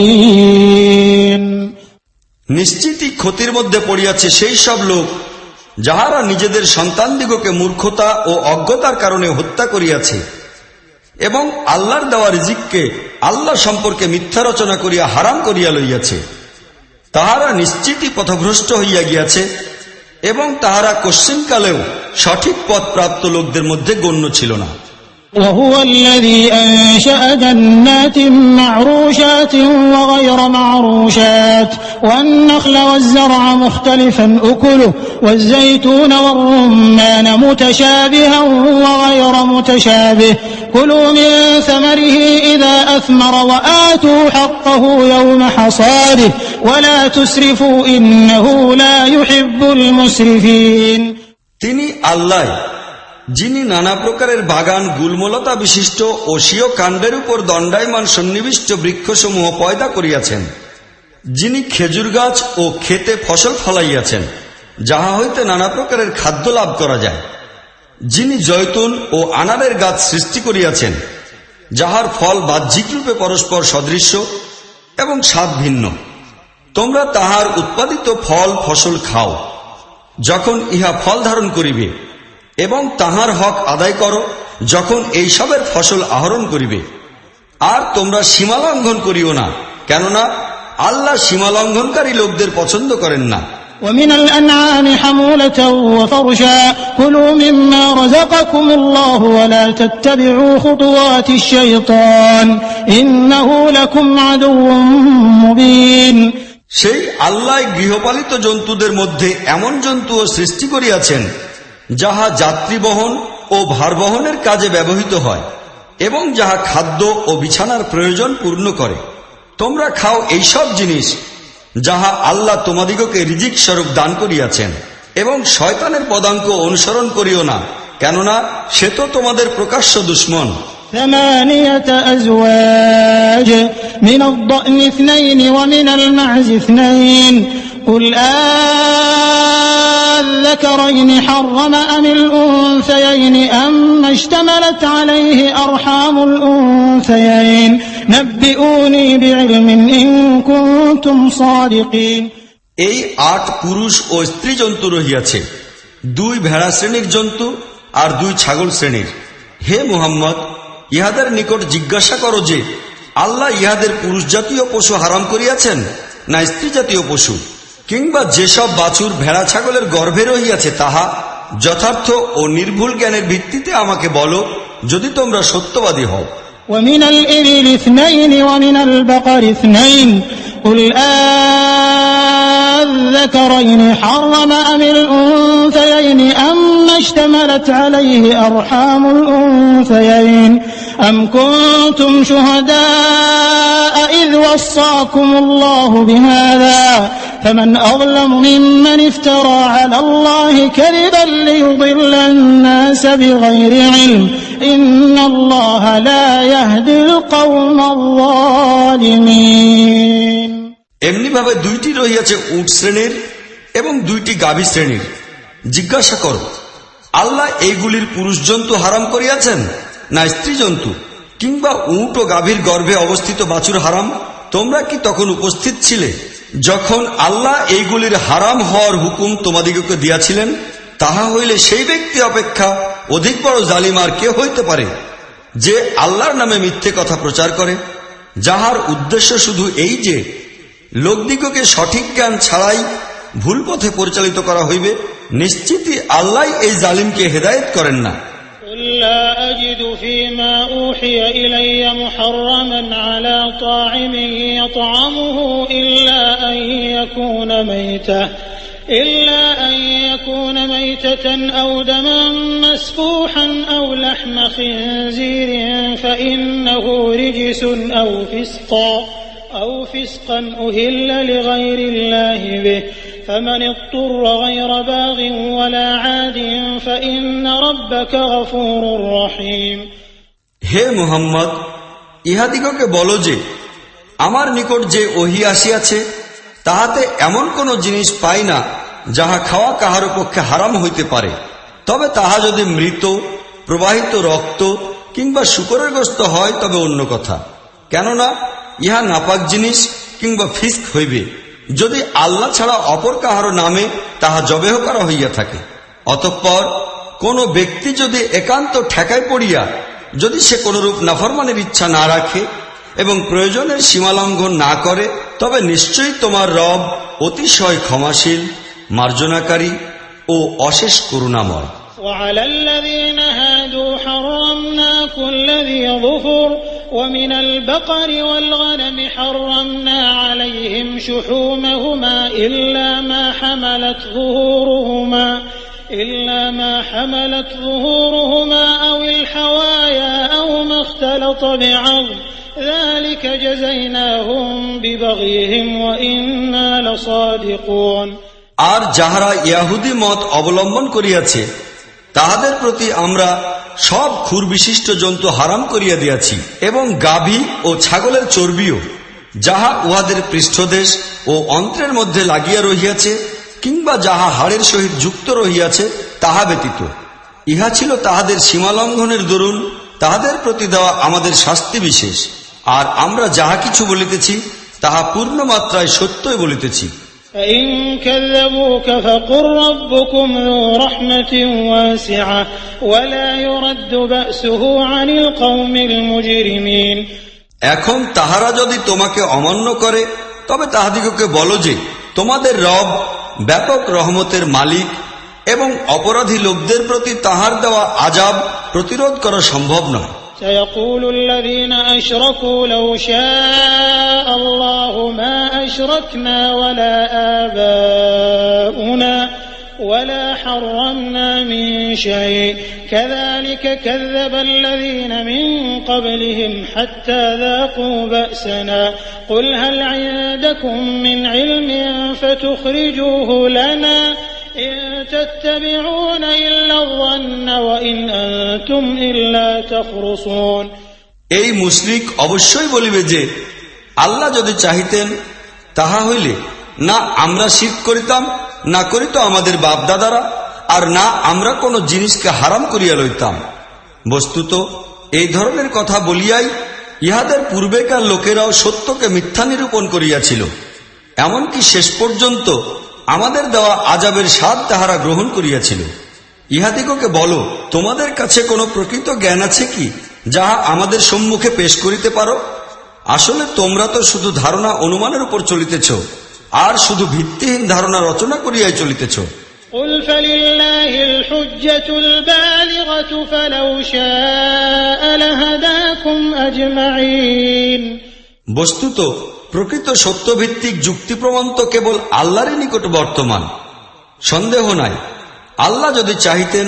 مهتدين। নিশ্চিতই ক্ষতির মধ্যে পড়িয়াছে সেই সব লোক যাহারা নিজেদের সন্তানদিগকে মূর্খতা ও অজ্ঞতার কারণে হত্যা করিয়াছে এবং আল্লাহর দেওয়া রিজিককে আল্লাহ সম্পর্কে মিথ্যা রচনা করিয়া হারাম করিয়া লইয়াছে। তাহারা নিশ্চিতই পথভ্রষ্ট হইয়া গিয়াছে এবং তাহারা কশ্চিনকালেও সঠিক পথ প্রাপ্ত লোকদের মধ্যে গণ্য ছিল না। وهو الذي أنشأ جنات معروشات وغير معروشات والنخل والزرع مختلفا أكله والزيتون والرمان متشابها وغير متشابه كلوا من ثمره إذا أثمر وآتوا حقه يوم حصاده ولا تسرفوا إنه لا يحب المسرفين। তিনি আল্লাহ যিনি নানা প্রকারের বাগান গুলমলতা বিশিষ্ট ও স্বীয় কাণ্ডের উপর দণ্ডায়মান সন্নিবিষ্ট বৃক্ষসমূহ পয়দা করিয়াছেন, যিনি খেজুর গাছ ও ক্ষেতে ফসল ফলাইয়াছেন যাহা হইতে নানা প্রকারের খাদ্য লাভ করা যায়, যিনি জয়তুন ও আনারের গাছ সৃষ্টি করিয়াছেন যাহার ফল বাহ্যিক রূপে পরস্পর সদৃশ্য এবং স্বাদ ভিন্ন। তোমরা তাহার উৎপাদিত ফল ফসল খাও যখন ইহা ফল ধারণ করিবে, এবং তাহার হক আদায় করো যখন এইসবের ফসল আহরণ করিবে। আর তোমরা সীমালঙ্ঘন করিও না, কেননা আল্লাহ সীমালঙ্ঘনকারী লোকদের পছন্দ করেন না। ومن الأنعام حمولة وفرشا كلوا مما رزقكم الله ولا تتبعوا خطوات الشيطان إنه لكم عدو مبين। সেই আল্লাহ গৃহপালিত জন্তুদের মধ্যে এমন জন্তুও সৃষ্টি করিয়াছেন যাহা যাত্রী বহন ও ভার বহনের কাজে ব্যবহৃত হয় এবং যাহা খাদ্য ও বিছানার প্রয়োজন পূর্ণ করে। তোমরা খাও এইসব জিনিস যাহা আল্লাহ তোমাদিগকে রিজিক স্বরূপ দান করিয়াছেন, এবং শয়তানের পদাঙ্ক অনুসরণ করিও না, কেননা সে তো তোমাদের প্রকাশ্য দুশমন। 8 أزواج من الضأن 2 ومن المعز 2 قل الذكرين حرم أم الأنثيين أما اشتملت عليه أرحام الأنثيين نبئوني بعلم إن كنتم صادقين। এই 8 পুরুষ ও স্ত্রী জন্তু রহিয়াছে, 2 ভেড়া শ্রেণীর জন্তু আর 2 ছাগল শ্রেণীর। হে মুহাম্মদ, ইহাদের নিকট জিজ্ঞাসা করো যে আল্লাহ ইহাদের পুরুষ জাতীয় পশু হারাম করিয়াছেন না স্ত্রী জাতীয় পশু, কিংবা যেসব বাছুর ভেড়া ছাগলের গর্ভে রহিয়াছে তাহা। যথার্থ ও নির্ভুল জ্ঞানের ভিত্তিতে আমাকে বলো, যদি তোমরা সত্যবাদী হও। ومن الإبل 2 ومن البقر 2 قل الذكرين حرم أم الأنثيين أما اشتملت عليه أرحام الأنثيين أم كنتم شهداء إذ وصاكم الله بهذا فمن أظلم ممن افترى على الله كذبا ليضل الناس بغير علم إن الله لا يهدي القوم الظالمين। এমনি ভাবে 2টি রহিয়াছে উট শ্রেণীর এবং 2টি গাভী শ্রেণীর। জিজ্ঞাসা করো, আল্লাহ এইগুলির পুরুষ জন্তু হারাম করিয়াছেন না স্ত্রী জন্তু, কিংবা উট ও গাভীর গর্ভে অবস্থিত বাছুর হারাম? তোমরা কি তখন উপস্থিত ছিলে যখন আল্লাহ এইগুলির হারাম হওয়ার হুকুম তোমাদিগকে দিয়াছিলেন? তাহা হইলে সেই ব্যক্তি অপেক্ষা অধিক বড় জালিম আর কে হইতে পারে, যে আল্লাহর নামে মিথ্যে কথা প্রচার করে, যাহার উদ্দেশ্য শুধু এই যে লোকদিগকে সঠিক জ্ঞান ছাড়াই ভুল পথে পরিচালিত করা হইবে। নিশ্চিতই আল্লাহ এই জালিমকে হেদায়েত করেন না। قل لا أجد فيما أوحي إلي محرما على طاعم يطعمه إلا أن يكون ميتة أو دما مسفوحا أو لحم خنزير فإنه رجس أو فسقا أهل لغير الله به فمن اضطر غير باغ ولا عاد فإن ربك غفور رحيم। হে মুহাম্মদ, ইহাদিগকে বলো যে আমার নিকট যে ওহী আসিয়াছে তাহাতে এমন কোন জিনিস পাই না যাহা খাওয়া কাহার পক্ষে হারাম হইতে পারে, তবে তাহা যদি মৃত, প্রবাহিত রক্ত কিংবা শূকরের গোশত হয় তবে অন্য কথা, কেননা ইহা নাপাক জিনিস কিংবা ফিস্ক হইবে যদি আল্লাহ ছাড়া অপর কাহারো নামে তাহা জবেহ করা হইয়া থাকে। অতঃপর কোন ব্যক্তি যদি একান্ত ঠেকায় পড়িয়া যদি সে কোনরূপ নাফরমানের ইচ্ছা না রাখে এবং প্রয়োজনের সীমালঙ্ঘন না করে, তবে নিশ্চয়ই তোমার রব অতিশয় ক্ষমাশীল, মার্জনাকারী ও অশেষ করুণাময়। وعلى الذين هادوا حرمنا كل ذي ظفر ومن البقر والغنم حرمنا عليهم شحومهما إلا ما حملت ظهورهما أو الحوايا أو ما اختلط بعظم ذلك جزيناهم ببغيهم وإنا لصادقون। আর যাহারা ইয়াহুদি মত অবলম্বন করিয়াছে তাহাদের প্রতি আমরা সব খুর বিশিষ্ট জন্তু হারাম করিয়া দিয়াছি, এবং গাভী ও ছাগলের চর্বিও, যাহা উহাদের পৃষ্ঠদেশ ও অন্ত্রের মধ্যে লাগিয়া রহিয়াছে কিংবা যাহা হাড়ের সহিত যুক্ত রহিয়াছে তাহা ব্যতীত। ইহা ছিল তাহাদের সীমালঙ্ঘনের দরুন তাহাদের প্রতি দেওয়া আমাদের শাস্তি বিশেষ। আর আমরা যাহা কিছু বলিতেছি তাহা পূর্ণ মাত্রায় সত্যই বলিতেছি। فإن كذبوك فقل ربكم ذو رحمة واسعة ولا يرد بأسه عن القوم المجرمين। এখন তাহারা যদি তোমাকে অমান্য করে তবে তাহাদিগকে বলো যে তোমাদের রব ব্যাপক রহমতের মালিক এবং অপরাধী লোকদের প্রতি তাহার দেওয়া আযাব প্রতিরোধ করা সম্ভব নয়। سيقول الذين أشركوا لو شاء الله ما أشركنا ولا آباؤنا ولا حرمنا من شيء كذلك كذب الذين من قبلهم حتى ذاقوا بأسنا قل هل عندكم من علم فتخرجوه لنا إن تتبعون إلا الظن وإن أنتم إلا تخرصون। এই মুশরিক অবশ্যই বলিবে যে আল্লাহ যদি চাহিতেন তাহা হইলে না আমরা শিরক করিতাম, না করিত আমাদের বাপদাদারা, আর না আমরা কোন জিনিসকে হারাম করিয়া লইতাম। বস্তুত এই ধরনের কথা বলিয়াই ইহাদের পূর্বেকার লোকেরাও সত্যকে মিথ্যা নিরূপণ করিয়াছিল। এমনকি শেষ পর্যন্ত আমাদের দেওয়া আযাবের স্বাদ তাহারা গ্রহণ করিয়াছিল। ইহাদিগকে বলো, তোমাদের কাছে কোনো প্রকৃত জ্ঞান আছে কি যাহা আমাদের সম্মুখে পেশ করিতে পারো? আসলে তোমরা তো শুধু ধারণা অনুমানের উপর চলিতেছ, আর শুধু ভিত্তিহীন ধারণা রচনা করিয়াই চলিতেছ। قل فلله الحجة البالغة فلو شاء لهداكم أجمعين। বস্তুত প্রকৃত সত্যভিত্তিক যুক্তি প্রমাণ তো কেবল আল্লাহরই নিকট বর্তমান। সন্দেহ নাই, আল্লাহ যদি চাহিতেন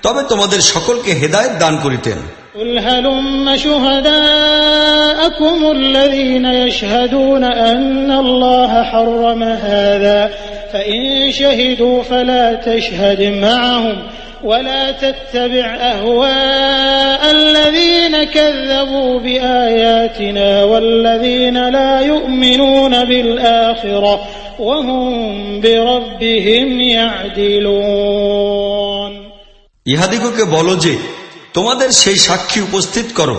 তবে তোমাদের সকলকে হেদায়েত দান করিতেন। قل هلم شهداءكم الذين يشهدون أن الله حرم هذا فإن شهدوا فلا تشهد معهم ولا تتبع أهواء الذين كذبوا بآياتنا والذين لا يؤمنون بالآخرة وهم بربهم يعدلون। ইহাদিগকে বলো যে তোমাদের সেই সাক্ষী উপস্থিত করো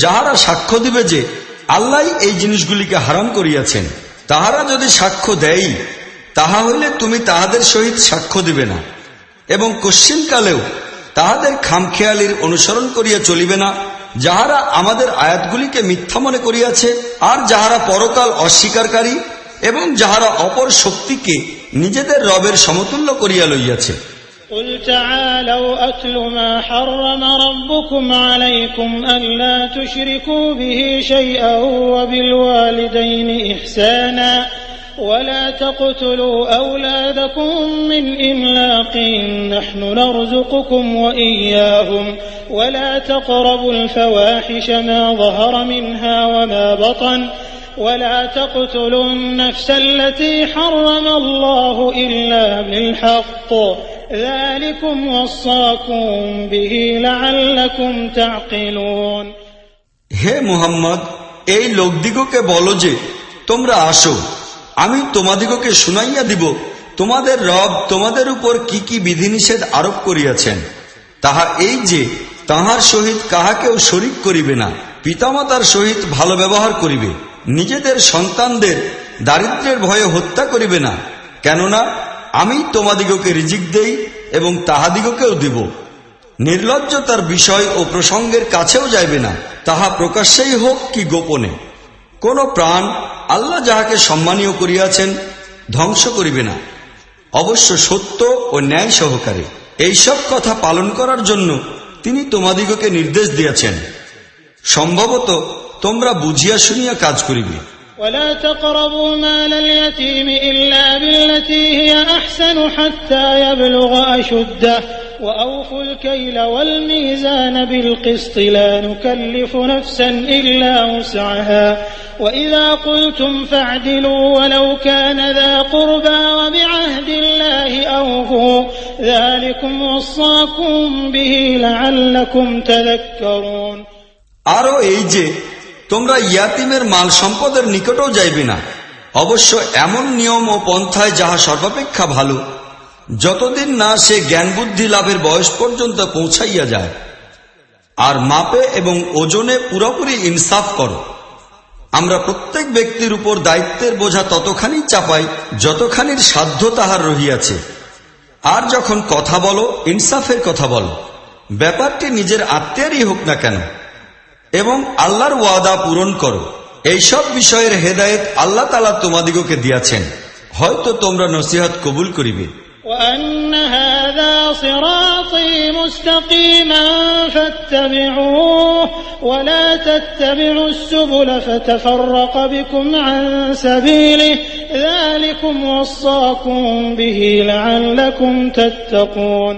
যাহারা সাক্ষ্য দিবে যে আল্লাহ এই জিনিসগুলিকে হারাম করিয়াছেন। তাহারা যদি সাক্ষ্য দেয় তাহা হইলে তুমি তাহাদের সহিত সাক্ষ্য দিবে না এবং কশ্চিনকালেও তাহাদের খামখেয়ালির অনুসরণ করিয়া চলিবে না যাহারা আমাদের আয়াতগুলিকে মিথ্যা মনে করিয়াছে, আর যাহারা পরকাল অস্বীকারী এবং যাহারা অপর শক্তিকে নিজেদের রবের সমতুল্য করিয়া লইয়াছে। قل تعالوا أتل ما حرم ربكم عليكم ألا تشركوا به شيئا وبالوالدين إحسانا ولا تقتلوا أولادكم من إملاق نحن نرزقكم وإياهم ولا تقربوا الفواحش ما ظهر منها وما بطن ولا تقتلوا النفس التي حرم الله إلا بالحق ذلكم وصاكم به لعلكم تعقلون। হে মুহাম্মদ, এই লোকদিগকে বলো যে তোমরা আসো, আমি তোমাদিগকে শুনাইয়া দিব তোমাদের রব তোমাদের উপর কি কি বিধিনিষেধ আরোপ করিয়াছেন। তাহা এই যে তাহার সহিত কাহাকেও শরীক করিবে না, পিতামাতার সহিত ভালো ব্যবহার করিবে, নিজেদের সন্তানদের দারিদ্র্যের ভয়ে হত্যা করিবে না, কেননা আমি তোমাদিগকে রিজিক দেই এবং তাহাদিগকেও দিব। নির্লজ্জতার বিষয় ও প্রসঙ্গের কাছেও যাইবে না, তাহা প্রকাশ্যেই হোক কি গোপনে। কোন প্রাণ আল্লাহ যাহাকে সম্মানীয় করিয়াছেন ধ্বংস করিবে না, অবশ্য সত্য ও ন্যায় সহকারে। এইসব কথা পালন করার জন্য তিনি তোমাদিগকে নির্দেশ দিয়েছেন। সম্ভবত তোমরা বুঝিয়া শুনিয়া কাজ করিবে। ولا تقربوا مال اليتيم إلا بالتي هي أحسن حتى يبلغ أشده وأوفوا الكيل والميزان بالقسط لا نكلف نفسا إلا وسعها وإذا قلتم فاعدلوا ولو كان ذا قربى وبعهد الله أوفوا ذلكم وصاكم به لعلكم تذكرون। আরো এই যে তোমরা ইয়াতিমের মাল সম্পদের নিকটও যাইবে না, অবশ্য এমন নিয়ম ও পন্থায় যাহা সর্বাপেক্ষা ভালো, যতদিন না সে জ্ঞান বুদ্ধি লাভের বয়স পর্যন্ত পৌঁছাইয়া যায়। আর মাপে এবং ওজনে পুরোপুরি ইনসাফ করো। আমরা প্রত্যেক ব্যক্তির উপর দায়িত্বের বোঝা ততখানি চাপাই যতখানির সাধ্য তাহার রহিয়াছে। আর যখন কথা বলো, ইনসাফের কথা বলো, ব্যাপারটি নিজের আত্মীয়েরই হোক না কেন, এবং আল্লাহর ওয়াদা পূরণ করো। এইসব বিষয়ের হেদায়েত আল্লাহ তাআলা তোমাদিগকে দিয়াছেন, হয়তো তোমরা নসিহত কবুল করিবে। وأن هذا صراطي مستقيما فاتبعوه ولا تتبعوا السبل فتفرق بكم عن سبيله ذلكم وصاكم به لعلكم تتقون।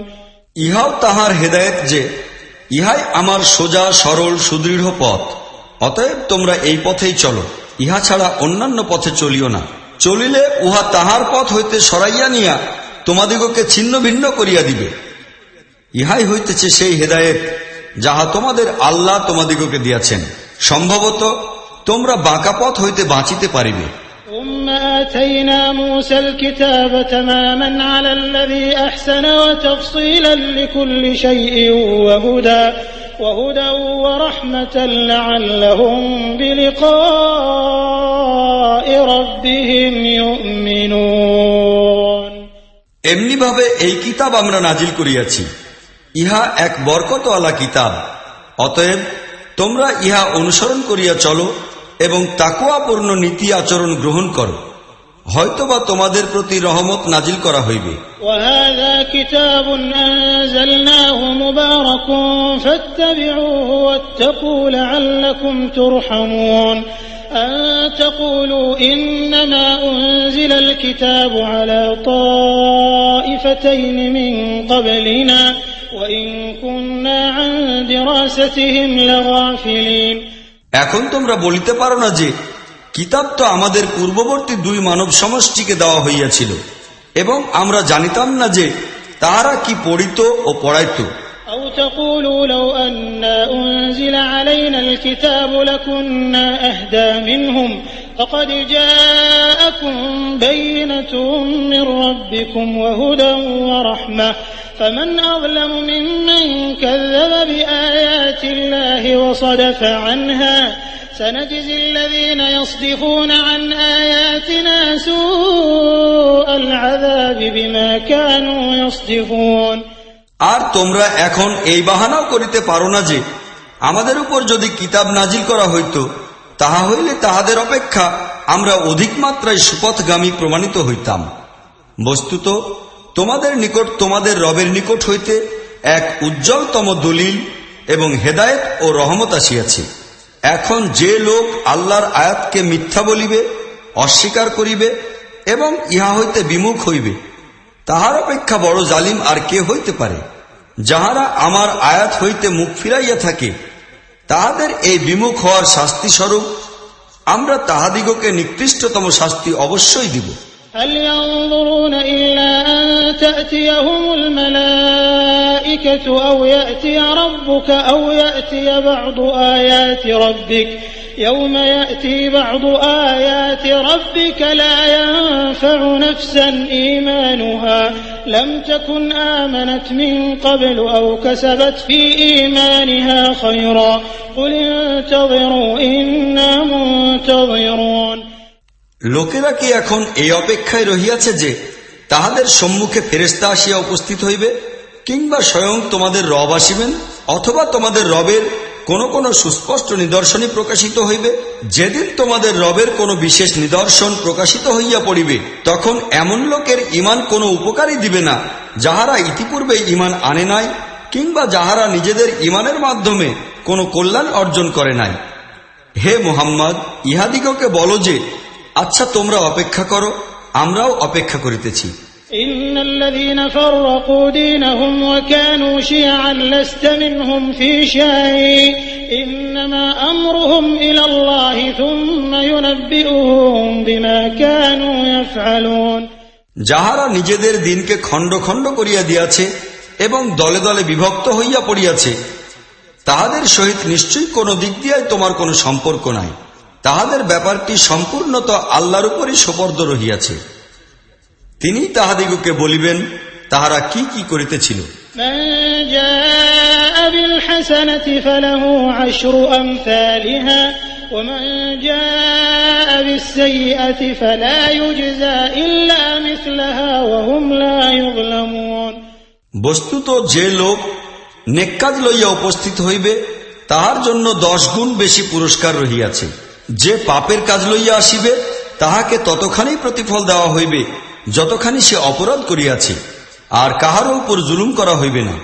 ইহাও তাহার হেদায়েত যে ইহাই আমার সোজা সরল সুদৃঢ় পথ, অতএব তোমরা এই পথেই চলো, ইহা ছাড়া অন্যান্য পথে চলিও না। চলিলে উহা তাহার পথ হইতে সরাইয়া নিয়া তোমাদিগকে ছিন্ন ভিন্ন করিয়া দিবে। ইহাই হইতেছে সেই হেদায়েত যাহা তোমাদের আল্লাহ তোমাদিগকে দিয়াছেন। সম্ভবত তোমরা বাঁকা পথ হইতে বাঁচিতে পারিবে। ثم آتينا موسى الكتاب تماما على الذي أحسن وتفصيلا لكل شيء وهدى ورحمة لعلهم بلقاء ربهم يؤمنون। এমনি ভাবে এই কিতাব আমরা নাজিল করিয়াছি, ইহা এক বরকতওয়ালা কিতাব, অতএব তোমরা ইহা অনুসরণ করিয়া চলো এবং তাকওয়াপূর্ণ নীতি আচরণ গ্রহণ করো, হয়তোবা তোমাদের প্রতি রহমত নাজিল করা হইবে। وهذا كتاب أنزلناه مبارك فاتبعوه واتقوا لعلكم ترحمون أن تقولوا إنما أنزل الكتاب على طائفتين من قبلنا وإن كنا عن دراستهم لغافلين। এখন তোমরা বলিতে পারো না যে কিতাব তো আমাদের পূর্ববর্তী দুই মানব সমষ্টিকে দেওয়া হইয়াছিল এবং আমরা জানিতাম না যে তাহারা কি পড়িত ও পড়াইত। أو تقولوا لو أنا أنزل علينا الكتاب لكنا أهدى منهم فقد جاءكم بينة من ربكم وهدى ورحمة فمن أظلم ممن كذب بآيات الله وصدف عنها سنجزي الذين يصدفون عن آياتنا سوء العذاب بما كانوا يصدفون। আর তোমরা এখন এই বাহানাও করিতে পারো না যে আমাদের উপর যদি কিতাব নাজিল করা হইত, তাহা হইলে তাহাদের অপেক্ষা আমরা অধিক মাত্রায় সুপথগামী প্রমাণিত হইতাম। বস্তুত তোমাদের নিকট তোমাদের রবের নিকট হইতে এক উজ্জ্বলতম দলিল এবং হেদায়েত ও রহমত আসিয়াছে। এখন যে লোক আল্লাহর আয়াতকে মিথ্যা বলিবে, অস্বীকার করিবে এবং ইহা হইতে বিমুখ হইবে, তাহার অপেক্ষা বড় জালিম আর কে হইতে পারে? যাহারা আমার আয়াত হইতে মুখ ফিরাইয়া থাকে, তাহাদের এই বিমুখ হওয়ার শাস্তি স্বরূপ আমরা তাহাদিগকে নিকৃষ্টতম শাস্তি অবশ্যই দিব। هل ينظرون إلا أن تأتيهم الملائكة أو يأتي ربك أو يأتي بعض آيات ربك يوم يأتي بعض آيات ربك لا ينفع نفسا إيمانها لم تكن آمنت من قبل أو كسبت في إيمانها خيرا قل انتظروا إنا منتظرون। লোকেরা কি এখন এই অপেক্ষায় রহিয়াছে যে তাহাদের সম্মুখে ফেরেশতা আসিয়া উপস্থিত হইবে, কিংবা স্বয়ং তোমাদের রব আসিবেন, অথবা তোমাদের রবের কোন সুস্পষ্ট নিদর্শনই প্রকাশিত হইবে? যেদিন তোমাদের রবের কোন বিশেষ নিদর্শন প্রকাশিত হইয়া পড়িবে, তখন এমন লোকের ঈমান কোনো উপকারই দিবে না যাহারা ইতিপূর্বে ঈমান আনে নাই, কিংবা যাহারা নিজেদের ঈমানের মাধ্যমে কোনো কল্যাণ অর্জন করে নাই। হে মুহাম্মদ, ইহাদিগকে বলো যে আচ্ছা তোমরা অপেক্ষা করো, আমরাও অপেক্ষা করিতেছি। إن الذين فرقوا دينهم وكانوا شيعا لست منهم في شيء إنما أمرهم إلى الله ثم ينبئهم بما كانوا يفعلون। যাহারা নিজেদের দিনকে খণ্ড খণ্ড করিয়া দিয়াছে এবং দলে দলে বিভক্ত হইয়া পড়িয়াছে, তাহাদের সহিত নিশ্চয়ই কোন দিক দিয়াই তোমার কোনো সম্পর্ক নাই। তাহাদের ব্যাপারটি সম্পূর্ণত আল্লাহর উপরই সোপর্দ রহিয়াছে। তিনি তাহাদিগকে বলিবেন তাহারা কি কি করিতেছিল। من جاء بالحسنة فله عشر أمثالها ومن جاء بالسيئة فلا يجزى إلا مثلها وهم لا يظلمون। বস্তুত যে লোক নেক কাজ লইয়া উপস্থিত হইবে তাহার জন্য 10 গুণ বেশি পুরস্কার রহিয়াছে। যে পাপের কাজ লইয়া আসিবে তাহাকে ততখানি প্রতিফল দেওয়া হইবে যতখানি সে অপরাধ করিয়াছে, আর কাহারও উপর জুলুম করা হইবে না।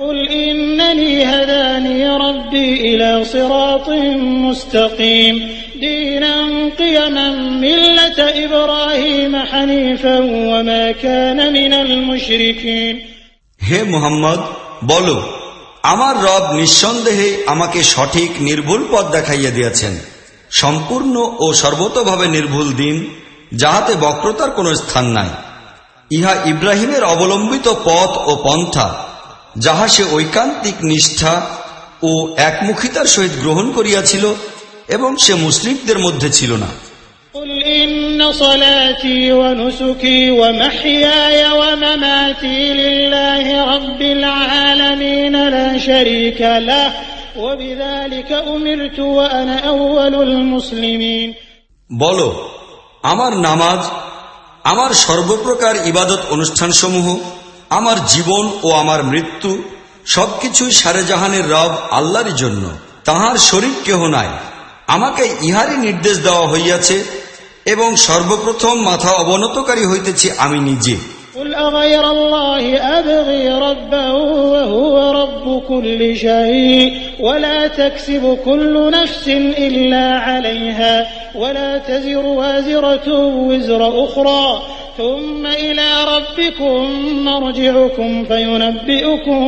قل إنني هداني ربي إلى صراط مستقيم دينا قيما ملة إبراهيم حنيفا وما كان من المشركين। হে মুহাম্মদ, বলো, আমার রব নিঃসন্দেহে আমাকে সঠিক নির্ভুল পথ দেখাইয়া দিয়াছেন, সম্পূর্ণ ও সর্বতোভাবে নির্ভুল দিন, যাহাতে বক্রতার কোনো স্থান নাই। ইহা ইব্রাহিমের অবলম্বিত পথ ও পন্থা, যাহা সে ঐকান্তিক নিষ্ঠা ও একমুখিতার সহিত গ্রহণ করিয়াছিল, এবং সে মুশরিকদের মধ্যে ছিল না। قل إن صلاتي ونسكي ومحياي ومماتي لله رب العالمين لا شريك له وبذلك أمرت وأنا أول المسلمين। বলো, আমার নামাজ, আমার সর্বপ্রকার ইবাদত অনুষ্ঠানসমূহ, আমার জীবন ও আমার মৃত্যু সবকিছুই সারেজাহানের রব আল্লাহরই জন্য, তাহার শরীক কেহ নাই। আমাকে ইহারই নির্দেশ দেওয়া হইয়াছে এবং সর্বপ্রথম মাথা অবনতকারী হইতেছি আমি নিজে। قل أغير الله أبغي ربا وهو رب كل شيء ولا تكسب كل نفس إلا عليها ولا تزر وازرة وزر أخرى ثم إلى ربكم مرجعكم فينبئكم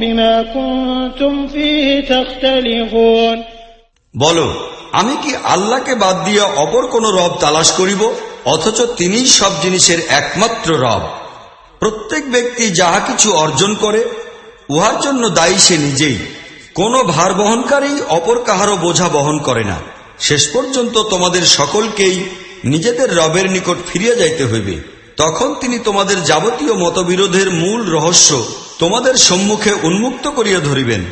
بما كنتم فيه تختلفون। বলো, আমি কি আল্লাহকে বাদ দিয়া অপর কোন রব তালাশ করিব, অথচ তিনিই সব জিনিসের একমাত্র রব। প্রত্যেক ব্যক্তি যাহা কিছু অর্জন করে উহার জন্য দায়ী সে নিজেই। কোনো ভার বহনকারী অপর কাহারও বোঝা বহন করে না। শেষ পর্যন্ত তোমাদের সকলকেই নিজেদের রবের নিকট ফিরিয়া যাইতে হইবে। তখন তিনি তোমাদের যাবতীয় মতবিরোধের মূল রহস্য তোমাদের সম্মুখে উন্মুক্ত করিয়া ধরিবেন।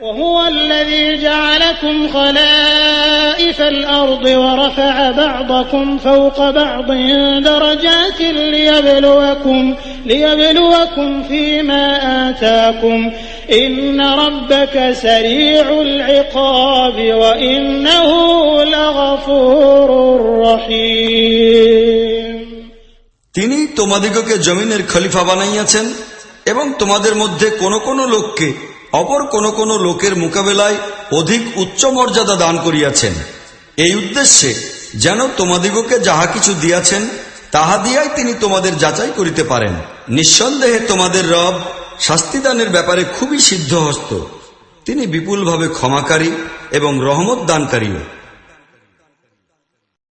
وهو الذي جعلكم خلائف الأرض ورفع بعضكم فوق بعض درجات ليبلوكم فيما آتاكم إن ربك سريع العقاب وإنه لغفور رحيم। তিনি তোমাদিগকে জমিনের খলিফা বানাইয়াছেন এবং তোমাদের মধ্যে কোন কোন লোককে অপর কোন কোন লোকের মোকাবেলায় অধিক উচ্চ মর্যাদা দান করিয়াছেন, এই উদ্দেশ্যে যেন তোমাদিগকে যাহা কিছু দিয়াছেন তাহা দিয়াই তিনি তোমাদের যাচাই করিতে পারেন। নিঃসন্দেহে তোমাদের রব শাস্তিদানের ব্যাপারে খুবই সিদ্ধহস্ত, তিনি বিপুলভাবে ক্ষমাকারী এবং রহমত দানকারীও।